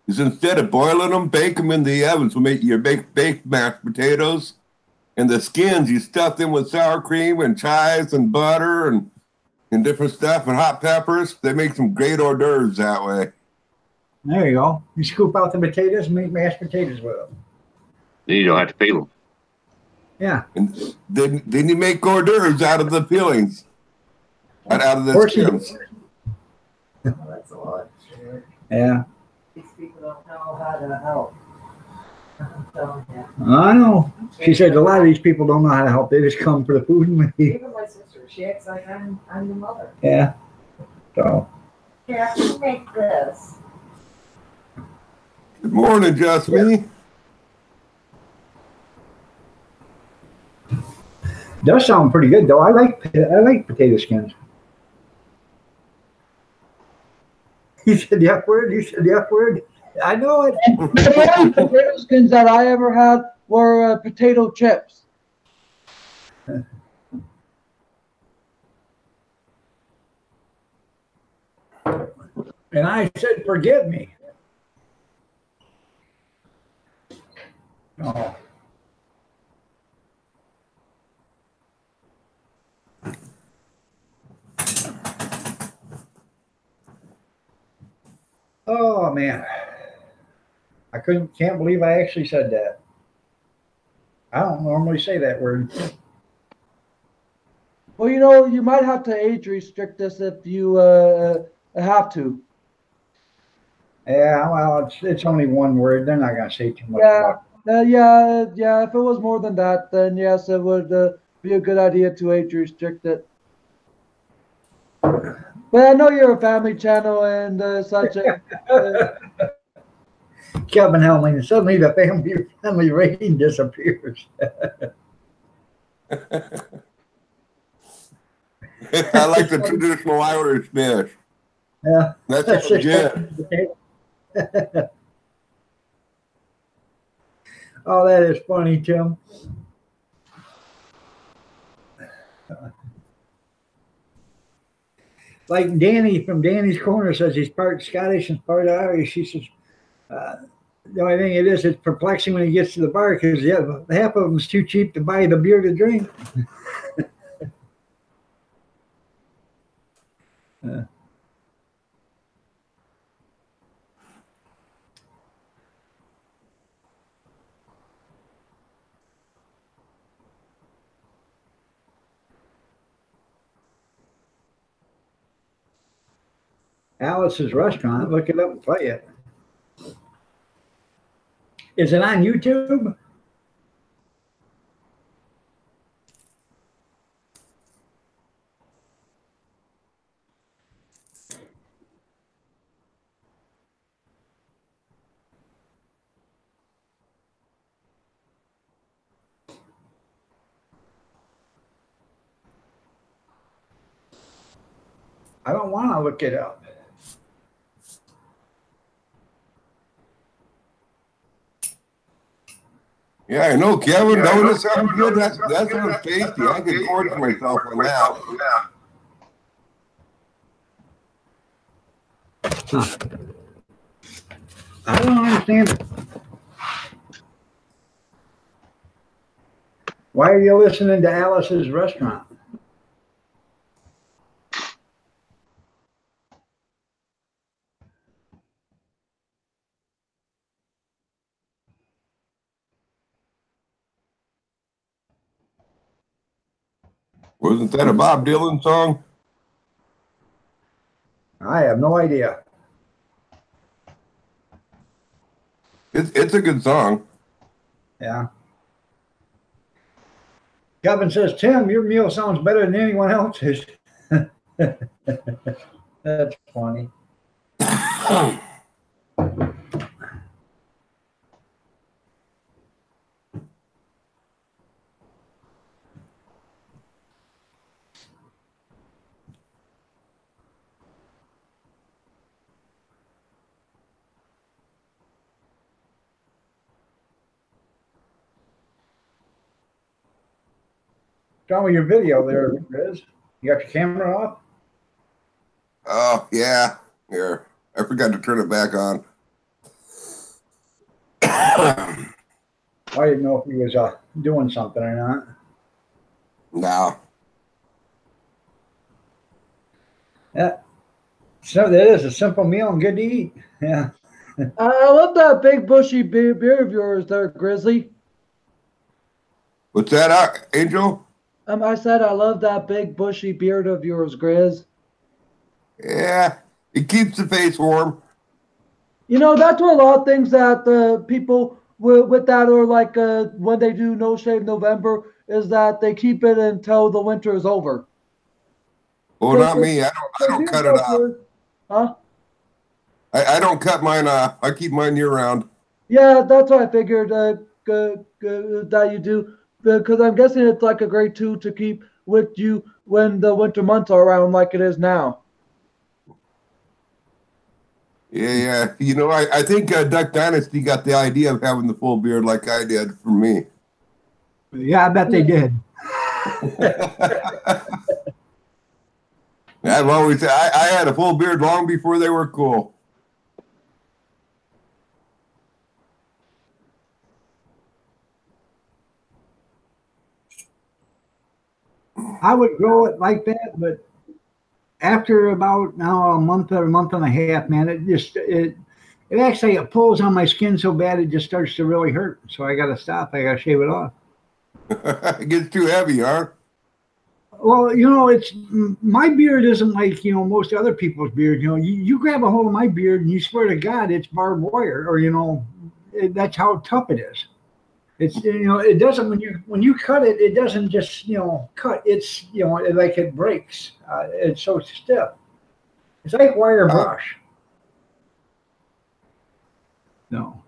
Is instead of boiling them, bake them in the oven. So make your baked mashed potatoes. And the skins, you stuff them with sour cream and chives and butter and different stuff and hot peppers. They make some great hors d'oeuvres that way. There you go. You scoop out the potatoes and make mashed potatoes with them. Then you don't have to peel them. Yeah. And then you make hors d'oeuvres out of the peelings. Right out of the skins. Oh, that's a lot. Sure. Yeah. These people don't know how to help. I'm telling you. I know. She said a lot of these people don't know how to help. They just come for the food and leave. Even my sister, she acts like I'm the mother. Yeah. So. Yeah, you make this. Good morning, Just Me. Does sound pretty good though. I like potato skins. He said the F word. You said the F word. I know it. The only potato skins that I ever had were potato chips. And I said, forgive me. Oh. Oh man. I can't believe I actually said that. I don't normally say that word. Well, you might have to age restrict this if you have to. Yeah, well, it's only one word. They're not gonna say too much Yeah, about yeah. If it was more than that, then yes, it would be a good idea to age restrict it. But I know you're a family channel and such. Kevin Helming, and suddenly the family rating disappears. I like the traditional Irish dish. Yeah, That sounds good. Oh, that is funny, Tim. Like Danny from Danny's Corner says he's part Scottish and part Irish. He says the only thing it's perplexing when he gets to the bar because half of them's too cheap to buy the beer to drink. Alice's Restaurant. Look it up and play it. Is it on YouTube? I don't want to look it up. Yeah, I know, Kevin. Don't it sound good? That sounds tasty. I could gorge myself on that. I don't understand it. Why are you listening to Alice's Restaurant? Wasn't that a Bob Dylan song? I have no idea. It's a good song. Yeah. Kevin says, Tim, your meal sounds better than anyone else's. That's funny. Show me your video there, Riz. You got your camera off? Oh, yeah. Here. I forgot to turn it back on. I didn't know if he was doing something or not. No. Yeah. So that is a simple meal and good to eat. Yeah. I love that big bushy beard of yours there, Grizzly. What's that, Angel? I said I love that big bushy beard of yours, Grizz. Yeah, it keeps the face warm. That's what a lot of things that people with that or like when they do No Shave November is that they keep it until the winter is over. Well, not me. I don't cut it off. Huh? I don't cut mine off. I keep mine year round. Yeah, that's what I figured that you do. Because I'm guessing it's like a grade 2 to keep with you when the winter months are around like it is now. Yeah. I think Duck Dynasty got the idea of having the full beard like I did for me. Yeah, I bet they did. I I've always I had a full beard long before they were cool. I would grow it like that, but after about now a month or a month and a half, man, it actually it pulls on my skin so bad it just starts to really hurt. So I got to stop. I got to shave it off. It gets too heavy, huh? Well, it's my beard isn't like most other people's beard. You grab a hold of my beard and you swear to God it's barbed wire, or that's how tough it is. It's it doesn't when you cut it, it doesn't just cut. It's like it breaks. It's so stiff. It's like wire brush. No.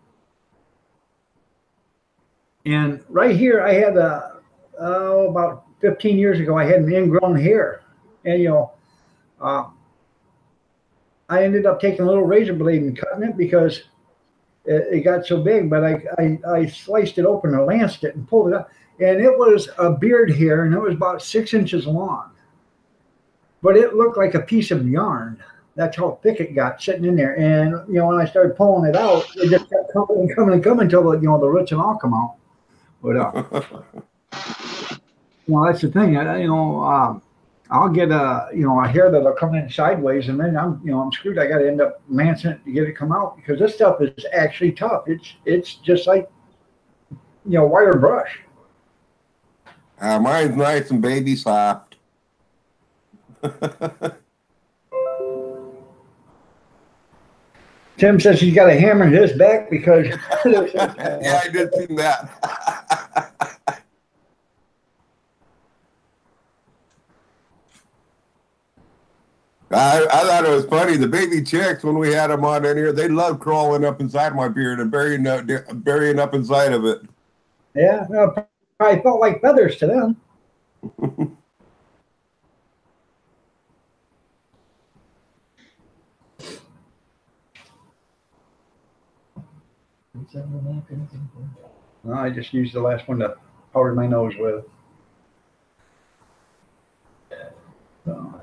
And right here, I had about 15 years ago, I had an ingrown hair, and I ended up taking a little razor blade and cutting it because it got so big. But I sliced it open and lanced it and pulled it up, and it was a beard hair, and it was about 6 inches long. But it looked like a piece of yarn. That's how thick it got sitting in there. And when I started pulling it out, it just kept coming and coming and coming until the roots and all come out. But that's the thing. I'll get a hair that'll come in sideways, and then I'm screwed. I got to end up lancing it to get it come out because this stuff is actually tough. It's just like wire brush. Mine's nice and baby soft. Tim says he's got a hammer in his back because. Yeah, I did see that. I thought it was funny. The baby chicks, when we had them on in here, they loved crawling up inside my beard and burying up inside of it. Yeah, probably felt like feathers to them. No, I just used the last one to powder my nose with. So.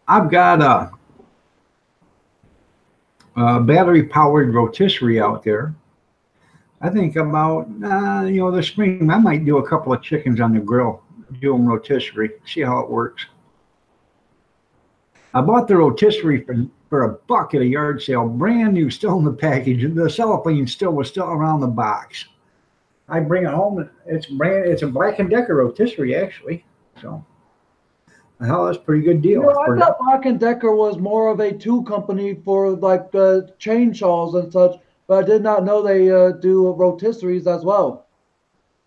I've got a battery-powered rotisserie out there. I think about, this spring, I might do a couple of chickens on the grill, do them rotisserie, see how it works. I bought the rotisserie for $1 at a yard sale, brand new, still in the package. The cellophane was still around the box. I bring it home, and it's a Black & Decker rotisserie, actually. So, hell, that's a pretty good deal. I thought Black & Decker was more of a tool company for like chainsaws and such. But I did not know they do rotisseries as well.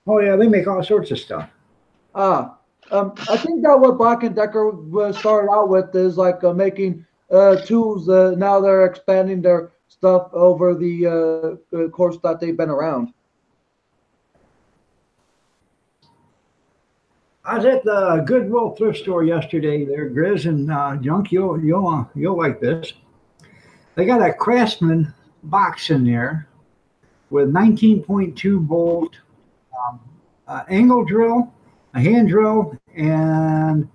Oh yeah, they make all sorts of stuff. I think that what Black & Decker started out with is like making tools. Now they're expanding their stuff over the course that they've been around. I was at the Goodwill thrift store yesterday there, Grizz, and Junk, you'll like this. They got a Craftsman box in there with 19.2 volt angle drill, a hand drill, and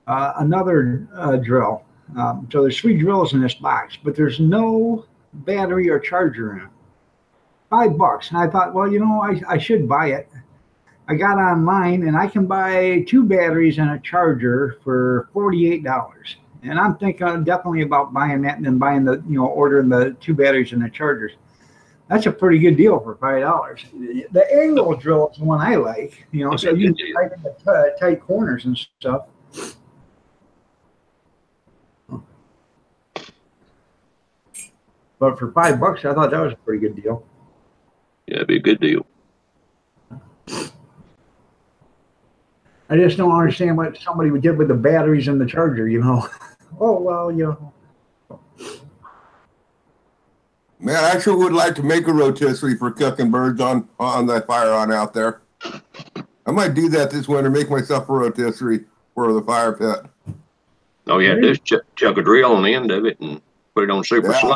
another drill. So there's 3 drills in this box, but there's no battery or charger in it. $5, and I thought, well, I should buy it. I got online, and I can buy 2 batteries and a charger for $48. And I'm thinking definitely about buying that and then buying ordering the 2 batteries and the chargers. That's a pretty good deal for $5. The angle drill is the one I like, so you can tighten the tight corners and stuff. But for $5, I thought that was a pretty good deal. Yeah, it'd be a good deal. I just don't understand what somebody did with the batteries and the charger, Oh, well, Man, I sure would like to make a rotisserie for cooking birds on that fire on out there. I might do that this winter, make myself a rotisserie for the fire pit. All you had to do is chuck a drill on the end of it and put it on super Yeah. slow.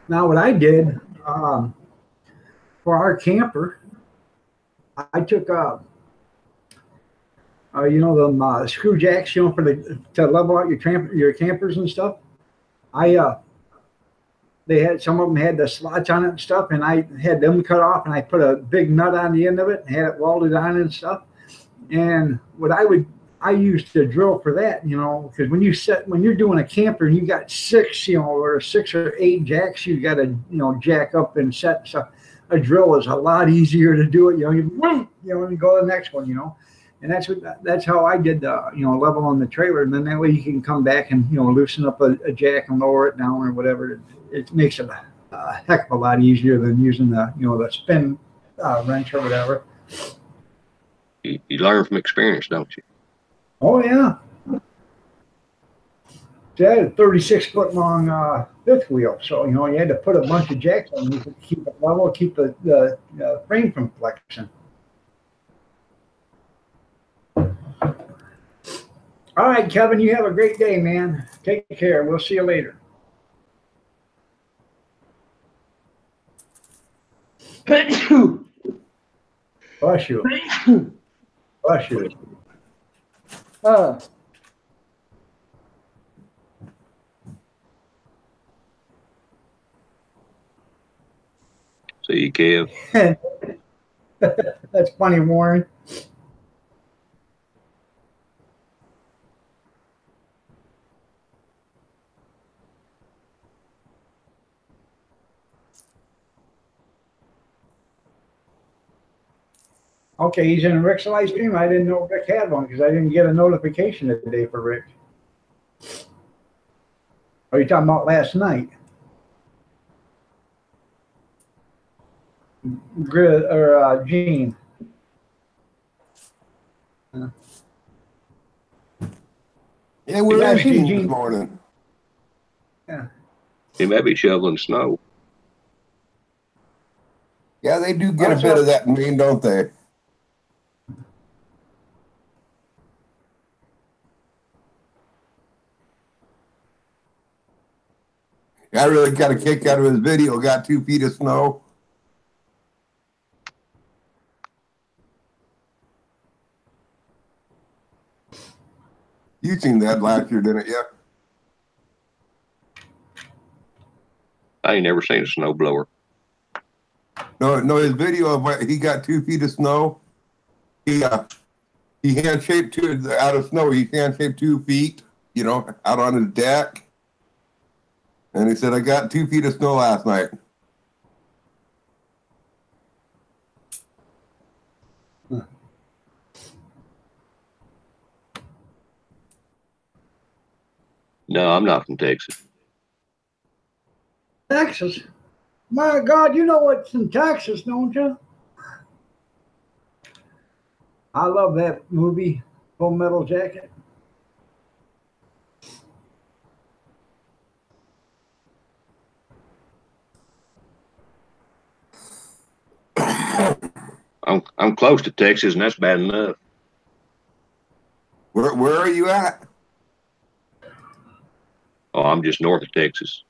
Now, what I did for our camper, I took you know, them screw jacks, you know, for to level out your campers and stuff. They had, some of them had the slots on it and stuff, and I had them cut off, and I put a big nut on the end of it and had it welded on and stuff. And what I used a drill for that, you know, because when you're doing a camper and you got 6, you know, or 6 or 8 jacks, you got to, you know, jack up and set. So a drill is a lot easier to do it. You know, and go to the next one, you know. And that's how I did the, you know, level on the trailer, and then that way you can come back and, you know, loosen up a jack and lower it down or whatever. It makes it a heck of a lot easier than using the, you know, the spin wrench or whatever. You learn from experience, don't you? Oh yeah. So I had a 36-foot long fifth wheel, so you know you had to put a bunch of jacks on it to keep it level, keep the frame from flexing. All right, Kevin, you have a great day, man. Take care. We'll see you later. Bless you. Bless you. See you, Kev. That's funny, Warren. Okay, he's in Rick's live stream. I didn't know Rick had one because I didn't get a notification today for Rick. Are you talking about last night? Gene? Yeah, we're Yeah, I've in seen Gene Gene. this morning. Yeah. He may be shoveling snow. Yeah, they do get That's a bit what- of that in Maine, don't they? I really got a kick out of his video. Got 2 feet of snow. You seen that last year, didn't you? I ain't never seen a snowblower. No, his video of what he got 2 feet of snow. He hand shaped out of snow. He hand shaped 2 feet, you know, out on his deck. And he said, "I got 2 feet of snow last night." No, I'm not from Texas. Texas? My God, you know what's in Texas, don't you? I love that movie, Full Metal Jacket. I'm close to Texas, and that's bad enough. Where are you at? Oh, I'm just north of Texas.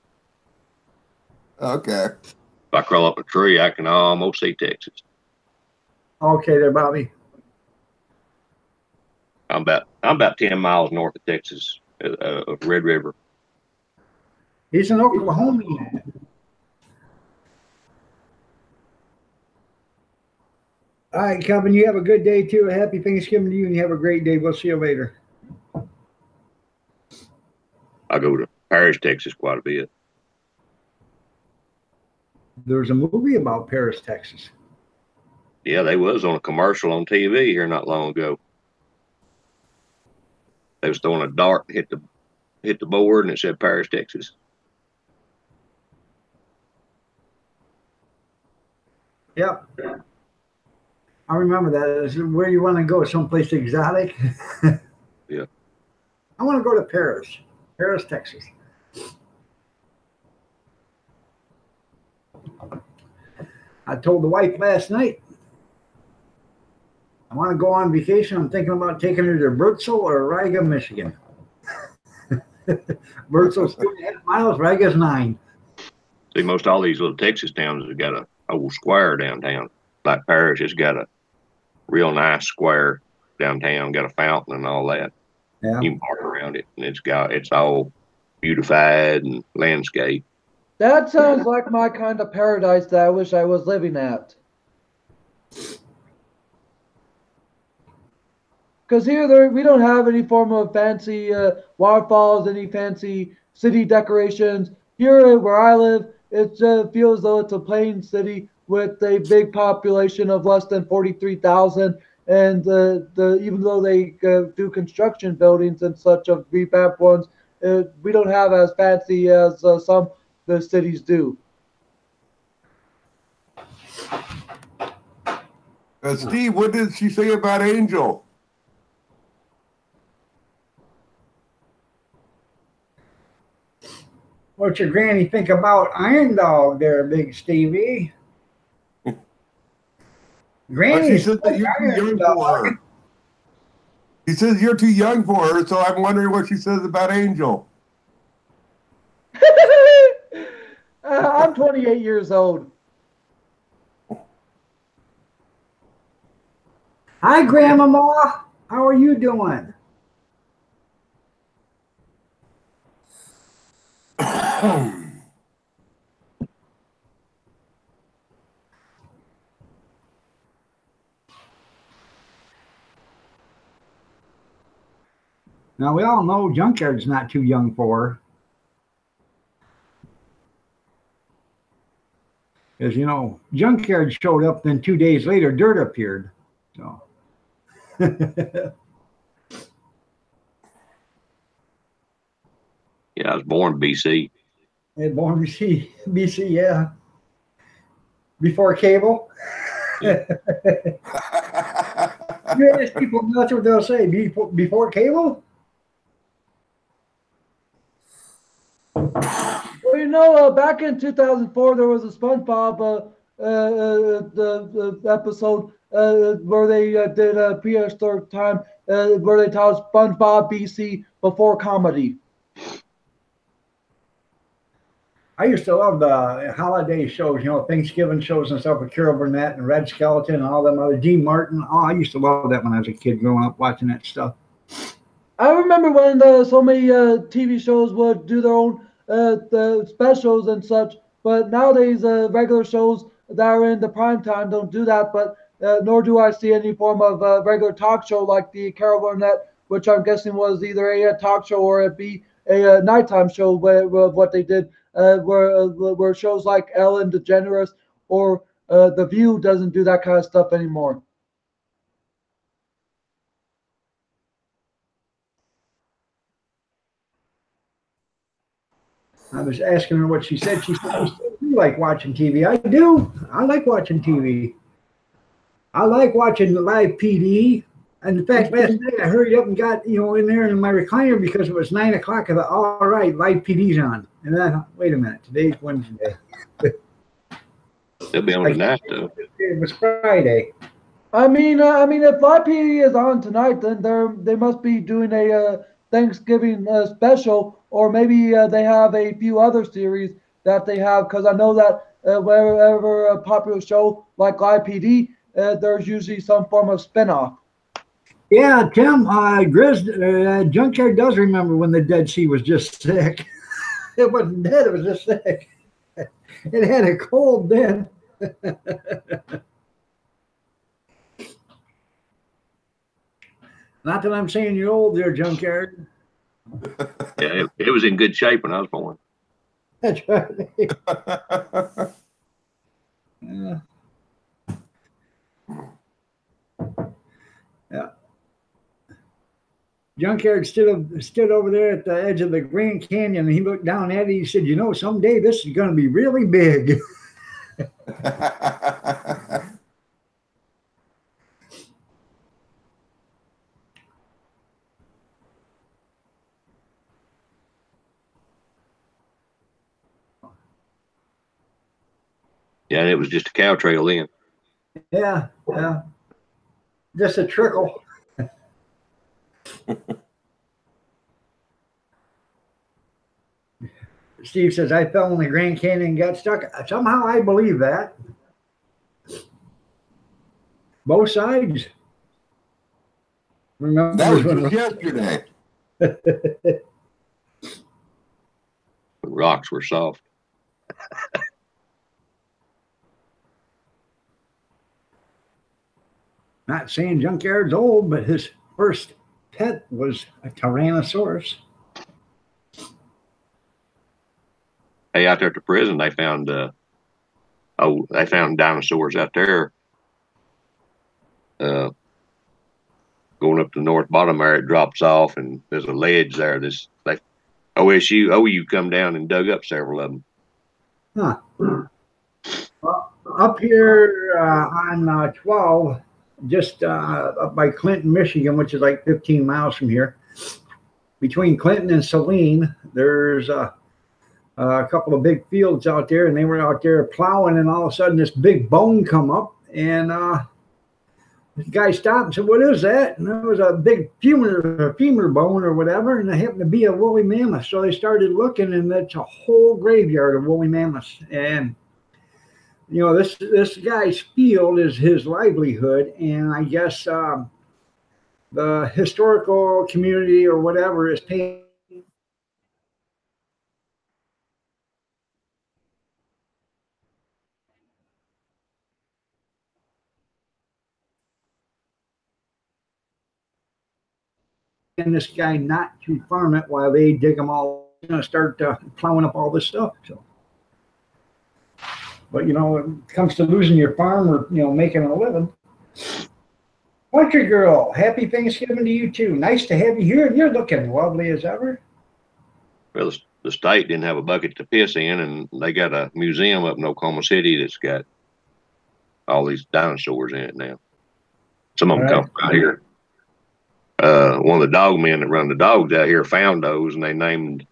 Okay. If I crawl up a tree, I can almost see Texas. Okay, there, Bobby. I'm about 10 miles north of Texas, of Red River. He's an Oklahomian. All right, Kevin, you have a good day too. A happy Thanksgiving to you, and you have a great day. We'll see you later. I go to Paris, Texas quite a bit. There's a movie about Paris, Texas. Yeah, they was on a commercial on TV here not long ago. They was throwing a dart and hit the board, and it said Paris, Texas. Yep. I remember that. Is where you want to go? Someplace exotic? Yeah. I want to go to Paris. Paris, Texas. I told the wife last night, I want to go on vacation. I'm thinking about taking her to Bertzel or Riga, Michigan. Bertzel's 2.5 miles, Riga's 9. See, most all these little Texas towns have got a old square downtown. Like Parrish has got a real nice square downtown, got a fountain and all that. Yeah. You can park around it, and it's all beautified and landscape. That sounds like my kind of paradise that I wish I was living at. Because here we don't have any form of fancy waterfalls, any fancy city decorations. Here where I live, it feels though it's a plain city with a big population of less than 43,000. And even though they do construction buildings and such of revamped ones, we don't have as fancy as some the cities do. Steve, what did she say about Angel? What's your granny think about Iron Dog there, Big Stevie? Granny She said that you're too young for her. She says you're too young for her, so I'm wondering what she says about Angel. I'm 28 years old. Hi, Grandmama. How are you doing? Now, we all know Junkyard's not too young for her. Because, you know, Junkyard showed up, then 2 days later, Dirt appeared. So. Yeah, I was born BC. Yeah, born BC, yeah. Before cable. Yeah. You ask people, that's what they'll say. Before cable? Well, you know, back in 2004, there was a SpongeBob the episode where they did a prehistoric time where they taught SpongeBob BC before comedy. I used to love the holiday shows, you know, Thanksgiving shows and stuff with Carol Burnett and Red Skeleton and all them other Dean Martin. Oh, I used to love that when I was a kid growing up watching that stuff. I remember when so many TV shows would do their own the specials and such, but nowadays regular shows that are in the prime time don't do that. But nor do I see any form of regular talk show like the Carol Burnett, which I'm guessing was either a talk show or it be a nighttime show where what they did, where shows like Ellen DeGeneres or The View doesn't do that kind of stuff anymore. I was asking her what she said. She said, "You like watching TV?" I do. I like watching TV. I like watching the live PD. And in fact, last night I hurried up and got, you know, in there in my recliner because it was 9 o'clock. I thought, all right, live PD's on. And then I thought, wait a minute, today's Wednesday. They'll be on tonight, though. It was Friday. I mean, if Live PD is on tonight, then they must be doing a Thanksgiving special, or maybe they have a few other series that they have. Because I know that wherever a popular show like Live PD, there's usually some form of spinoff. Yeah, Tim, Junkyard does remember when the Dead Sea was just sick. It wasn't dead, it was just sick. It had a cold then. Not that I'm saying you're old there, Junkyard. Yeah, it was in good shape when I was born. That's right. Yeah. Yeah. Junkyard stood over there at the edge of the Grand Canyon, and he looked down at it. He said, "You know, someday this is going to be really big." Yeah, it was just a cow trail then. Yeah, yeah. Just a trickle. Steve says, I fell in the Grand Canyon and got stuck. Somehow I believe that. Both sides. Remember That was when just yesterday. The rocks were soft. not saying Junkyard's old, but his first pet was a Tyrannosaurus. Hey, out there at the prison, they found dinosaurs out there. Going up the north bottom there, it drops off, and there's a ledge there. OU come down and dug up several of them. Huh. Well, up here on 12, just up by Clinton, Michigan, which is like 15 miles from here, between Clinton and Saline, there's a couple of big fields out there, and they were out there plowing, and all of a sudden this big bone come up, and the guy stopped and said, what is that? And it was a big femur bone or whatever, and it happened to be a woolly mammoth. So they started looking, and it's a whole graveyard of woolly mammoths. And you know, this guy's field is his livelihood, and I guess the historical community or whatever is paying this guy not to farm it while they dig them all. Going to start plowing up all this stuff. So, but you know, when it comes to losing your farm or making a living. Country girl, happy Thanksgiving to you too. Nice to have you here, and you're looking lovely as ever. Well, the state didn't have a bucket to piss in, and they got a museum up in Oklahoma City that's got all these dinosaurs in it now. Some of them come out here. One of the dog men that run the dogs out here found those, and they named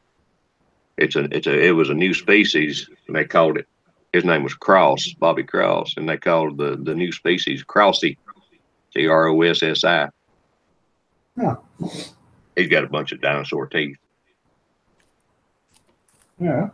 it was a new species, and they called it. His name was Cross, Bobby Cross, and they called the new species Crossy, Crossi. Huh. He's got a bunch of dinosaur teeth. Yeah.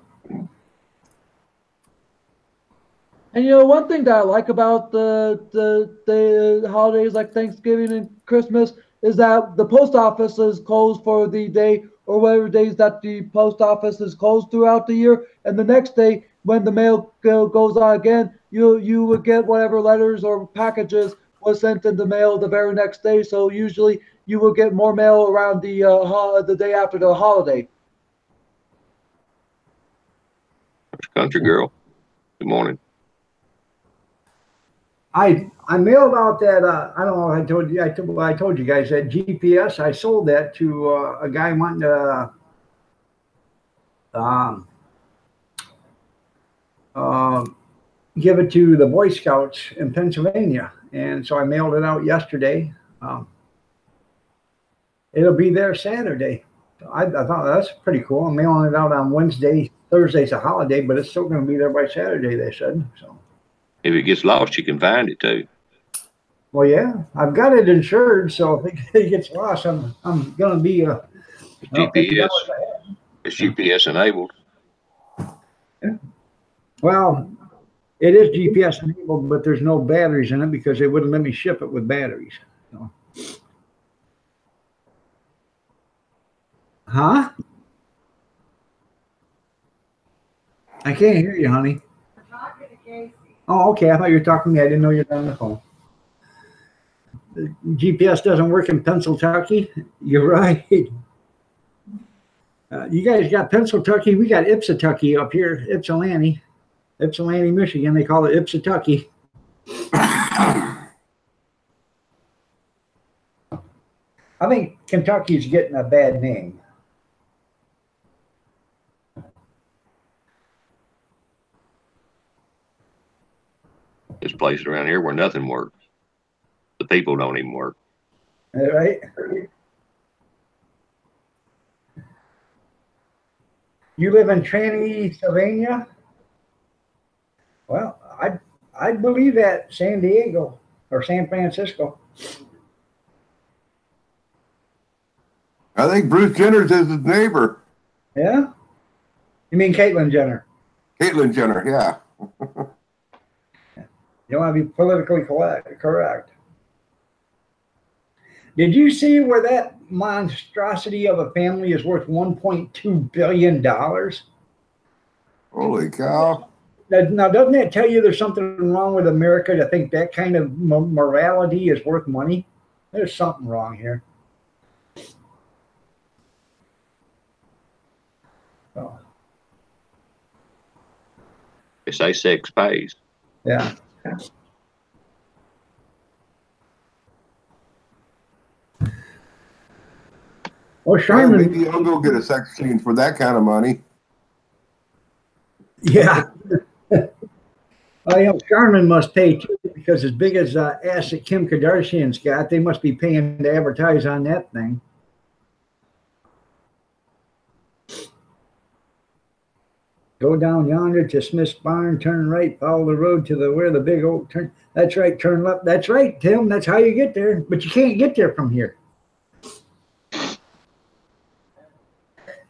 And one thing that I like about the holidays like Thanksgiving and Christmas is that the post office is closed for the day or whatever days that the post office is closed throughout the year. And the next day, when the mail goes on again, you would get whatever letters or packages was sent in the mail the very next day. So usually you will get more mail around the day after the holiday. Country girl, good morning. I mailed out that I don't know. I told you guys that GPS. I sold that to a guy wanting to give it to the Boy Scouts in Pennsylvania, and so I mailed it out yesterday. It'll be there Saturday. So I thought that's pretty cool. I'm mailing it out on Wednesday. Thursday's a holiday, but it's still going to be there by Saturday, they said. So if it gets lost, you can find it too. Well, yeah, I've got it insured, so if it gets lost, I'm going to be GPS. It's GPS enabled. Yeah. Well, it is GPS enabled, but there's no batteries in it because they wouldn't let me ship it with batteries. So. Huh? I can't hear you, honey. I'm talking to Casey. Oh, okay. I thought you were talking to me. I didn't know you were on the phone. The GPS doesn't work in Pennsylvania. You're right. You guys got Pennsylvania. We got Ipsitucky up here, Ypsilanti, Michigan. They call it Ipsitucky. I think Kentucky's getting a bad name. There's places around here where nothing works. The people don't even work. All right. You live in Transylvania? Well, I believe that San Diego or San Francisco. I think Bruce Jenner's is his neighbor. Yeah? You mean Caitlyn Jenner? Caitlyn Jenner, yeah. You want to be politically correct. Did you see where that monstrosity of a family is worth $1.2 billion? Holy cow. Now, doesn't that tell you there's something wrong with America to think that kind of morality is worth money? There's something wrong here. Oh, They say sex pays. yeah. Well, Well, Sherman, maybe I'll go get a sex change for that kind of money. yeah. Sherman must pay too, because as big as ass that Kim Kardashian's got, they must be paying to advertise on that thing. Go down yonder to Smith's barn, turn right, follow the road to where the big oak turn. That's right, turn left. That's right, Tim. That's how you get there. But you can't get there from here.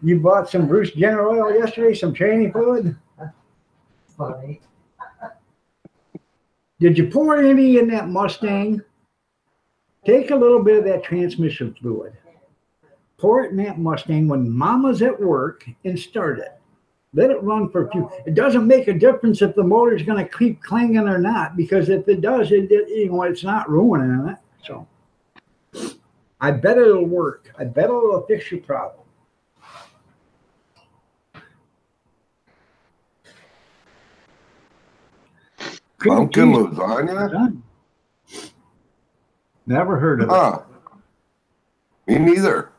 You bought some Bruce Jenner oil yesterday, some tranny fluid. Funny. Did you pour any in that Mustang? Take a little bit of that transmission fluid. Pour it in that Mustang when Mama's at work and start it. Let it run for a few. It doesn't make a difference if the motor's going to keep clanging or not, because if it does, it's not ruining it. So I bet it'll work. I bet it'll fix your problem. Pumpkin lasagna? Never heard of it. Huh. Me neither.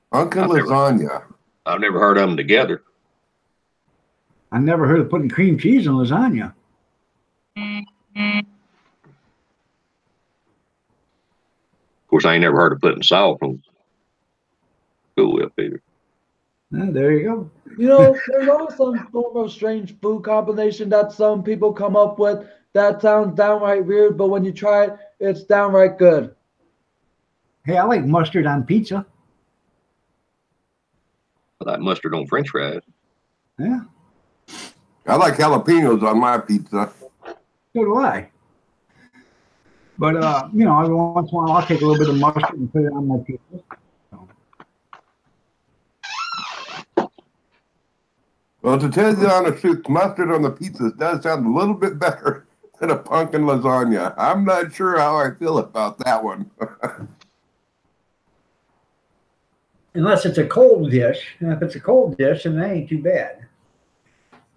Pumpkin lasagna. I've never heard of them together. I never heard of putting cream cheese in lasagna. Of course, I ain't never heard of putting salt on Cool Whip either. There you go. You know, there's always some form of strange food combination that some people come up with that sounds downright weird, but when you try it, it's downright good. Hey, I like mustard on pizza. I like mustard on French fries. Yeah, I like jalapenos on my pizza. so do I. But, every once in a while, I'll take a little bit of mustard and put it on my pizza. Well, to tell you the honest truth, mustard on the pizzas does sound a little bit better than a pumpkin lasagna. I'm not sure how I feel about that one. Unless it's a cold dish. And if it's a cold dish, then that ain't too bad.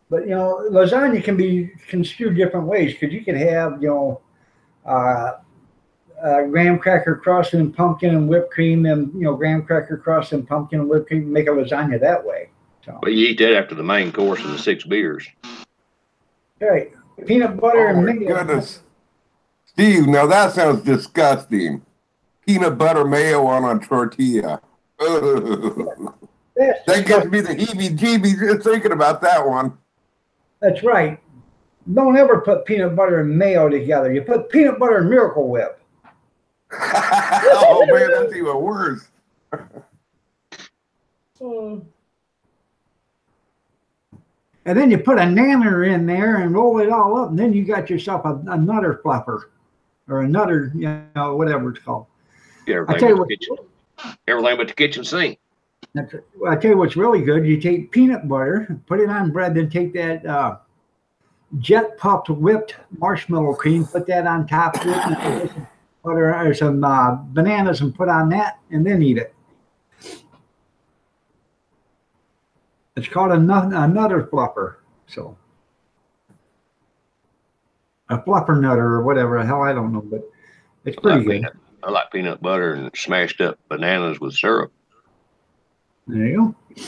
But, lasagna can be construed different ways, because you can have, graham cracker crust and pumpkin and whipped cream, and, graham cracker crust and pumpkin and whipped cream, make a lasagna that way. So. But you eat that after the main course of the 6 beers. Right. Peanut butter Oh and my mayo. goodness. Steve, now that sounds disgusting. Peanut butter mayo on a tortilla. Ugh. That gives me the heebie-jeebies just thinking about that one. That's right. Don't ever put peanut butter and mayo together. You put peanut butter and Miracle Whip. Oh man, that's even worse. And then you put a nanner in there and roll it all up, and then you got yourself a nutter fluffer, or a nutter, whatever it's called. Everything but the kitchen sink. I tell you what's really good. You take peanut butter, put it on bread, then take that jet puffed whipped marshmallow cream, put that on top of it, and put some butter or some bananas and put on that, and then eat it. It's called a nutter fluffer. So a fluffer nutter or whatever the hell, I don't know, but it's pretty good. I like peanut butter and smashed up bananas with syrup. There you go.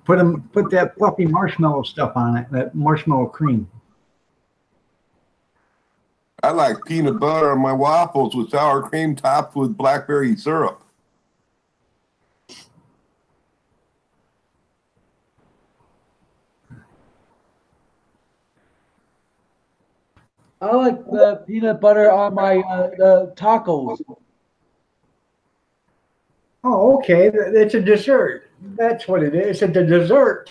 Put that fluffy marshmallow stuff on it, that marshmallow cream. I like peanut butter on my waffles with sour cream topped with blackberry syrup. I like the peanut butter on my tacos. Oh, okay. It's a dessert. That's what it is. It's a dessert.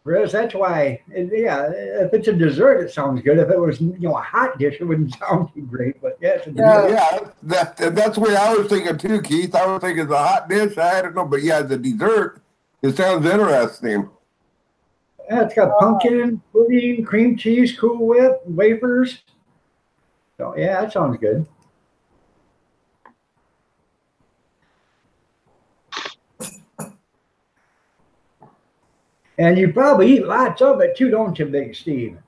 Chris, that's why. Yeah, if it's a dessert, it sounds good. If it was, a hot dish, it wouldn't sound too great. But yeah, it's a dessert. Yeah, that's the way I was thinking too, Keith. I was thinking it's a hot dish. I don't know, but yeah, the dessert, it sounds interesting. Yeah, it's got pumpkin, pudding, cream cheese, Cool Whip, wafers. So yeah, that sounds good. And you probably eat lots of it too, don't you, Big Steve?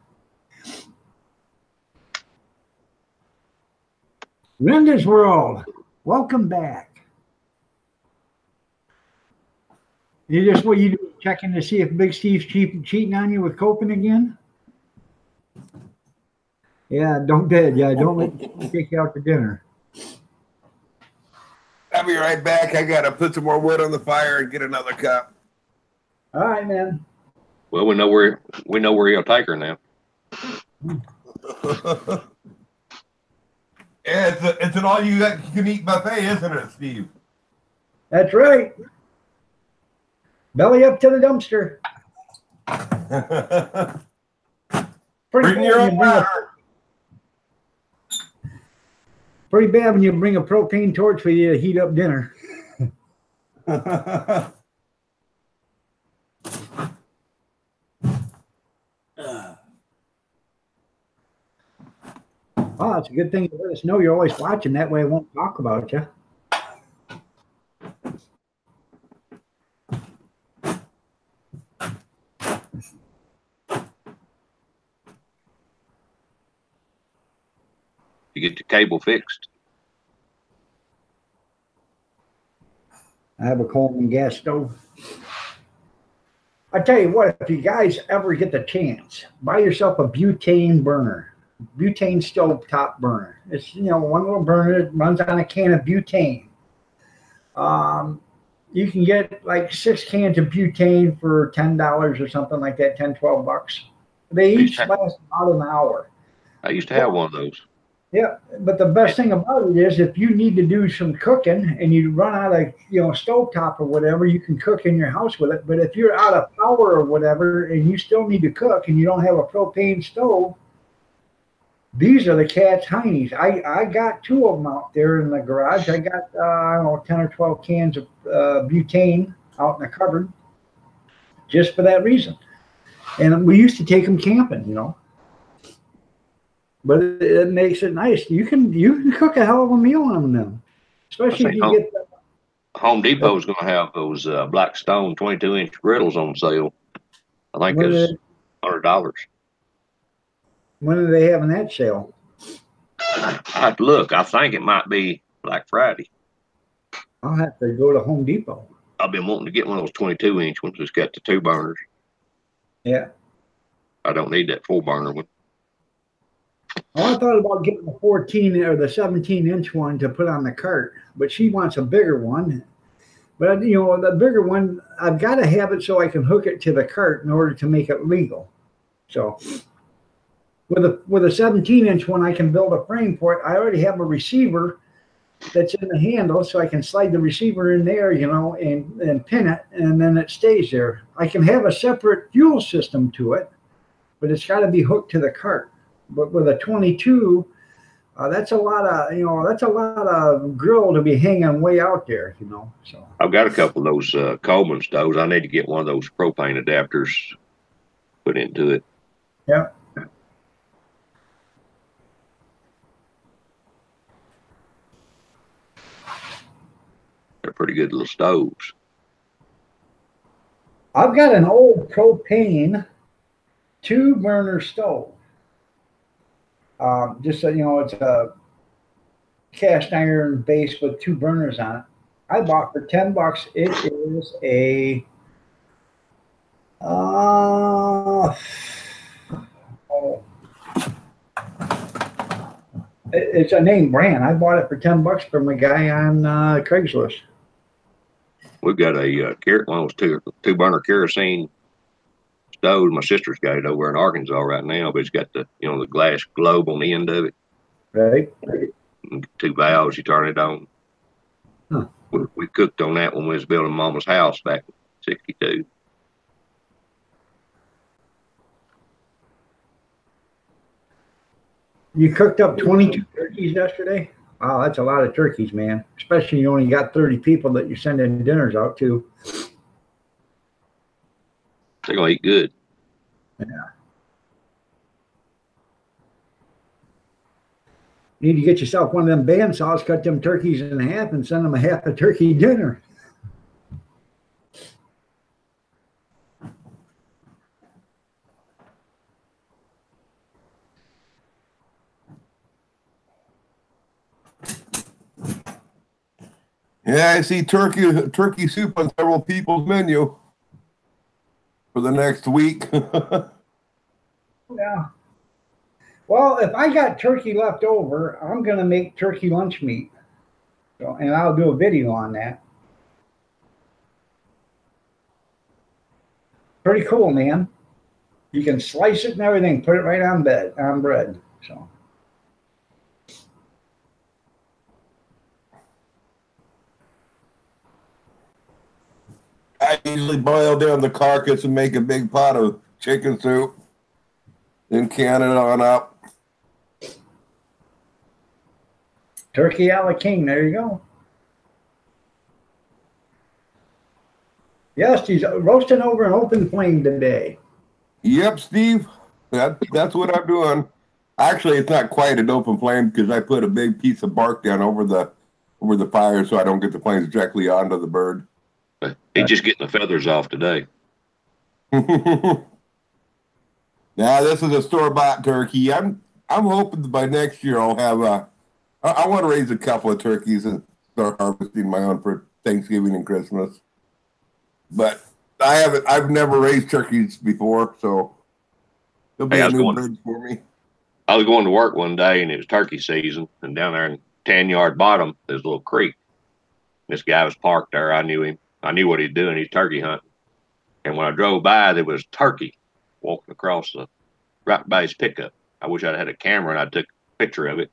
Linda's World, welcome back. What you do, checking to see if Big Steve's cheating on you with coping again? Yeah, don't let him take you out to dinner. I'll be right back. I gotta put some more wood on the fire and get another cup. All right, man. Well, we know where he'll take her now. Yeah, it's an all you can eat buffet, isn't it, Steve? That's right. Belly up to the dumpster. Bring your own water. Pretty bad when you bring a propane torch for you to heat up dinner. Oh, it's a good thing you let us know you're always watching. That way I won't talk about you. You get the cable fixed. I have a Coleman gas stove. I tell you what, if you guys ever get the chance, buy yourself a butane burner, butane stove top burner. It's one little burner that runs on a can of butane. You can get like 6 cans of butane for $10 or something like that, $10-12. They each last about an hour. I used to have one of those. Yeah, but the best thing about it is if you need to do some cooking and you run out of stovetop or whatever, you can cook in your house with it. But if you're out of power or whatever and you still need to cook and you don't have a propane stove, these are the cat's heinies. I got 2 of them out there in the garage. I got 10 or 12 cans of butane out in the cupboard just for that reason. And we used to take them camping, But it makes it nice. You can cook a hell of a meal on them, especially if you get. Home Depot's going to have those Blackstone 22-inch griddles on sale. I think it's $100. When are they having that sale? I have to look. I think it might be Black Friday. I'll have to go to Home Depot. I've been wanting to get one of those 22-inch ones that's got the 2 burners. Yeah. I don't need that 4-burner one. Oh, I thought about getting the 14 or the 17-inch one to put on the cart, but she wants a bigger one. But the bigger one, I've got to have it so I can hook it to the cart in order to make it legal. So with a 17-inch one, I can build a frame for it. I already have a receiver that's in the handle, so I can slide the receiver in there, and pin it, and then it stays there. I can have a separate fuel system to it, but it's got to be hooked to the cart. But with a 22, that's a lot of grill to be hanging way out there, So I've got a couple of those Coleman stoves. I need to get one of those propane adapters put into it. Yeah. They're pretty good little stoves. I've got an old propane 2-burner stove. Just so it's a cast iron base with 2 burners on it. I bought for $10. It is a it's a name brand. I bought it for $10 from a guy on Craigslist. We've got one of those 2-burner kerosene stove. My sister's got it over in Arkansas right now, but it's got the the glass globe on the end of it. Right. And 2 valves, you turn it on. Huh. We cooked on that when we was building Mama's house back in '62. You cooked up 22 turkeys yesterday? Wow, that's a lot of turkeys, man. Especially you only got 30 people that you're sending dinners out to. They're gonna eat good. Yeah. You need to get yourself one of them bandsaws, cut them turkeys in half, and send them a half a turkey dinner. Yeah, I see turkey soup on several people's menu for the next week. Yeah. Well, if I got turkey left over, I'm gonna make turkey lunch meat. So, and I'll do a video on that. Pretty cool, man. You can slice it and everything, put it right on bread. So. I usually boil down the carcass and make a big pot of chicken soup, then can it on up. Turkey a la king, there you go. Yes, he's roasting over an open flame today. Yep, Steve, that's what I'm doing. Actually, it's not quite an open flame because I put a big piece of bark down over the fire so I don't get the flames directly onto the bird. He's just getting the feathers off today. Now this is a store-bought turkey. I'm hoping that by next year I'll have I want to raise a couple of turkeys and start harvesting my own for Thanksgiving and Christmas. But I've never raised turkeys before, so it'll be a new bird for me. I was going to work one day and it was turkey season, and down there in Tan-Yard Bottom, there's a little creek. This guy was parked there. I knew him. I knew what he's doing. He's turkey hunting. And when I drove by, there was turkey walking across right by his pickup. I wish I'd had a camera and I took a picture of it,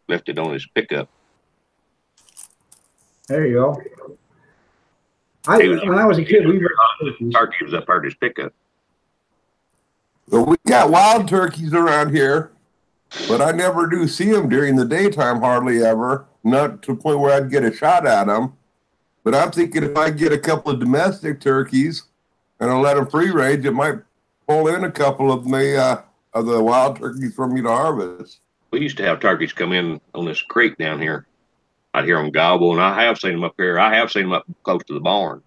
left it on his pickup. There you go. When I was a kid, turkey was up there at his pickup. Well, we got wild turkeys around here, but I never do see them during the daytime, hardly ever. Not to the point where I'd get a shot at them. But I'm thinking if I get a couple of domestic turkeys and I let them free range, it might pull in a couple of the wild turkeys for me to harvest. We used to have turkeys come in on this creek down here. I'd hear them gobble, and I have seen them up here. I have seen them up close to the barn.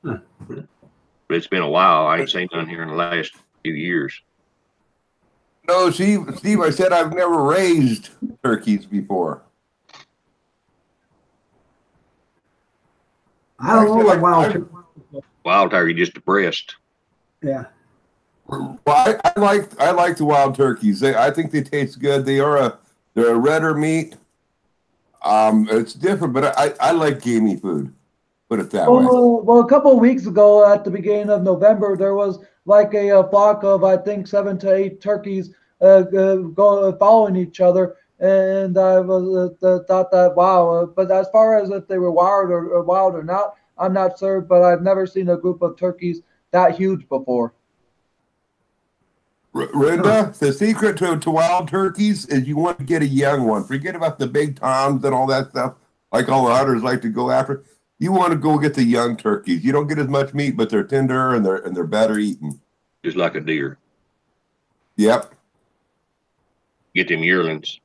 Huh. But it's been a while. I ain't seen none here in the last few years. No, Steve, I said I've never raised turkeys before. I don't know what wild turkey, just the breast. Yeah. Well, I like the wild turkeys. I think they taste good. They're a redder meat. It's different, but I like gamey food. Put it that way. Well, a couple of weeks ago, at the beginning of November, there was like a flock of, I think, 7 to 8 turkeys following each other, and I was thought that wow. But as far as if they were wild or not, I'm not sure. But I've never seen a group of turkeys that huge before. Rinda, the secret to wild turkeys is you want to get a young one. Forget about the big toms and all that stuff, like all the hunters like to go after. You want to go get the young turkeys. You don't get as much meat, but they're tender and they're better eaten. Just like a deer. Yep. Get them yearlings.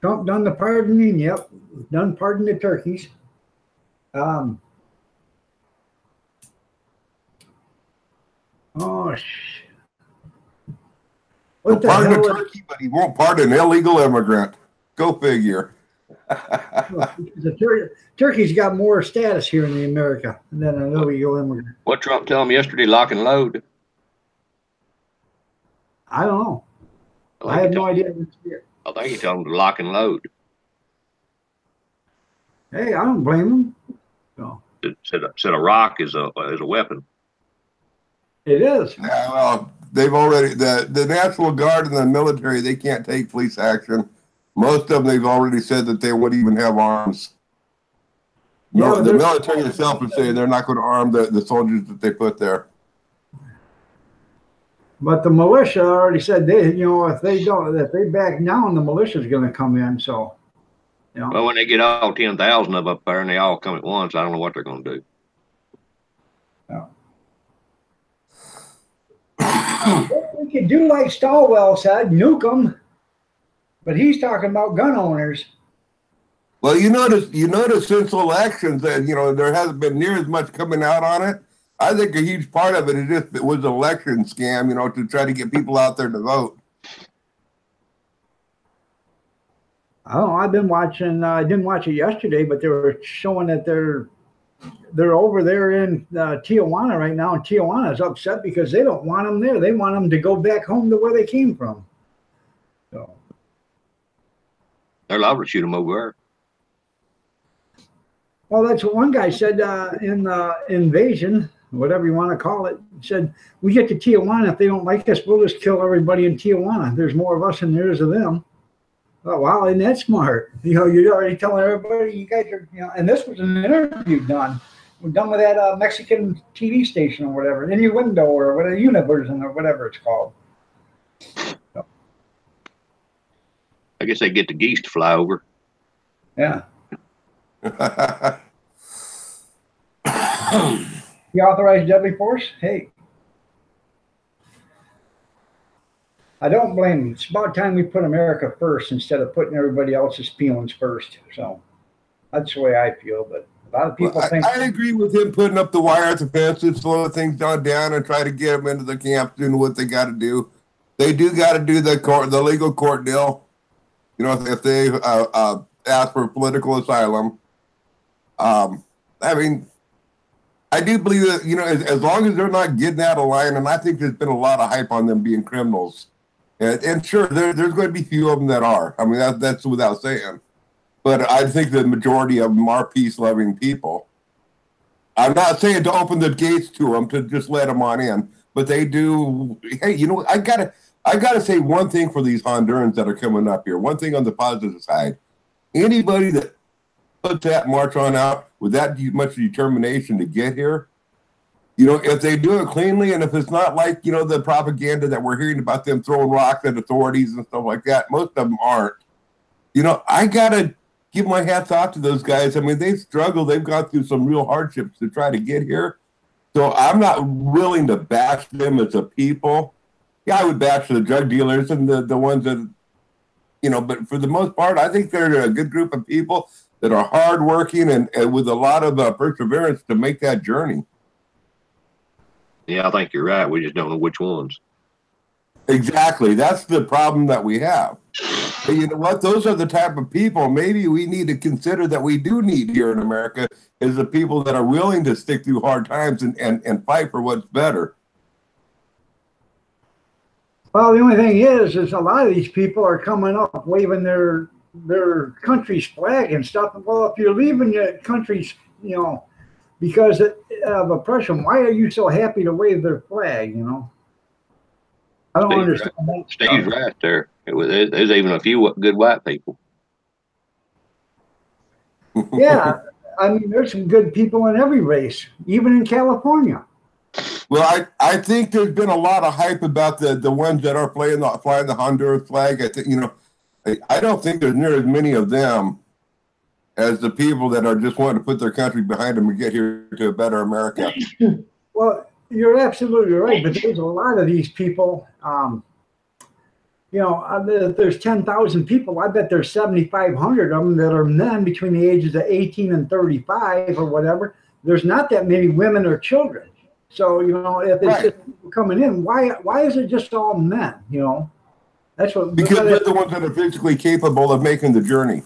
Trump done the pardoning. Yep, done pardon the turkeys. What He'll the pardon hell? a turkey, but he won't pardon an illegal immigrant. Go figure. The turkey's got more status here in America than an illegal immigrant. What Trump tell him yesterday? Lock and load. I don't know. I have no idea. I think he told him to lock and load. Hey, I don't blame him. So. said a rock is a weapon. It is. Yeah, well, they've already the National Guard and the military, they can't take police action. Most of them, they've already said that they wouldn't even have arms. Yeah, No, the military itself is saying they're not going to arm the soldiers that they put there. But the militia already said they, if they back down, the militia is going to come in. So, Well, when they get all 10,000 of them up there and they all come at once, I don't know what they're going to do. We could do like Stalwell said, nuke them. But he's talking about gun owners. Well, you notice since elections that there hasn't been near as much coming out on it. I think a huge part of it was an election scam, to try to get people out there to vote. Oh, I've been watching. I didn't watch it yesterday, but they were showing that they're over there in Tijuana right now, and Tijuana's upset because they don't want them there. They want them to go back home to where they came from. So they're liable to shoot them over there. Well, that's what one guy said in Invasion, whatever you want to call it. He said, we get to Tijuana. If they don't like us, we'll just kill everybody in Tijuana. There's more of us than there is of them. Oh, wow, isn't that smart? You're already telling everybody you guys are, and this was an interview done. We're done with that Mexican TV station or whatever, Innuendo or whatever, Universion or whatever it's called. So. I guess they get the geese to fly over. Yeah. You authorized deadly force? Hey. I don't blame you. It's about time we put America first instead of putting everybody else's feelings first. So that's the way I feel. But a lot of people think. I agree with him putting up the wire at the fences, slow things down, and try to get them into the camp doing what they got to do. They do got to do the legal court deal. If they ask for political asylum. I mean, I do believe that, as long as they're not getting out of line, and I think there's been a lot of hype on them being criminals. And sure, there's going to be a few of them that are. I mean, that's without saying. But I think the majority of them are peace-loving people. I'm not saying to open the gates to them, to just let them on in. But they do. Hey, I gotta say one thing for these Hondurans that are coming up here. One thing on the positive side. Anybody that put that march on out with that much determination to get here, if they do it cleanly, and if it's not like, the propaganda that we're hearing about them throwing rocks at authorities and stuff like that, most of them aren't. I got to give my hats off to those guys. I mean, they've struggled. They've gone through some real hardships to try to get here. So I'm not willing to bash them as a people. Yeah, I would bash the drug dealers and the ones that, but for the most part, I think they're a good group of people that are hardworking and with a lot of perseverance to make that journey. Yeah, I think you're right. We just don't know which ones. Exactly. That's the problem that we have. But you know what? Those are the type of people maybe we need to consider that we do need here in America, is the people that are willing to stick through hard times and fight for what's better. Well, the only thing is a lot of these people are coming up waving their country's flag and stuff. Well, if you're leaving your country's, because of oppression, why are you so happy to wave their flag? I don't understand that. Steve's right there. There's even a few good white people. Yeah, I mean, there's some good people in every race, even in California. Well, I think there's been a lot of hype about the ones that are flying the Honduras flag. I think, I don't think there's near as many of them as the people that are just wanting to put their country behind them and get here to a better America. Well, you're absolutely right, but there's a lot of these people. There's 10,000 people. I bet there's 7,500 of them that are men between the ages of 18 and 35 or whatever. There's not that many women or children. So, if it's just people coming in, why is it just all men? That's what, because they're the ones that are physically capable of making the journey.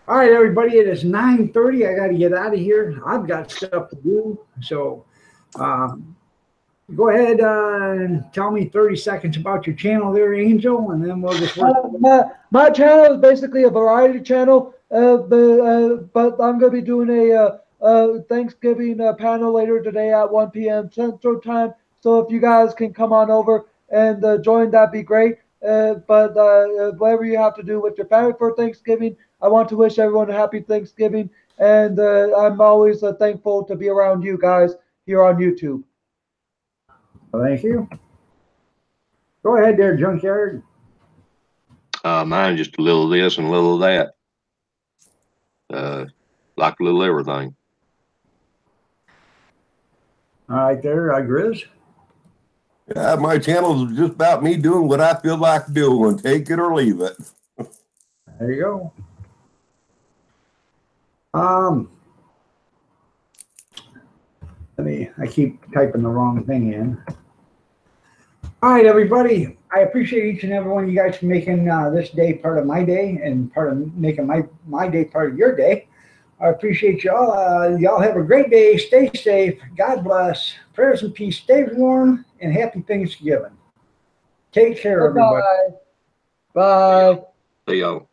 All right, everybody, it is 9:30. I got to get out of here. I've got stuff to do. So, Go ahead and tell me 30 seconds about your channel there, Angel, and then we'll just work. My channel is basically a variety channel, but I'm going to be doing a Thanksgiving panel later today at 1 p.m. Central Time. So if you guys can come on over and join, that'd be great. But whatever you have to do with your family for Thanksgiving, I want to wish everyone a happy Thanksgiving. And I'm always thankful to be around you guys here on YouTube. Well, thank you. Go ahead there, Junkyard. Mine just a little of this and a little of that. Like a little everything. All right there, Grizz. Yeah, my channel is just about me doing what I feel like doing. Take it or leave it. There you go. I keep typing the wrong thing in. All right, everybody. I appreciate each and every one of you guys for making this day part of my day and part of making my day part of your day. I appreciate y'all. Y'all have a great day. Stay safe. God bless. Prayers and peace. Stay warm and happy Thanksgiving. Take care, everybody. Bye. See y'all.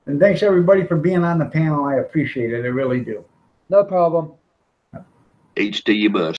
And thanks everybody for being on the panel. I appreciate it. I really do. No problem. H to your bus.